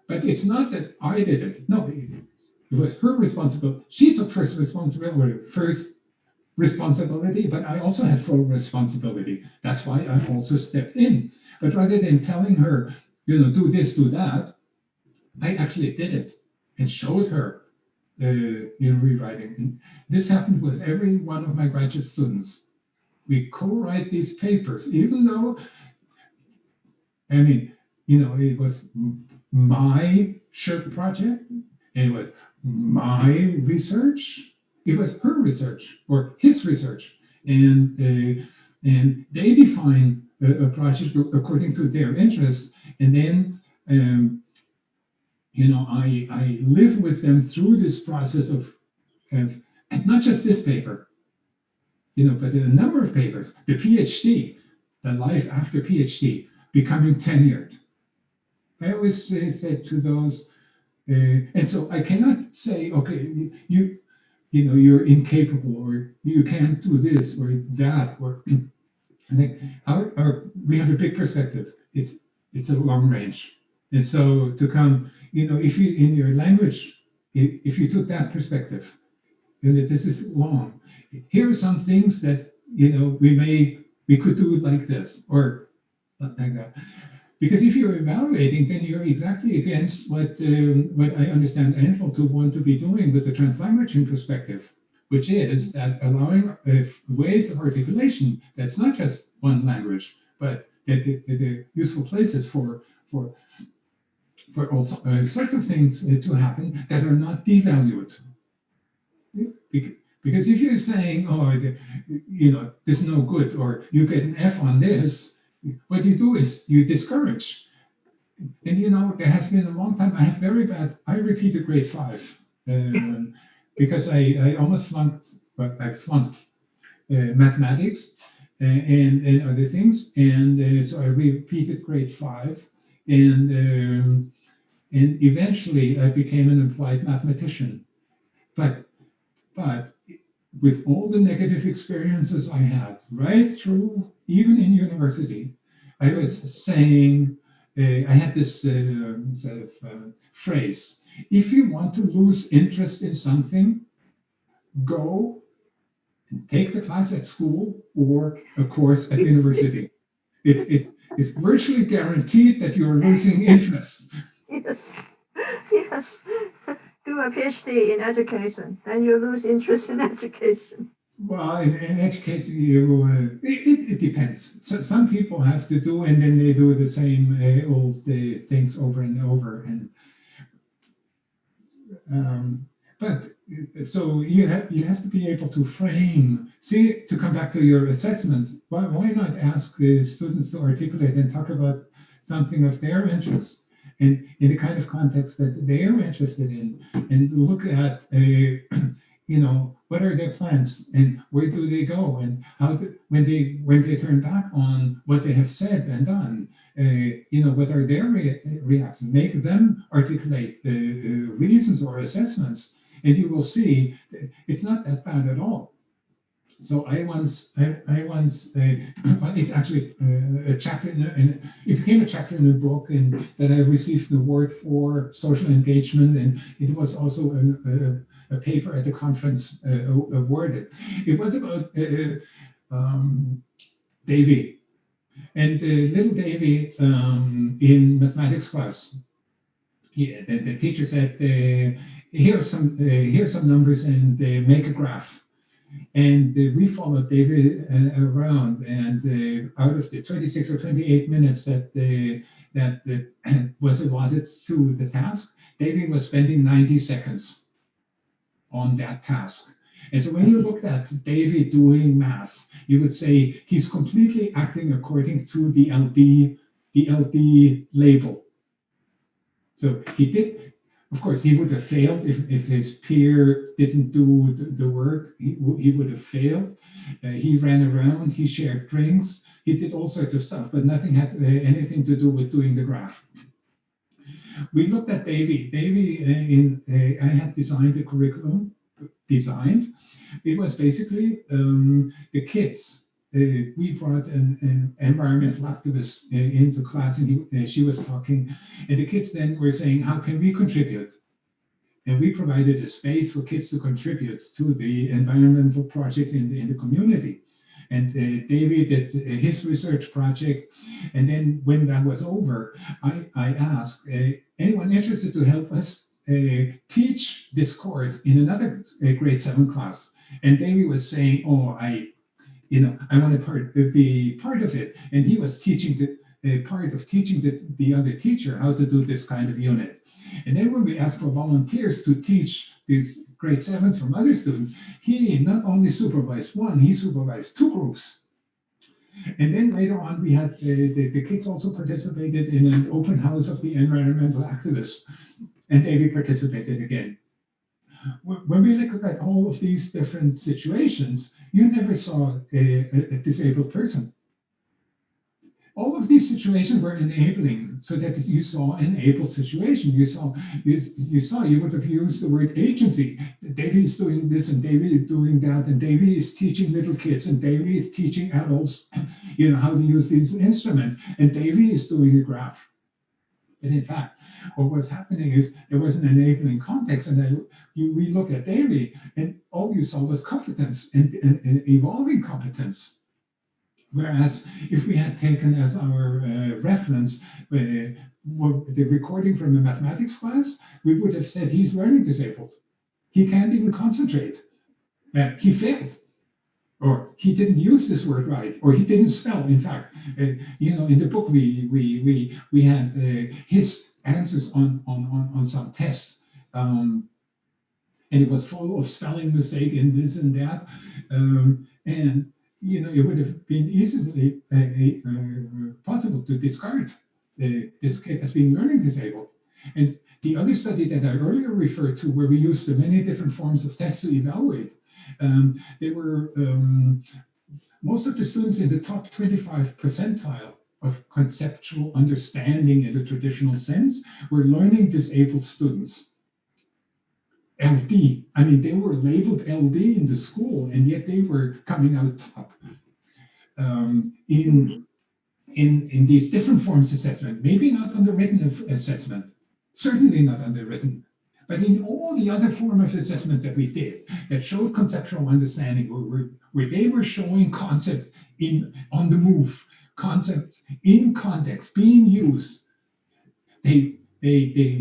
But it's not that I did it. No, it was her responsibility. She took first responsibility, but I also had full responsibility. That's why I also stepped in. But rather than telling her, you know, do this, do that, I actually did it and showed her, you know, rewriting. And this happened with every one of my graduate students. We co-write these papers, even though, I mean, you know, it was my shared project, and it was my research, it was her research or his research, and they define a project according to their interests, and then you know, I live with them through this process of and not just this paper, you know, but in a number of papers, the PhD, the life after PhD, becoming tenured. I always say to those, and so I cannot say, okay, you know, you're incapable, or you can't do this or that, or I think we have a big perspective. It's a long range, and so to come, you know, if you in your language, if you took that perspective, and that this is long, here are some things that, you know, we could do like this or like that. Because if you're evaluating, then you're exactly against what I understand Evental to want to be doing with the translanguaging perspective, which is that allowing ways of articulation that's not just one language, but that they're useful places for all sorts of things to happen that are not devalued. Because if you're saying, oh, you know, this is no good, or you get an F on this, what you do is you discourage. And, you know, there has been a long time, I repeated grade 5 because I almost flunked, but I flunked mathematics and other things. And so I repeated grade 5. And eventually I became an applied mathematician. But with all the negative experiences I had right through, even in university, I was saying, I had this sort of phrase: if you want to lose interest in something, go and take the class at school or a course at university. It's virtually guaranteed that you're losing interest. Yes, yes. Do a PhD in education, then you lose interest in education. Well, in education, it depends. So some people have to do, and then they do the same old things over and over. And but so you have to be able to frame. See, to come back to your assessment, why not ask students to articulate and talk about something of their interest, and in the kind of context that they are interested in, and look at what are their plans and where do they go, and how when they turn back on what they have said and done, what are their reactions? Make them articulate the reasons or assessments, and you will see it's not that bad at all. So I once it's actually a chapter it became a chapter in a book, and that I received an award for social engagement, and it was also a paper at the conference awarded. It was about Davy, and little Davy in mathematics class. Yeah, the teacher said, here's some numbers, and make a graph. And we followed David around, and out of the 26 or 28 minutes that was allotted to the task, David was spending 90 seconds on that task. And so when you looked at David doing math, you would say he's completely acting according to the LD label. So he did. Of course, he would have failed if his peer didn't do the work. He would have failed. He ran around, he shared drinks, he did all sorts of stuff, but nothing had anything to do with doing the graph. We looked at Davy. I had designed a curriculum. It was basically the kids. We brought an environmental activist into class, and she was talking, and the kids then were saying, how can we contribute? And we provided a space for kids to contribute to the environmental project in the community. And David did his research project. And then when that was over, I asked, anyone interested to help us teach this course in another grade 7 class? And David was saying, I want to be part of it. And he was teaching part of teaching the other teacher how to do this kind of unit. And then when we asked for volunteers to teach these grade 7s from other students, he not only supervised one, he supervised 2 groups. And then later on, we had the kids also participated in an open house of the environmental activists, and David participated again. When we look at all of these different situations, you never saw a disabled person. All of these situations were enabling, so that you saw an able situation. You would have used the word agency. Davy is doing this, and Davy is doing that, and Davy is teaching little kids, and Davy is teaching adults, how to use these instruments, and Davy is doing a graph. And in fact, what was happening is there was an enabling context, and then we look at Davy, and all you saw was competence and evolving competence. Whereas if we had taken as our reference the recording from a mathematics class, we would have said he's learning disabled. He can't even concentrate. He failed. Or he didn't use this word right, or he didn't spell. In fact, in the book we had his answers on some test, and it was full of spelling mistake and this and that, and it would have been easily possible to discard this kid as being learning disabled. And the other study that I earlier referred to, where we used the many different forms of tests to evaluate, they were most of the students in the top 25 percentile of conceptual understanding in the traditional sense were learning disabled students. LD, they were labeled LD in the school, and yet they were coming out top. In in these different forms of assessment, maybe not on the written assessment, certainly not on the written, but in all the other form of assessment that we did that showed conceptual understanding, where they were showing concept on the move, concepts in context being used, they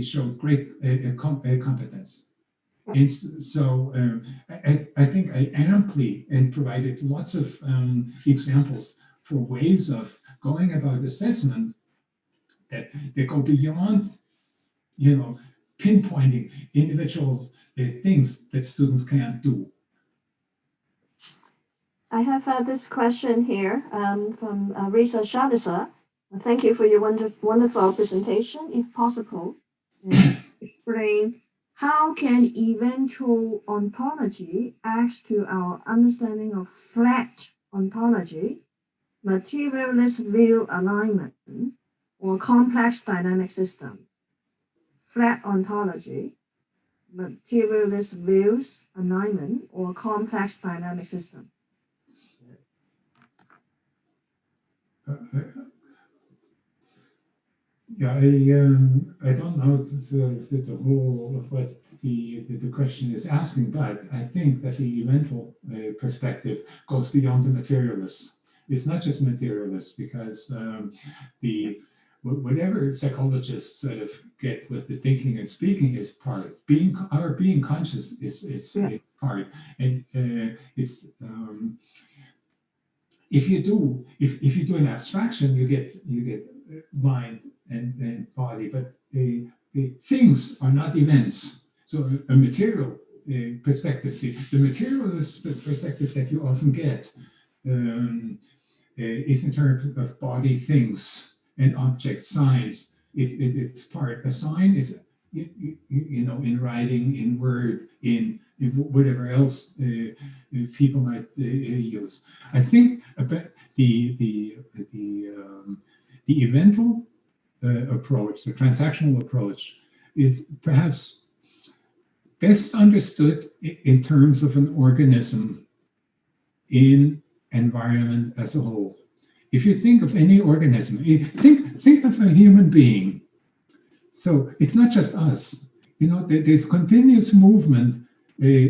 showed great competence. And so I think I amply and provided lots of examples for ways of going about assessment that go beyond, pinpointing individual things that students can't do. I have this question here from Risa Shadisa. Thank you for your wonderful presentation. If possible, explain how can eventual ontology add to our understanding of flat ontology, materialist view alignment, or complex dynamic system. Flat ontology, materialist views alignment, or complex dynamic system. Yeah, I don't know the whole of what the question is asking, but I think that the evental perspective goes beyond the materialist. It's not just materialist, because whatever psychologists sort of get with the thinking and speaking is part. Our being conscious is part, and it's. If you do an abstraction, you get mind and body, but the things are not events. So a material perspective, the materialist perspective that you often get is in terms of body, things, and objects, signs. It's part. A sign is in writing, in word, in whatever else people might use. I think about the evental approach, the transactional approach, is perhaps best understood in terms of an organism in environment as a whole. If you think of any organism, think of a human being. So it's not just us. There's continuous movement.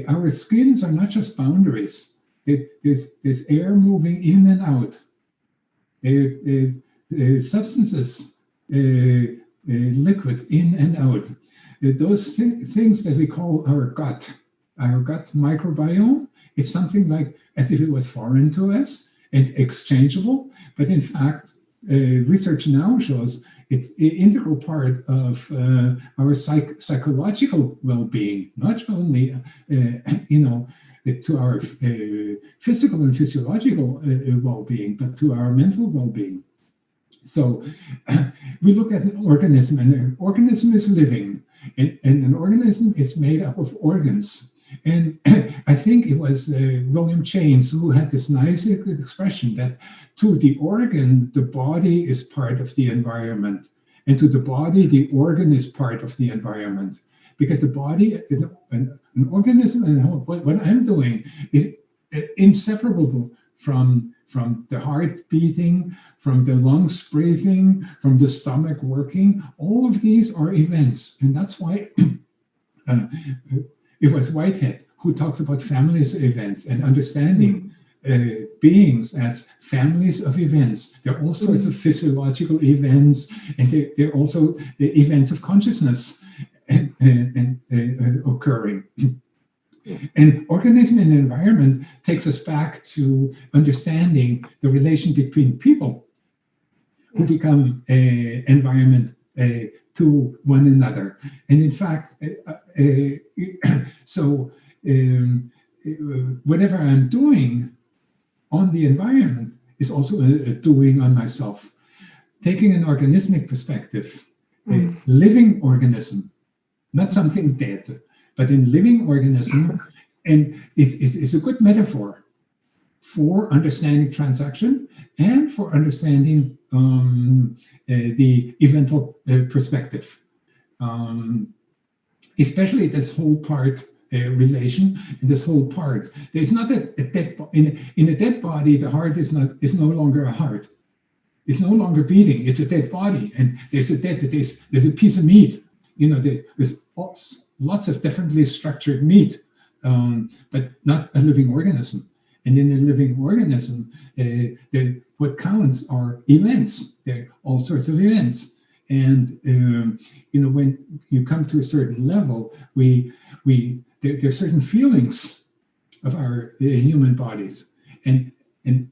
Our skins are not just boundaries. There's air moving in and out. Substances, liquids in and out. Those things that we call our gut microbiome, it's something like as if it was foreign to us and exchangeable. But in fact, research now shows it's an integral part of our psychological well-being, not only, to our physical and physiological well-being, but to our mental well-being. So we look at an organism, and an organism is living, and an organism is made up of organs. And I think it was William James who had this nice expression that to the organ, the body is part of the environment. And to the body, the organ is part of the environment. Because the body, an organism, and what I'm doing is inseparable from the heart beating, from the lungs breathing, from the stomach working. All of these are events. And that's why it was Whitehead who talks about families of events and understanding beings as families of events. There are all sorts of physiological events, and there are also the events of consciousness and occurring. And organism and environment takes us back to understanding the relation between people who become environment to one another. And in fact, whatever I'm doing on the environment is also a doing on myself. Taking an organismic perspective, a living organism, not something dead, but in living organism, and is a good metaphor for understanding transaction and for understanding the evental perspective. Especially this whole part relation and this whole part. There's not a dead in a dead body. The heart is no longer a heart. is no longer beating. It's a dead body, and there's a piece of meat. There's lots of differently structured meat, but not a living organism. And in a living organism, what counts are events. There are all sorts of events. And when you come to a certain level, there are certain feelings of our human bodies, and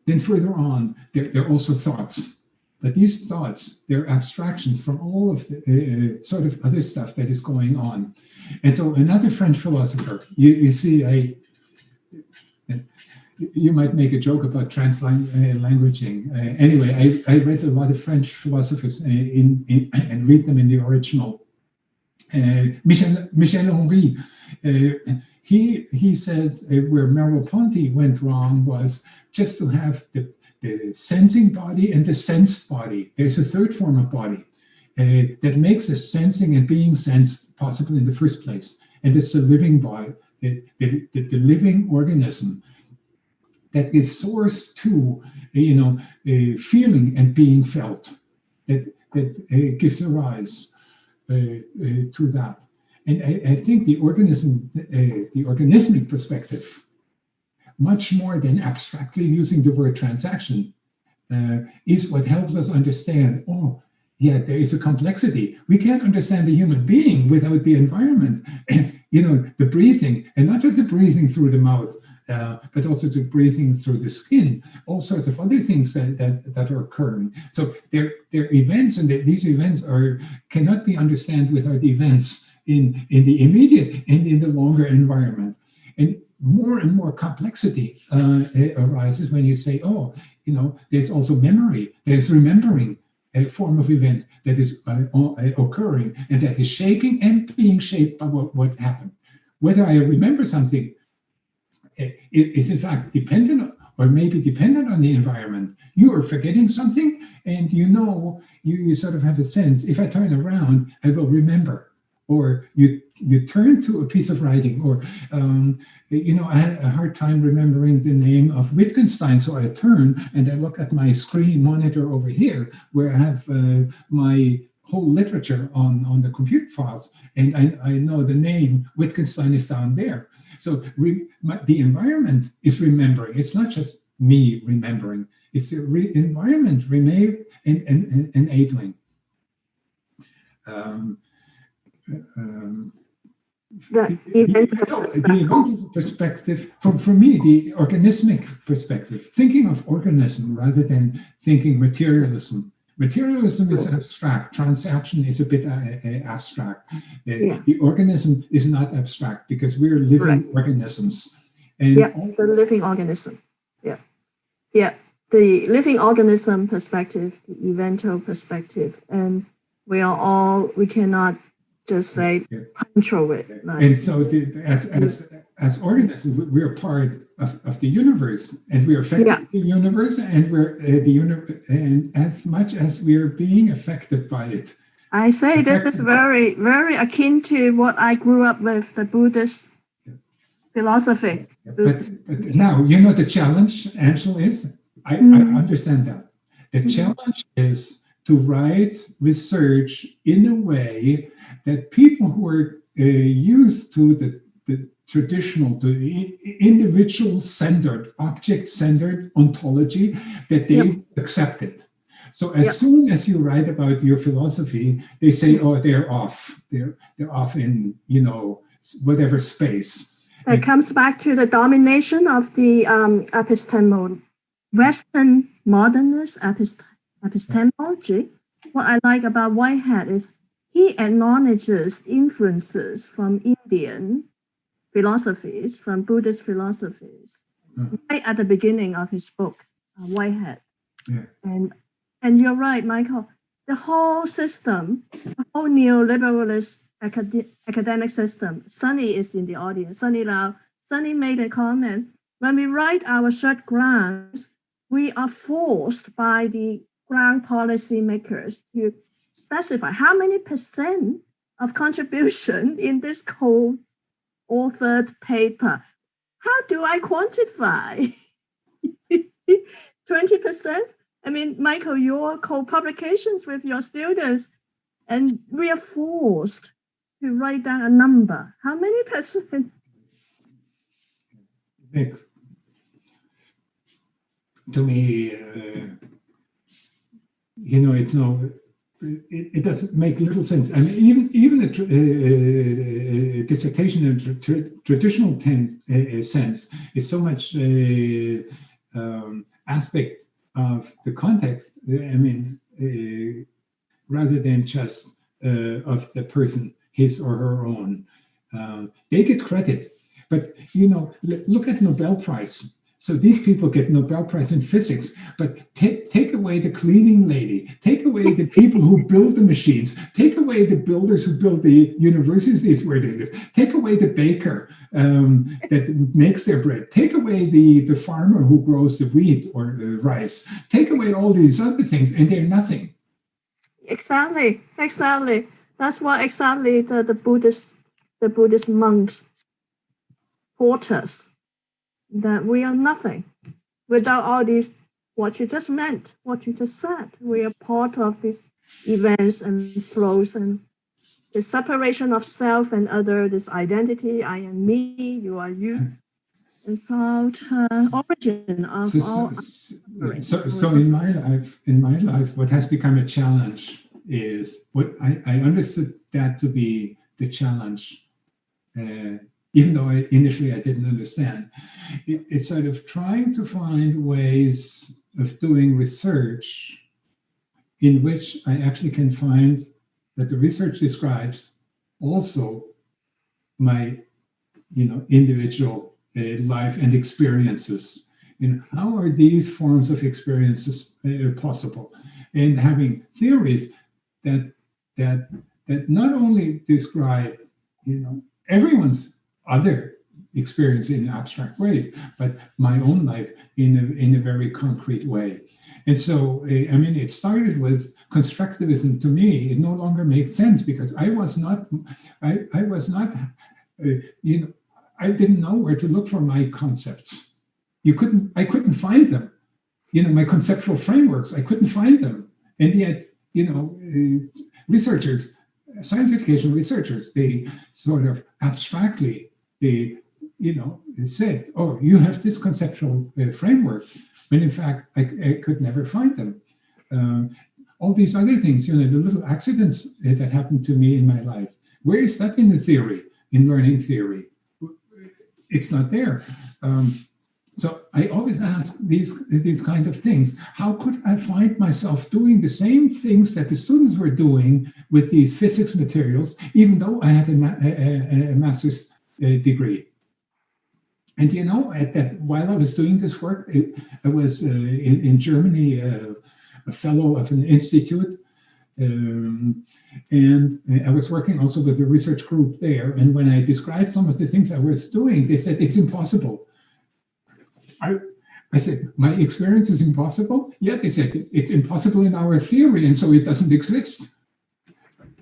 then further on, there are also thoughts. But these thoughts, they're abstractions from all of the sort of other stuff that is going on. And so another French philosopher, you see, you might make a joke about translanguaging. Anyway, I read a lot of French philosophers and read them in the original. Michel Henry, he says where Merleau-Ponty went wrong was just to have the sensing body and the sensed body. There's a third form of body that makes a sensing and being sensed possible in the first place. And it's the living body, the living organism that gives source to, feeling and being felt, that gives a rise to that. And I think the organismic perspective, much more than abstractly using the word transaction, is what helps us understand, there is a complexity. We can't understand a human being without the environment, the breathing, and not just the breathing through the mouth, but also the breathing through the skin, all sorts of other things that are occurring. So they're events, and these events cannot be understood without events in the immediate and in the longer environment. And more complexity arises when you say, there's also memory, there's remembering, a form of event that is occurring and that is shaping and being shaped by what happened. Whether I remember something is in fact dependent or maybe dependent on the environment. You are forgetting something and you sort of have a sense, if I turn around, I will remember. Or you turn to a piece of writing, or I had a hard time remembering the name of Wittgenstein, so I turn and I look at my screen monitor over here, where I have my whole literature on the computer files, and I know the name Wittgenstein is down there. So the environment is remembering. It's not just me remembering. It's the environment and enabling. The evental perspective, for me, the organismic perspective, thinking of organism rather than thinking materialism. Materialism is abstract. Transaction is a bit abstract. The organism is not abstract because we're living organisms. And the living organism. The living organism perspective, the evental perspective, and we cannot just say control it. And so as organisms, we're part of the universe, and we're affecting the universe, and we're the universe, and as much as we're being affected by it. I say this is very, very akin to what I grew up with, the Buddhist philosophy. But now, the challenge, Angela, is, I understand that. The challenge is to write research in a way that people who are used to the traditional, the individual-centered, object-centered ontology, that they accept it. So as soon as you write about your philosophy, they say, they're off. They're off in, whatever space. It comes back to the domination of the Western modernist epistemology. What I like about Whitehead is he acknowledges influences from Indian philosophies, from Buddhist philosophies, right at the beginning of his book, Whitehead. And you're right, Michael. The whole system, the whole neoliberalist academic system. Sunny is in the audience. Sunny Lau. Sunny made a comment. When we write our short grants, we are forced by the grant policy makers to specify how many % of contribution in this co-authored paper. How do I quantify? 20%? I mean, Michael, your co-publications with your students, and we are forced to write down a number. How many percent? To me, it's it doesn't make little sense. I mean, even a dissertation in traditional sense is so much aspect of the context. I mean, rather than just of the person, his or her own. They get credit, but look at Nobel Prize. So these people get Nobel Prize in physics, but take away the cleaning lady, take away the people who build the machines, take away the builders who build the universities where they live, take away the baker that makes their bread, take away the farmer who grows the wheat or the rice, take away all these other things, and they're nothing. Exactly. That's what exactly the Buddhist monks taught us, that we are nothing without all these, what you just meant, what you just said. We are part of these events and flows, and the separation of self and other, this identity, I am me, you are you, without origin of all. So in my life, what has become a challenge is what I understood that to be the challenge, even though initially I didn't understand. It's sort of trying to find ways of doing research in which I actually can find that the research describes also my, individual life and experiences. How are these forms of experiences possible? And having theories that not only describe, everyone's other experience in abstract ways, but my own life in a very concrete way. And so, it started with constructivism. To me, it no longer makes sense because I didn't know where to look for my concepts. I couldn't find them. My conceptual frameworks, I couldn't find them. And yet, researchers, science education researchers, they sort of abstractly, they said, oh, you have this conceptual framework, when in fact, I could never find them. All these other things, the little accidents that happened to me in my life, where is that in the theory, in learning theory? It's not there. So I always ask these kind of things. How could I find myself doing the same things that the students were doing with these physics materials, even though I had a master's degree? And while I was doing this work, I was in Germany, a fellow of an institute, and I was working also with a research group there. And when I described some of the things I was doing, they said, it's impossible. I said, my experience is impossible? Yeah, they said, it's impossible in our theory, and so it doesn't exist.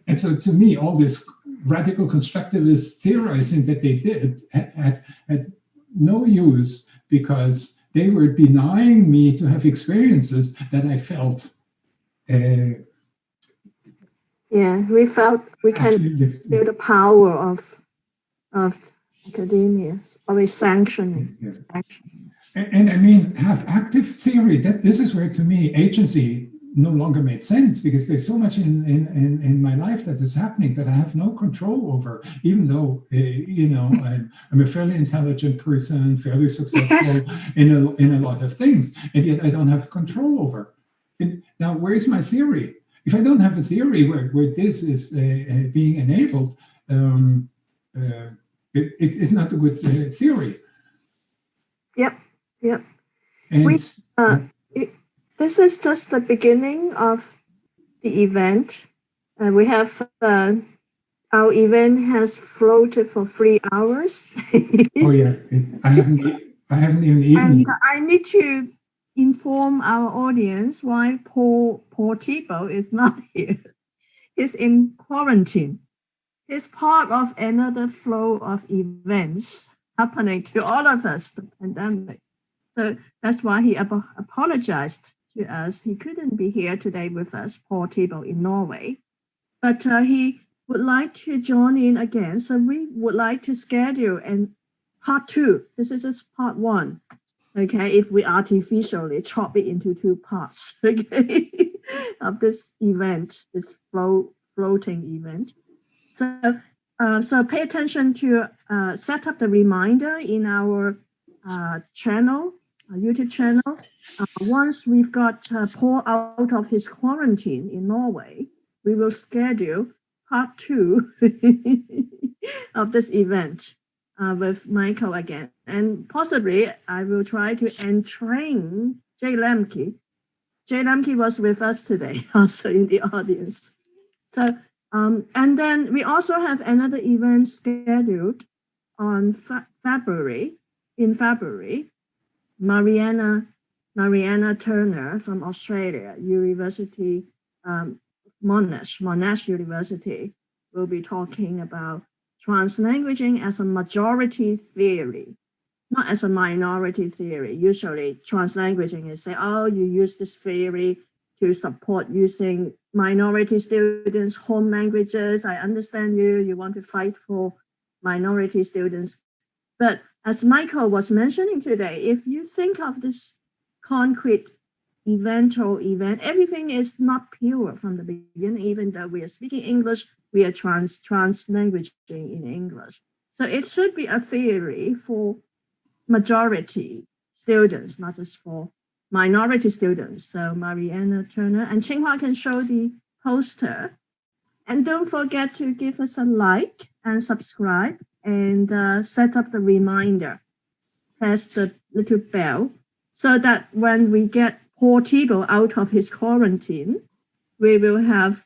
And so to me, all this radical constructivist theorizing that they did had no use, because they were denying me to have experiences that I felt. We felt we can feel the power of academia, always sanctioning action. And have active theory. This is where, to me, agency no longer made sense, because there's so much in my life that is happening that I have no control over, even though, I'm a fairly intelligent person, fairly successful in a lot of things, and yet I don't have control over. And now, where's my theory? If I don't have a theory where this is being enabled, it's not a good theory. Yep. And this is just the beginning of the event. We have our event has floated for 3 hours. Oh yeah, I haven't even eaten. And I need to inform our audience why Paul Thibault is not here. He's in quarantine. He's part of another flow of events happening to all of us, the pandemic. So that's why he apologized to us. He couldn't be here today with us, Paul Thibault in Norway, but he would like to join in again. So we would like to schedule part 2. This is just part 1. Okay, if we artificially chop it into 2 parts, okay, of this event, this floating event. So pay attention to set up the reminder in our channel, YouTube channel. Once we've got Paul out of his quarantine in Norway, we will schedule part 2 of this event with Michael again. And possibly I will try to entrain Jay Lemke. Jay Lemke was with us today, also in the audience. So, and then we also have another event scheduled on February. Mariana Turner from Australia, University, Monash University, will be talking about translanguaging as a majority theory, not as a minority theory. Usually translanguaging is say, oh, you use this theory to support using minority students' home languages. I understand you want to fight for minority students. But as Michael was mentioning today, if you think of this concrete evental event, everything is not pure from the beginning. Even though we are speaking English, we are translanguaging in English. So it should be a theory for majority students, not just for minority students. So Mariana Turner and Tsinghua can show the poster. And don't forget to give us a like and subscribe and set up the reminder. Press the little bell so that when we get Paul Thibault out of his quarantine, we will have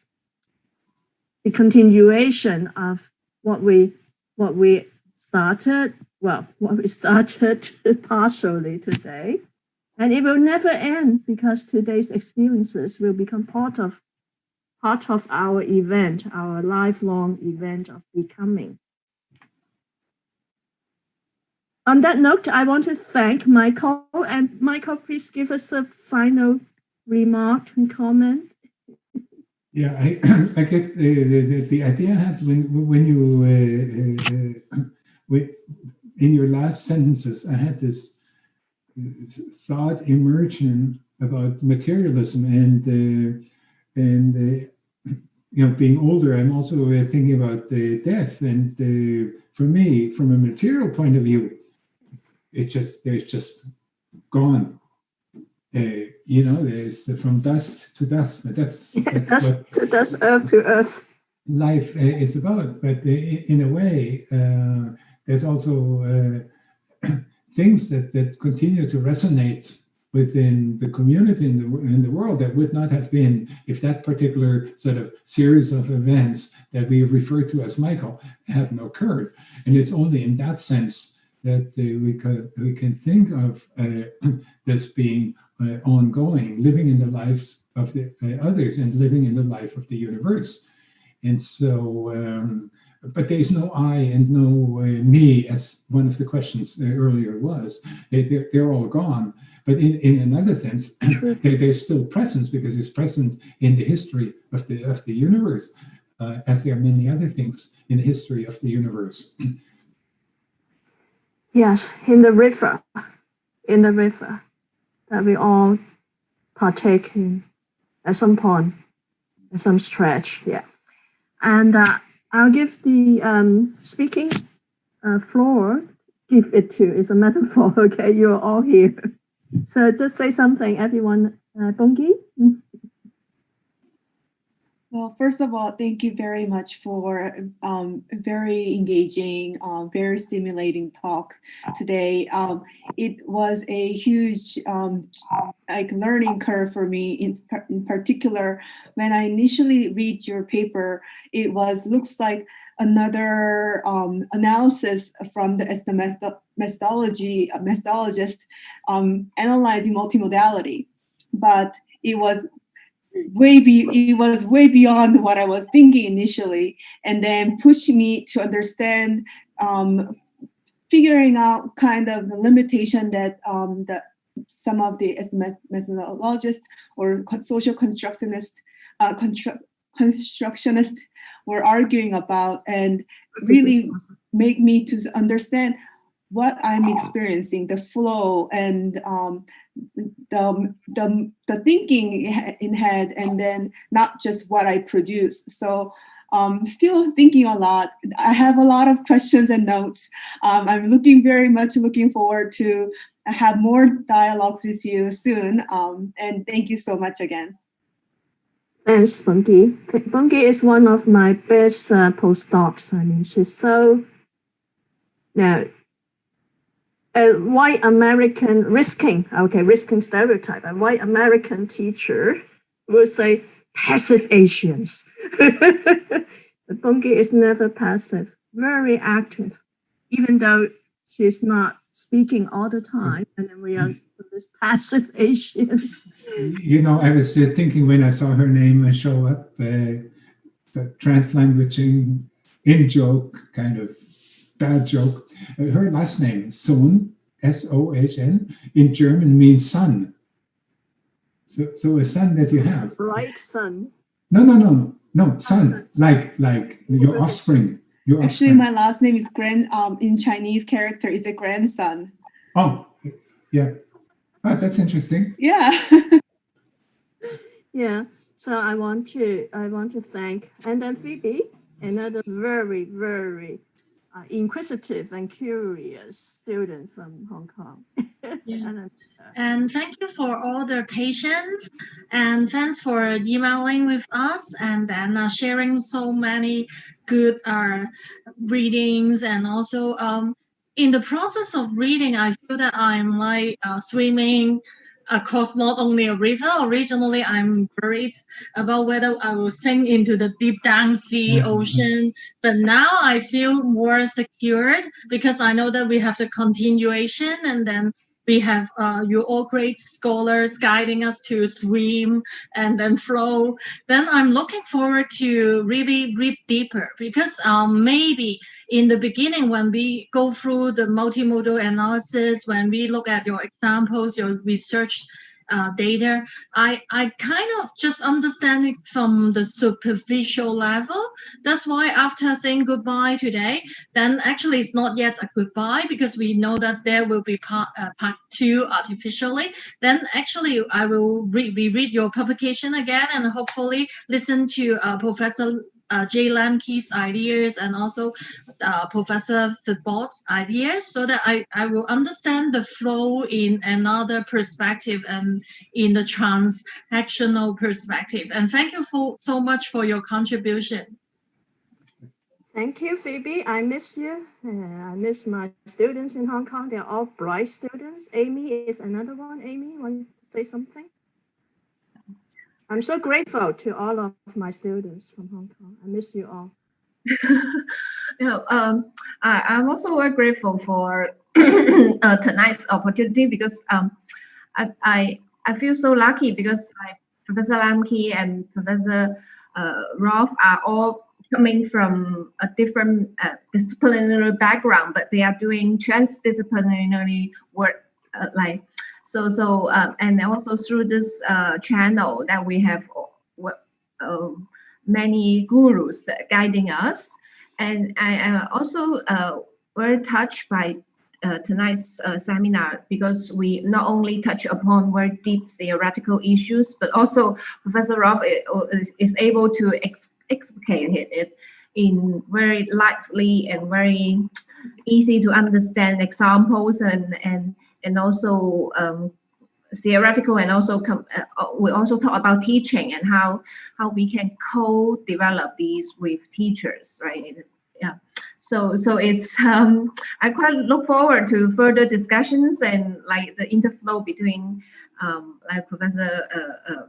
the continuation of what we started partially today. And it will never end because today's experiences will become part of our event, our lifelong event of becoming. On that note, I want to thank Michael. And Michael, please give us a final remark and comment. Yeah, I guess the idea I had when you in your last sentences, I had this thought emerging about materialism and being older. I'm also thinking about death, and for me, from a material point of view, there's just gone. There's from dust to dust, but that's dust to dust, earth to earth. Life is about. But in a way, there's also things that continue to resonate within the community in the world that would not have been if that particular sort of series of events that we refer to as Michael hadn't occurred. And it's only in that sense that we can think of this being ongoing, living in the lives of the others and living in the life of the universe. And so, but there's no I and no me, as one of the questions earlier was. They're all gone. But in another sense, they're still present because it's present in the history of the universe, as there are many other things in the history of the universe. Yes, in the river that we all partake in at some point, at some stretch, yeah. And I'll give the speaking floor, give it to, it's a metaphor, okay, you're all here. So just say something, everyone. Bongi? Well, first of all, thank you very much for very engaging, very stimulating talk today. It was a huge learning curve for me. In particular, when I initially read your paper, it looks like another analysis from the methodologist analyzing multimodality, but it was way beyond what I was thinking initially, and then pushed me to understand, figuring out kind of the limitation that some of the methodologists or social constructionists were arguing about, and really make me to understand what I'm experiencing, the flow and the thinking in head, and then not just what I produce. So still thinking a lot. I have a lot of questions and notes. I'm very much looking forward to have more dialogues with you soon. And thank you so much again. Thanks, Bungie. Bungie is one of my best postdocs. I mean, she's so a white American risking stereotype. A white American teacher will say passive Asians. But Bungie is never passive, very active, even though she's not speaking all the time. And then we are this passive Asian. You know, I was just thinking when I saw her name show up, the translanguaging in-joke, kind of bad joke. Her last name, Sohn, S-O-H-N, in German means son. So a son that you have. Right, son. No, son, like your offspring. Actually, my last name is in Chinese character is a grandson. Oh, yeah. Oh, that's interesting. Yeah. Yeah. So I want to thank, and then Phoebe, another very, very inquisitive and curious student from Hong Kong. Yeah. And thank you for all the patience, and thanks for emailing with us, and then sharing so many good readings. And also in the process of reading, I feel that I'm like swimming across not only a river. Originally, I'm worried about whether I will sink into the deep down sea ocean, but now I feel more secured because I know that we have the continuation, and then we have you all great scholars guiding us to swim and then flow. Then I'm looking forward to really read deeper, because maybe in the beginning, when we go through the multimodal analysis, when we look at your examples, your research data, I kind of just understand it from the superficial level. That's why after saying goodbye today, then actually it's not yet a goodbye, because we know that there will be part 2 artificially. Then actually I will reread your publication again, and hopefully listen to Professor Jay Lamke's ideas, and also Professor Thibault's ideas, so that I will understand the flow in another perspective and in the transactional perspective. And thank you so much for your contribution. Thank you, Phoebe. I miss you. I miss my students in Hong Kong. They're all bright students. Amy is another one. Amy, want to say something? I'm so grateful to all of my students from Hong Kong. I miss you all. I'm also very grateful for tonight's opportunity, because I feel so lucky, because Professor Lamke and Professor Roth are all coming from a different disciplinary background, but they are doing transdisciplinary work, and also through this channel that we have many gurus guiding us. And I am also very touched by tonight's seminar, because we not only touch upon very deep theoretical issues, but also Professor Roth is able to explicate it in very lively and very easy to understand examples, and also theoretical, and also we also talk about teaching and how we can co-develop these with teachers, right? So it's I quite look forward to further discussions, and like the interflow between like Professor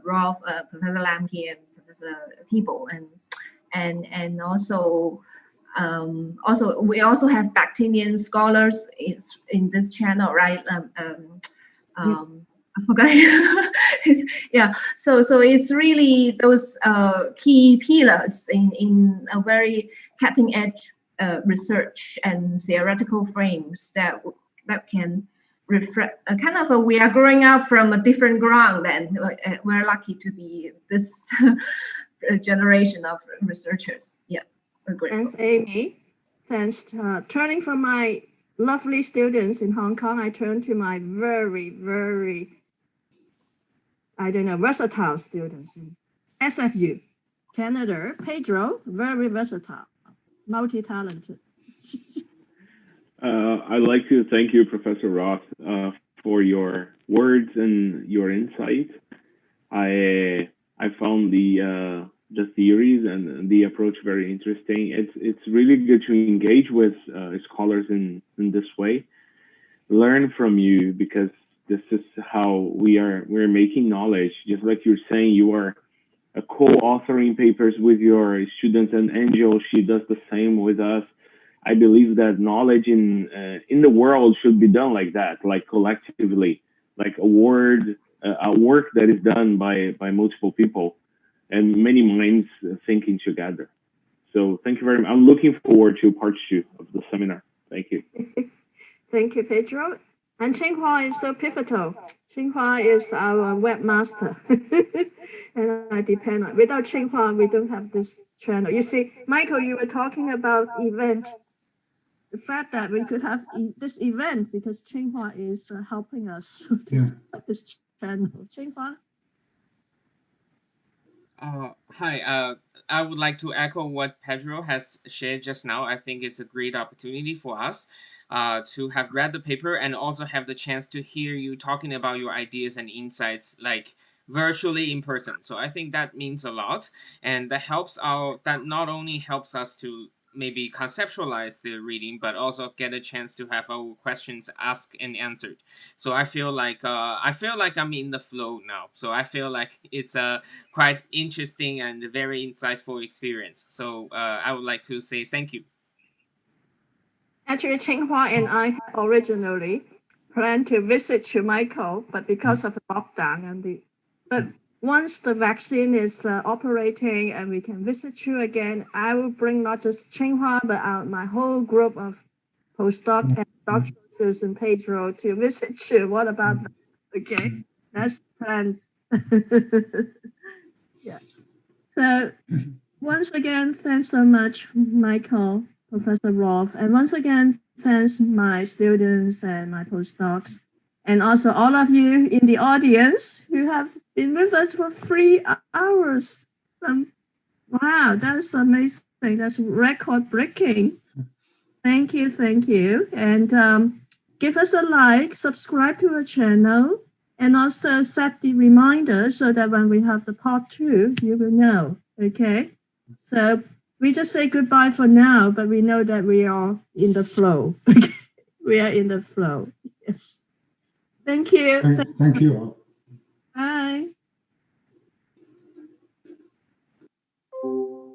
Roth, Professor Lamke, and Professor Thibault, and also we also have Bactinian scholars in this channel, right? I forgot. Yeah. So it's really those key pillars in a very cutting edge research and theoretical frames that can we are growing up from a different ground, and we're lucky to be this generation of researchers. Yeah, we're grateful. Thanks, Amy. Thanks. Turning from my lovely students in Hong Kong, I turn to my very, very, versatile students in SFU, Canada. Pedro, very versatile, multi-talented. I'd like to thank you, Professor Roth, for your words and your insight. I found the theories and the approach very interesting. It's really good to engage with scholars in this way, learn from you, because this is how we're making knowledge. Just like you're saying, you are co-authoring papers with your students, and Angel, she does the same with us. I believe that knowledge in the world should be done like that, like collectively, like a work that is done by multiple people and many minds thinking together. So thank you very much. I'm looking forward to part 2 of the seminar. Thank you. Thank you, Pedro. And Tsinghua is so pivotal. Tsinghua is our webmaster. And I depend on, without Tsinghua, we don't have this channel. You see, Michael, you were talking about event. The fact that we could have this event because Tsinghua is helping us to start this channel. Tsinghua? Hi, I would like to echo what Pedro has shared just now. I think it's a great opportunity for us to have read the paper and also have the chance to hear you talking about your ideas and insights, like virtually in person. So I think that means a lot, and that not only helps us to maybe conceptualize the reading, but also get a chance to have our questions asked and answered. So I feel like I'm in the flow now. So I feel like it's a quite interesting and very insightful experience. So I would like to say thank you. Actually, Tsinghua and I originally planned to visit to Michael, but because of the lockdown but once the vaccine is operating and we can visit you again, I will bring not just Tsinghua, but my whole group of postdoc and doctoral students in Pedro to visit you. What about that? Okay, that's planned. Yeah. So once again, thanks so much, Michael, Professor Roth, and once again, thanks my students and my postdocs, and also all of you in the audience who have been with us for 3 hours. Wow, that's amazing. That's record breaking. Thank you. And give us a like, subscribe to our channel, and also set the reminder so that when we have the part 2, you will know. Okay? So we just say goodbye for now, but we know that we are in the flow. We are in the flow. Yes. Thank you. Thank you all. Bye.